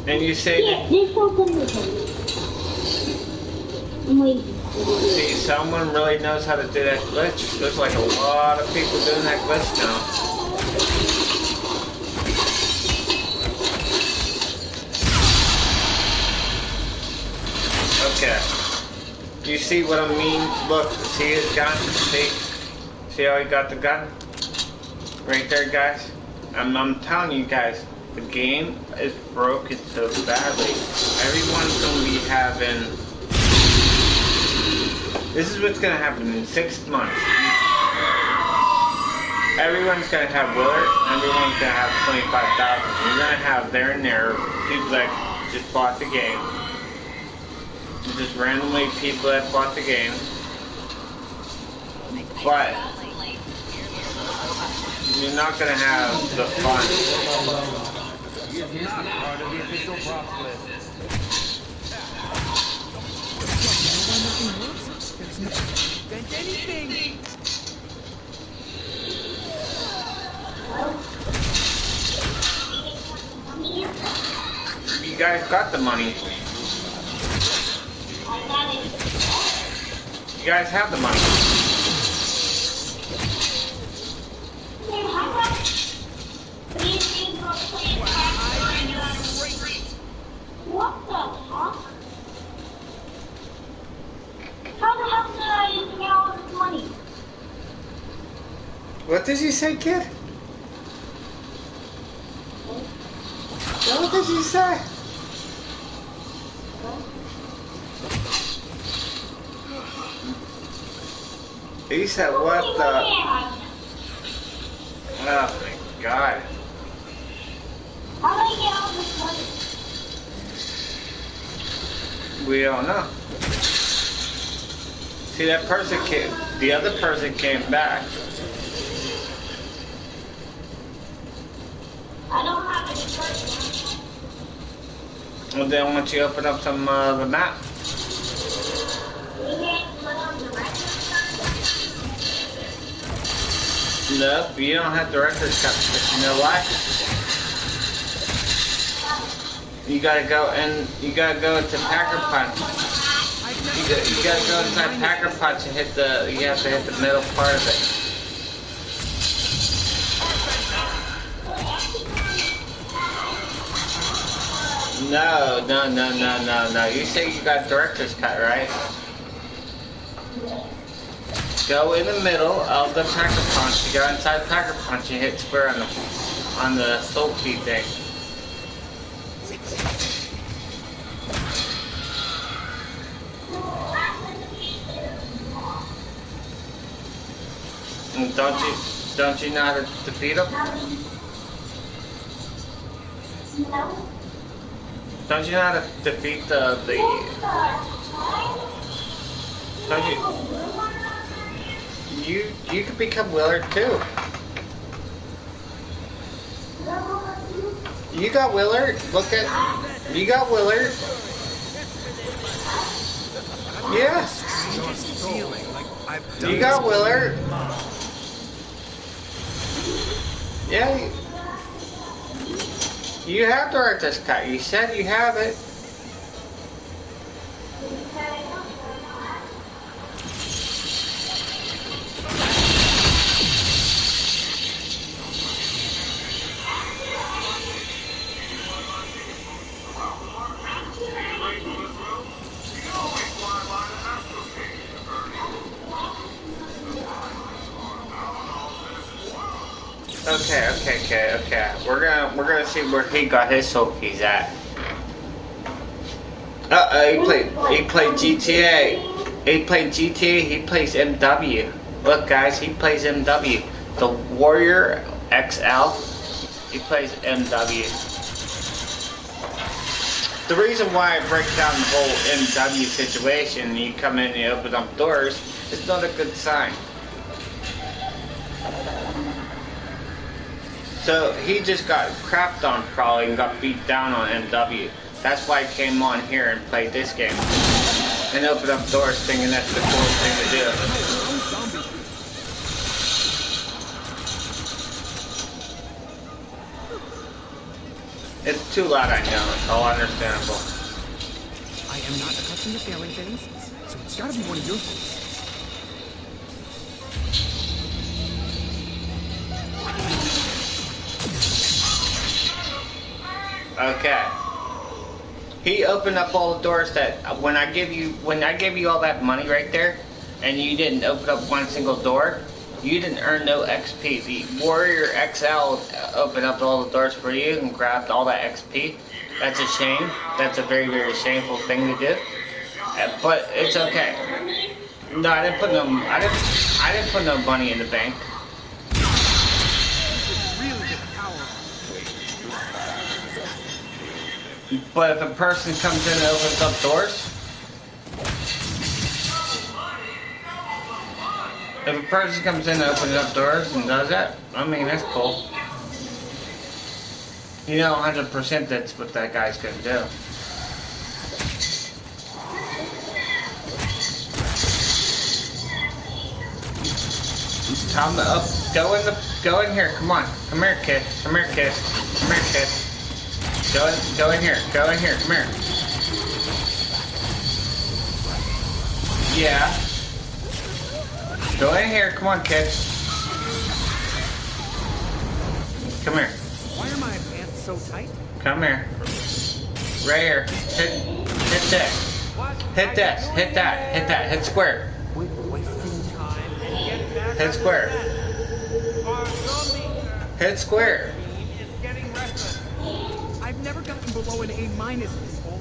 Speaker 1: and you say
Speaker 10: yeah, just open this one. I'm waiting.
Speaker 1: See, someone really knows how to do that glitch. There's like a lot of people doing that glitch now. Okay. You see what I mean? Look, see his gun? See how he got the gun? Right there, guys. I'm telling you guys, the game is broken so badly. Everyone's gonna be having... This is what's gonna happen in 6 months. Everyone's gonna have Willard, everyone's gonna have 25,000. You're gonna have there and there people that just bought the game. Just randomly people that bought the game. But you're not gonna have the fun.
Speaker 5: He is not part of the official props list. Prevent anything.
Speaker 1: You guys got the money. You guys have the money.
Speaker 10: What the fuck? How the hell did I get all this money?
Speaker 1: What did you say, kid? What did you say? He said, what the? Oh my god.
Speaker 10: How did I get all this money?
Speaker 1: We don't know. See, that person came, the other person came back.
Speaker 10: I don't have any person.
Speaker 1: Well, then why don't you open up some the map? No, you don't have director's cut. You know why? You gotta go and you gotta go to Packer Punch. You gotta go inside Packer Punch and hit the. You have to hit the middle part of it. No. You say you got director's cut, right? Go in the middle of the Packer Punch. You go inside Packer Punch and hit square on the soul key thing. And don't you know how to defeat him? Don't you know how to defeat the don't you could become Willard too. You got Willard. Look at you got Willard. Yeah. You got Willard. Yeah. You have director's cut. You said you have it. Okay. We're gonna see where he got his soul keys at. He played GTA. He played GTA. He plays MW. Look, guys, he plays MW. The Warrior XL. He plays MW. The reason why I break down the whole MW situation, you come in and you open up doors, is not a good sign. So he just got crapped on probably and got beat down on MW. That's why I came on here and played this game. And opened up doors thinking that's the coolest thing to do. It's too loud, I know. It's all understandable.
Speaker 5: I am not accustomed to failing things,
Speaker 9: so it's gotta be one of your things.
Speaker 1: Okay. He opened up all the doors that when I give you all that money right there, and you didn't open up one single door, you didn't earn no XP. The Warrior XL opened up all the doors for you and grabbed all that XP. That's a shame. That's a very, very shameful thing to do. But it's okay. No, I didn't put no money in the bank. But if a person comes in and opens up doors, if a person comes in and opens up doors and does that, I mean, that's cool. You know 100% that's what that guy's gonna do. Time to up, go in here, come on. Come here, kid. Come here, kid. Come here, kid. Go in here, come here. Yeah. Go in here, come on, kid. Come here.
Speaker 9: Why are my pants so tight?
Speaker 1: Come here. Right here. Hit that. Hit that. Hit square.
Speaker 9: Wasting time and get back.
Speaker 1: Hit square. Hit square.
Speaker 9: I've never gotten below an A- before.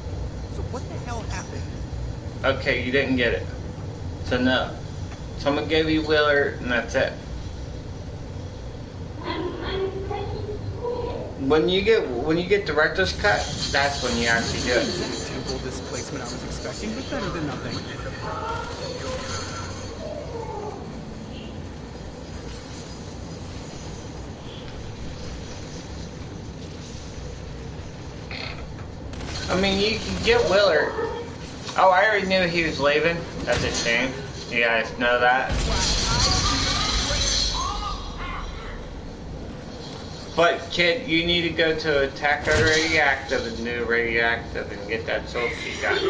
Speaker 9: So what the hell happened?
Speaker 1: Okay, you didn't get it. So no. Someone gave you Willard, and that's it. When you get director's cut, that's when you actually do it.
Speaker 9: Exact temple displacement I was expecting, but better than nothing.
Speaker 1: I mean, you can get Willard. Oh, I already knew he was leaving. That's a shame. You guys know that. But, kid, you need to go to Attack on Radioactive and do Radioactive and get that soul key done.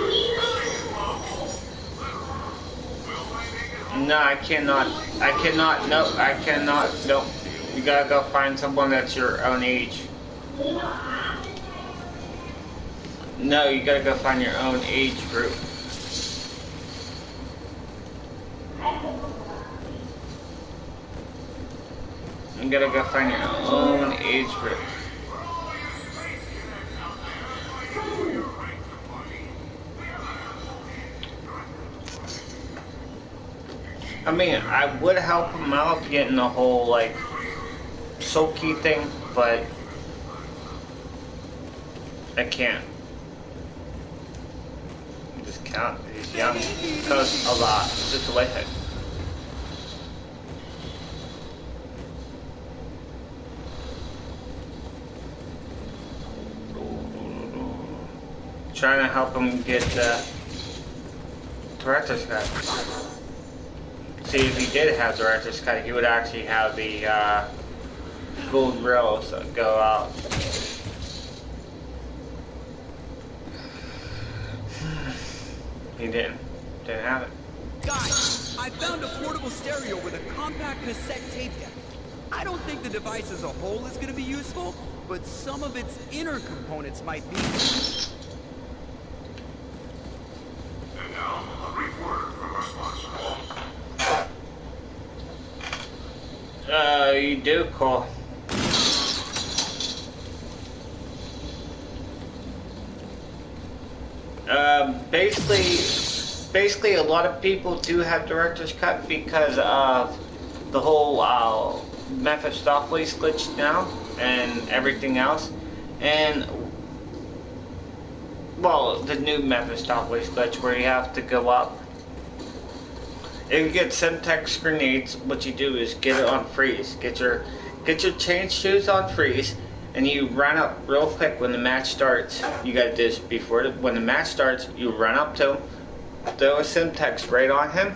Speaker 1: No, I cannot. Nope. You gotta go find someone that's your own age. No, you gotta go find your own age group. You gotta go find your own age group. I mean, I would help him out getting the whole, like, soul key thing, but I can't. Just count. He's young. Costs a lot. Just a whitehead. Trying to help him get the director's cut. See, if he did have director's cut, he would actually have the gold rails that go out. He didn't have it.
Speaker 9: Guys, I found a portable stereo with a compact cassette tape deck. I don't think the device as a whole is going to be useful, but some of its inner components might be.
Speaker 6: And now, a brief word from our sponsor.
Speaker 1: You do, Cole. Basically, a lot of people do have director's cut because of the whole Mephistopheles glitch now and everything else, and well, the new Mephistopheles glitch where you have to go up. If you get Semtex grenades, what you do is get it on freeze. Get your chain shoes on freeze, and you run up real quick when the match starts. You gotta do this before when the match starts. You run up to him, throw a Semtex right on him,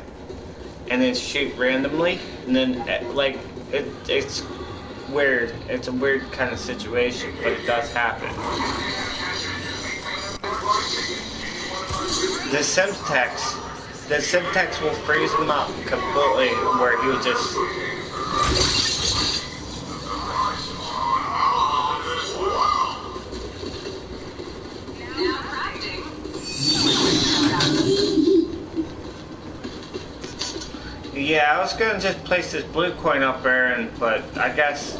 Speaker 1: and then shoot randomly. And then like it's weird. It's a weird kind of situation, but it does happen. The Semtex the Simtex will freeze him up completely, where he would just. Yeah, I was gonna just place this blue coin up there, but I guess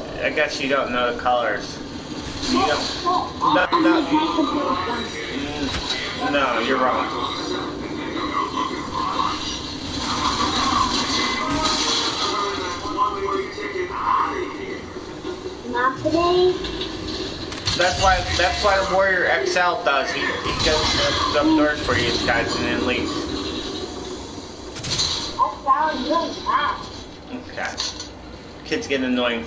Speaker 1: you don't know the colors. You don't. No, you're wrong.
Speaker 10: Not today.
Speaker 1: That's why the Warrior XL does. He goes up north for you guys and then leaves.
Speaker 10: That sounds really fast.
Speaker 1: Okay. Kids get annoying.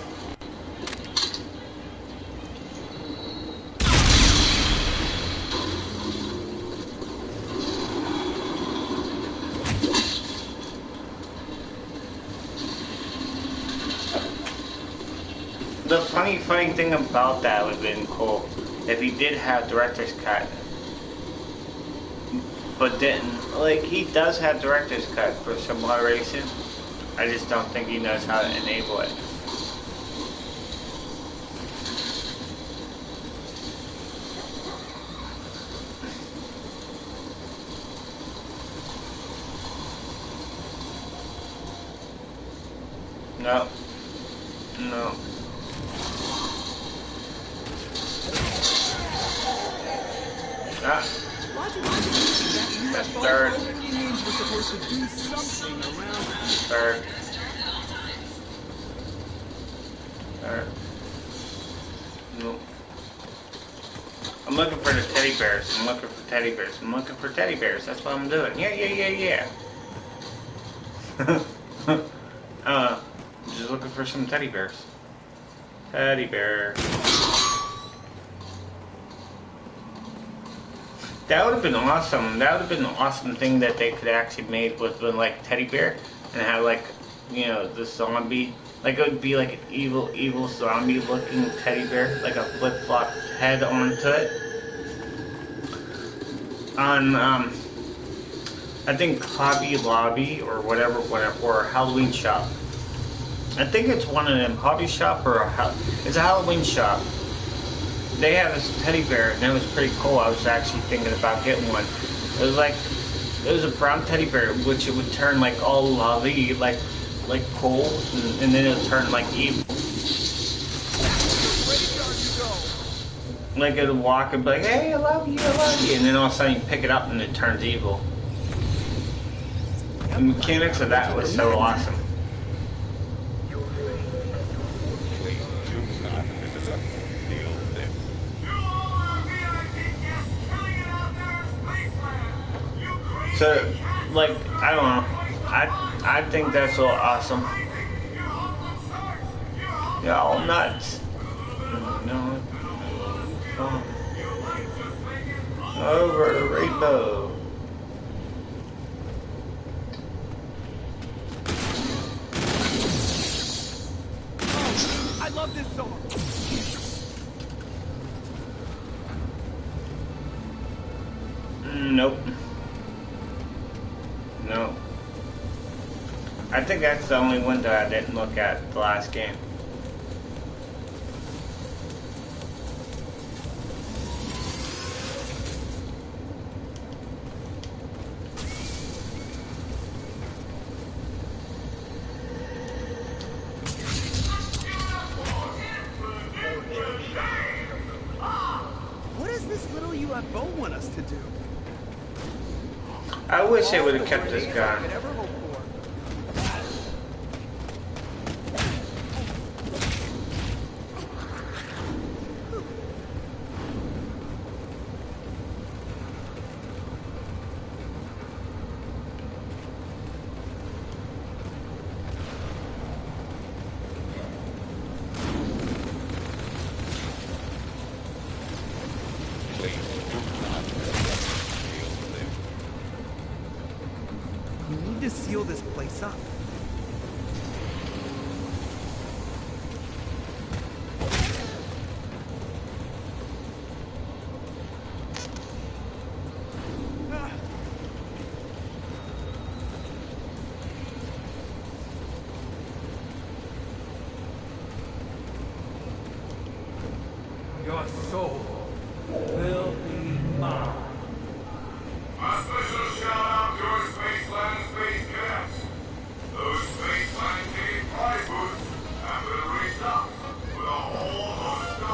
Speaker 1: The funny thing about that would have been cool if he did have director's cut, but didn't. Like, he does have director's cut for some odd reason. I just don't think he knows how to enable it. No. No. Ah. That's third.
Speaker 9: Means we're supposed to do something around.
Speaker 1: Third. Third. No. I'm looking for the teddy bears. I'm looking for teddy bears. I'm looking for teddy bears. That's what I'm doing. Yeah. I'm just looking for some teddy bears. Teddy bear. That would have been awesome. That would have been an awesome thing that they could actually made with like teddy bear and have like, you know, the zombie. Like it would be like an evil zombie looking teddy bear, like a flip flop head onto it. On I think Hobby Lobby or whatever, or Halloween Shop. I think it's one of them, Hobby Shop or it's a Halloween shop. They had this teddy bear and it was pretty cool. I was actually thinking about getting one. It was a brown teddy bear, which it would turn like all lovey, like cool, and then it would turn like evil. Like it would walk and be like, hey, I love you, and then all of a sudden you pick it up and it turns evil. The mechanics of that was so awesome. So, like, I don't know. I think that's so awesome. Y'all nuts. No. Over the rainbow.
Speaker 9: I love this song.
Speaker 1: Nope. No. I think that's the only window I didn't look at the last game.
Speaker 9: What does this little UFO want us to do?
Speaker 1: I wish they would have kept this gun.
Speaker 9: We need to seal this place up.
Speaker 5: soul will be mine.
Speaker 11: A special shout out to our Spaceland space cadets. Those Spaceland Cave flight boots have been raised up with a whole host of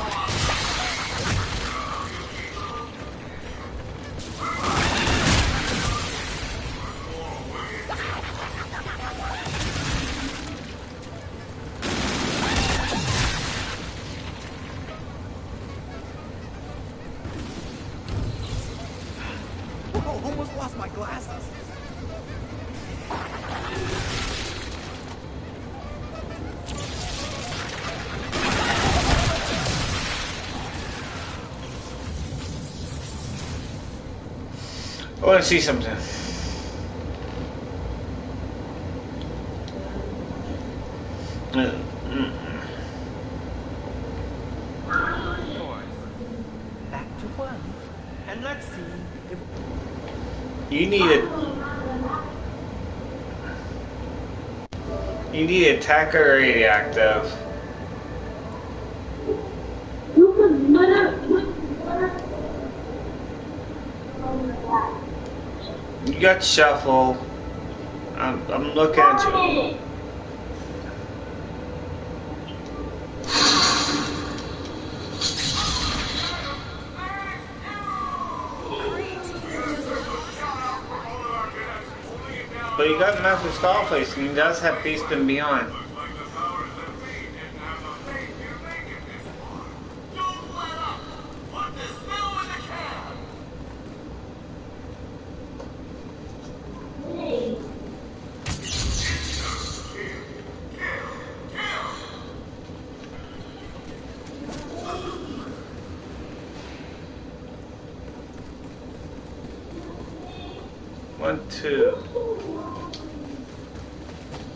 Speaker 9: Whoa, almost lost my glasses.
Speaker 1: I want to see something.
Speaker 5: Back to one. And let's see if...
Speaker 1: You need it. You need attacker radioactive. You got shuffle. I'm looking at you. But you got Master Starface, and he does have Beast and Beyond. One, two.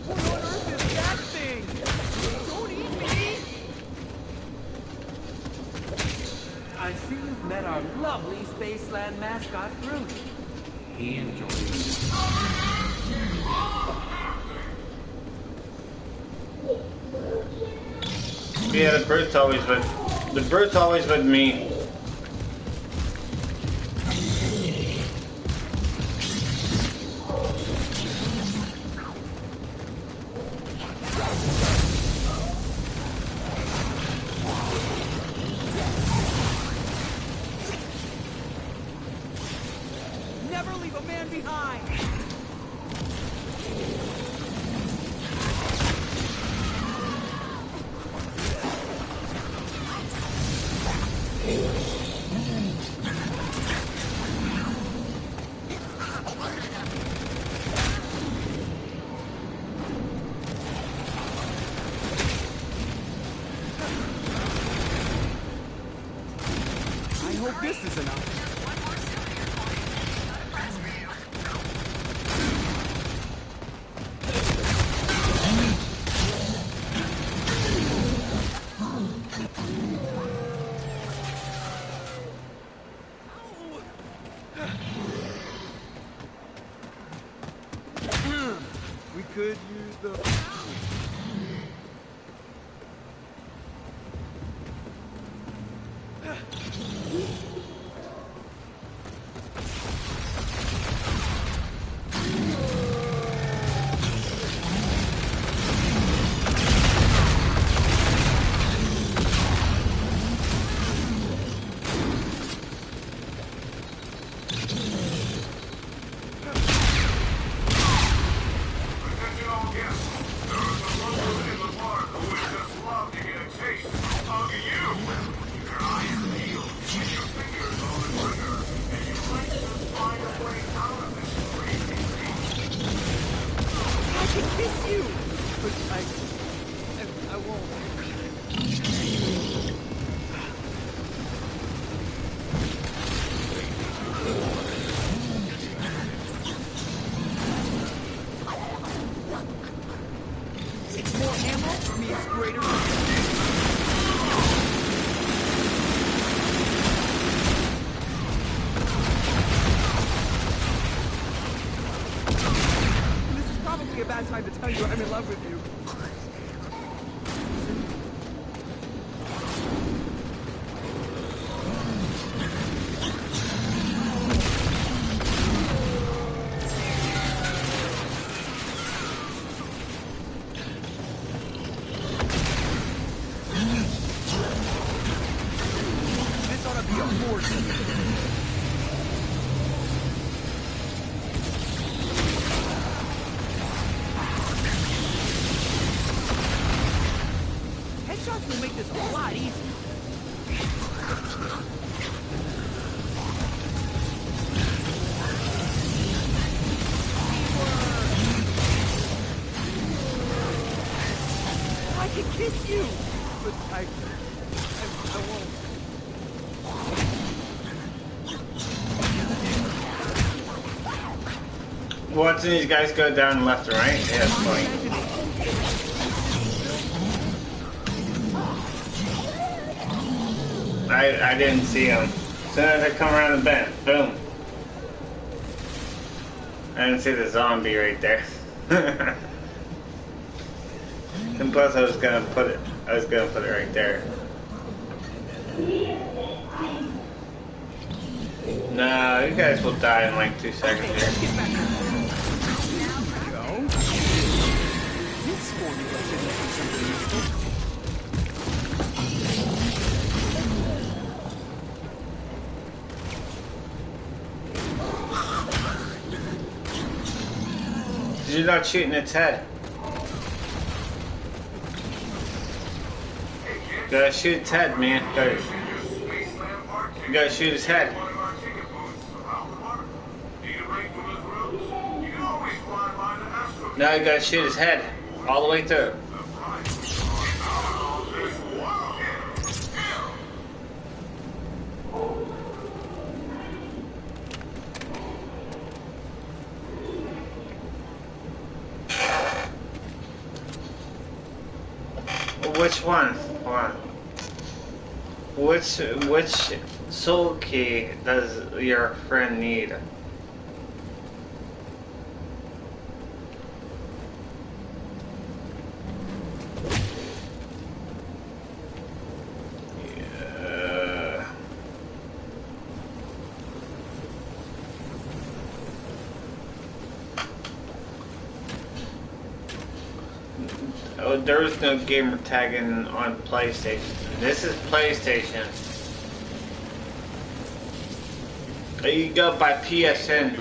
Speaker 9: What on earth is that thing? Don't eat me!
Speaker 5: I see you've met our lovely Spaceland mascot, Groot. He enjoys it.
Speaker 1: Yeah, the Brute's always with me.
Speaker 9: Never leave a man behind! I hope this is enough. We could use the... I can kiss you! But I won't. It's more ammo means greater... This is probably a bad time to tell you I'm in love with you. portion. Headshots will make this a lot easier. I can kiss you, but I won't.
Speaker 1: Watching these guys go down left and right, yeah, it's funny. I didn't see him. As soon as I come around the bend, boom. I didn't see the zombie right there. And plus I was gonna put it right there. No, you guys will die in like 2 seconds here.
Speaker 9: This formula should make something useful.
Speaker 1: You're not shooting its head. You gotta shoot its head, man. You gotta shoot its head. Now you gotta shoot his head all the way through. Which one? Which soul key does your friend need? Oh, there was no gamer tagging on PlayStation. This is PlayStation. You go by PSN.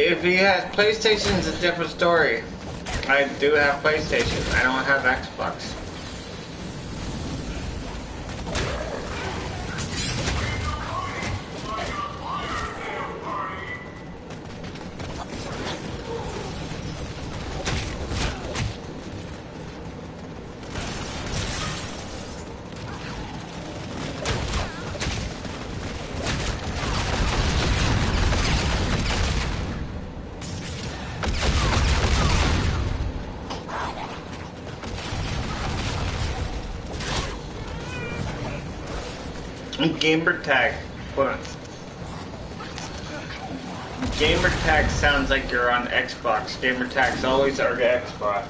Speaker 1: If he has PlayStation, it's a different story. I do have PlayStation. I don't have Xbox. Gamer tag. Hold on. Gamer tag sounds like you're on Xbox. Gamer tags always are Xbox.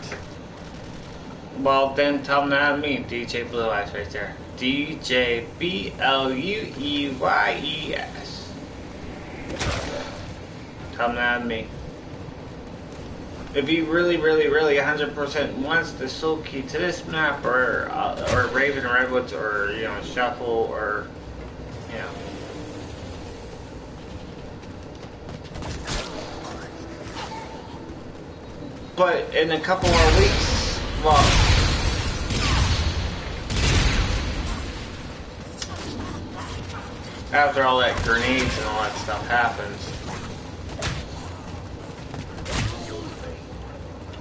Speaker 1: Well, then tell them that me, DJ Blue Eyes right there. DJ BLUEYES. Tell them that me. If you really 100% wants the soul key to this map, or Raven Redwoods, or Shuffle, or but in a couple more weeks, well, after all that grenades and all that stuff happens,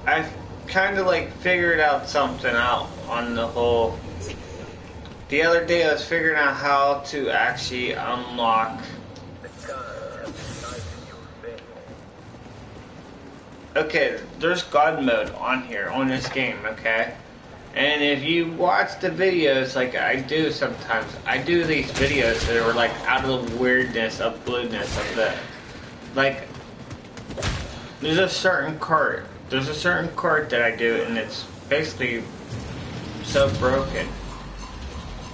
Speaker 1: I kind of like figured out something out on the whole. The other day I was figuring out how to actually unlock. Okay, there's God mode on here, on this game, okay? And if you watch the videos like I do sometimes, I do these videos that are like out of the weirdness of blueness of the, like, there's a certain card that I do, and it's basically so broken.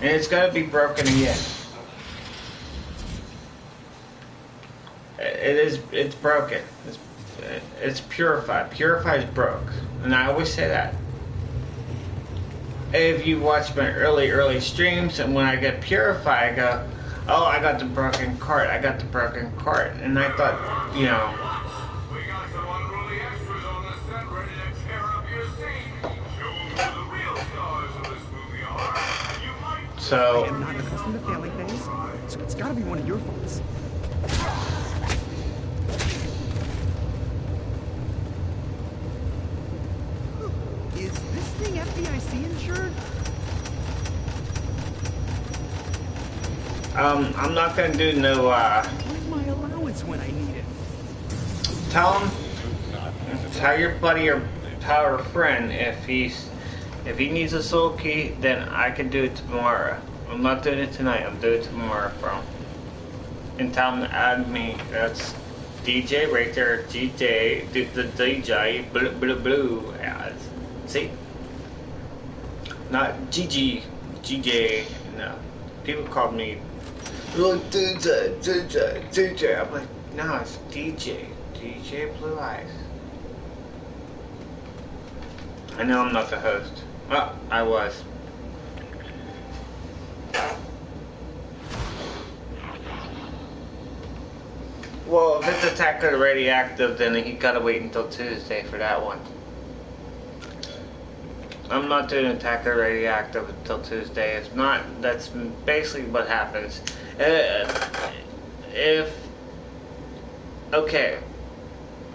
Speaker 1: And it's gonna be broken again. It's broken. It's purified. Purified is broke. And I always say that. If you watch my early streams, and when I get purified, I go, oh, I got the broken cart. I got the broken cart. And I thought, you know.
Speaker 11: We got some unruly extras on the set ready to tear up your scene. Show them who the real stars of this movie are. And you might...
Speaker 1: So...
Speaker 9: I am not accustomed to failing things, so it's gotta be one of your faults. Is this thing FDIC insured?
Speaker 1: I'm not gonna do no,
Speaker 9: Where's my allowance when I need it?
Speaker 1: tell your buddy or tell a friend if he needs a soul key, then I can do it tomorrow. I'm not doing it tonight, I'm doing it tomorrow, bro. And tell him to add me. That's DJ right there, DJ, the DJ, blue. Yeah, see? Not GJ, no. People call me, oh, DJ. I'm like, no, it's DJ Blue Eyes. I know I'm not the host. Well, I was. Well, if it's Attack of the Radioactive, then he gotta wait until Tuesday for that one. I'm not doing Attack of the Radioactive until Tuesday. It's not, that's basically what happens. Okay,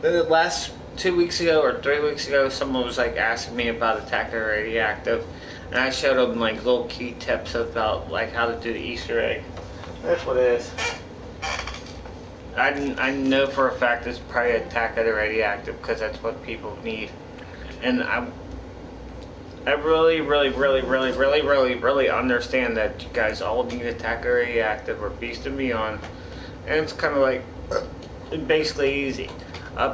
Speaker 1: the last 2 weeks ago or 3 weeks ago, someone was like asking me about Attack of the Radioactive, and I showed them like little key tips about like how to do the Easter egg. That's what it is. I know for a fact it's probably Attack of the Radioactive because that's what people need, and I really understand that you guys all need Attack of the Radioactive or Beast and Beyond, and it's kind of like basically easy.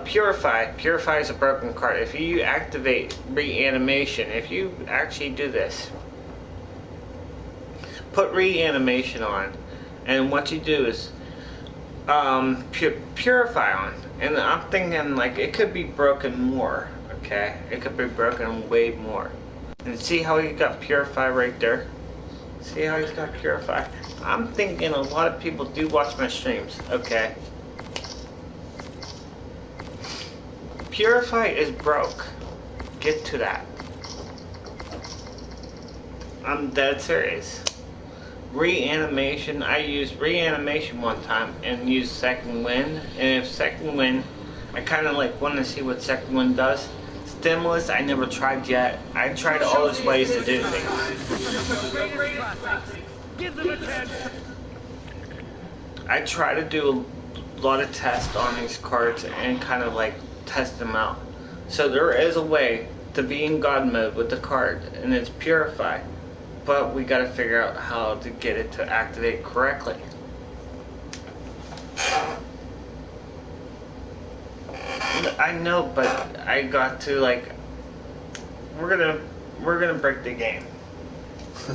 Speaker 1: Purify is a broken card. If you activate reanimation, if you actually do this, put reanimation on, and what you do is purify on, and I'm thinking like it could be broken more. Okay, it could be broken way more. And see how he got purify right there? See how he's got purify? I'm thinking a lot of people do watch my streams. Okay, purify is broke. Get to that. I'm dead serious. Reanimation, I used reanimation one time and used second wind, and if second wind, I kind of like want to see what second wind does. Stimulus, I never tried yet. I tried all those ways to do things.
Speaker 5: Give them a chance.
Speaker 1: I try to do a lot of tests on these cards and kind of like test them out. So there is a way to be in God mode with the card, and it's purify. But we gotta figure out how to get it to activate correctly. I know, but I got to like, we're gonna break the game.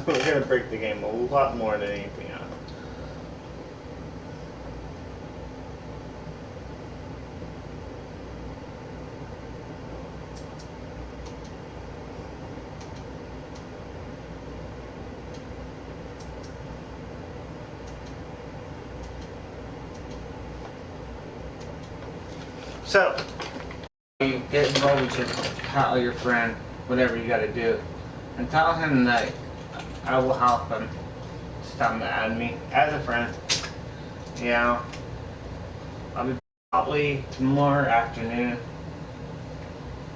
Speaker 1: We're gonna break the game a lot more than anything else. So, you get involved with your pal, your friend, whatever you gotta do, and tell him that I will help him. Just tell him to add me as a friend. You know, I'll be probably tomorrow afternoon.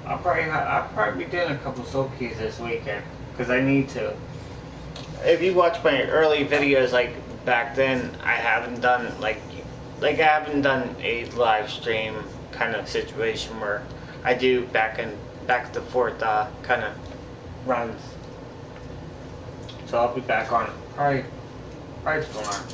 Speaker 1: I'll probably be doing a couple soul keys this weekend because I need to. If you watch my early videos, like back then, I haven't done like I haven't done a live stream kind of situation where I do back and forth kind of runs. So I'll be back on probably tomorrow.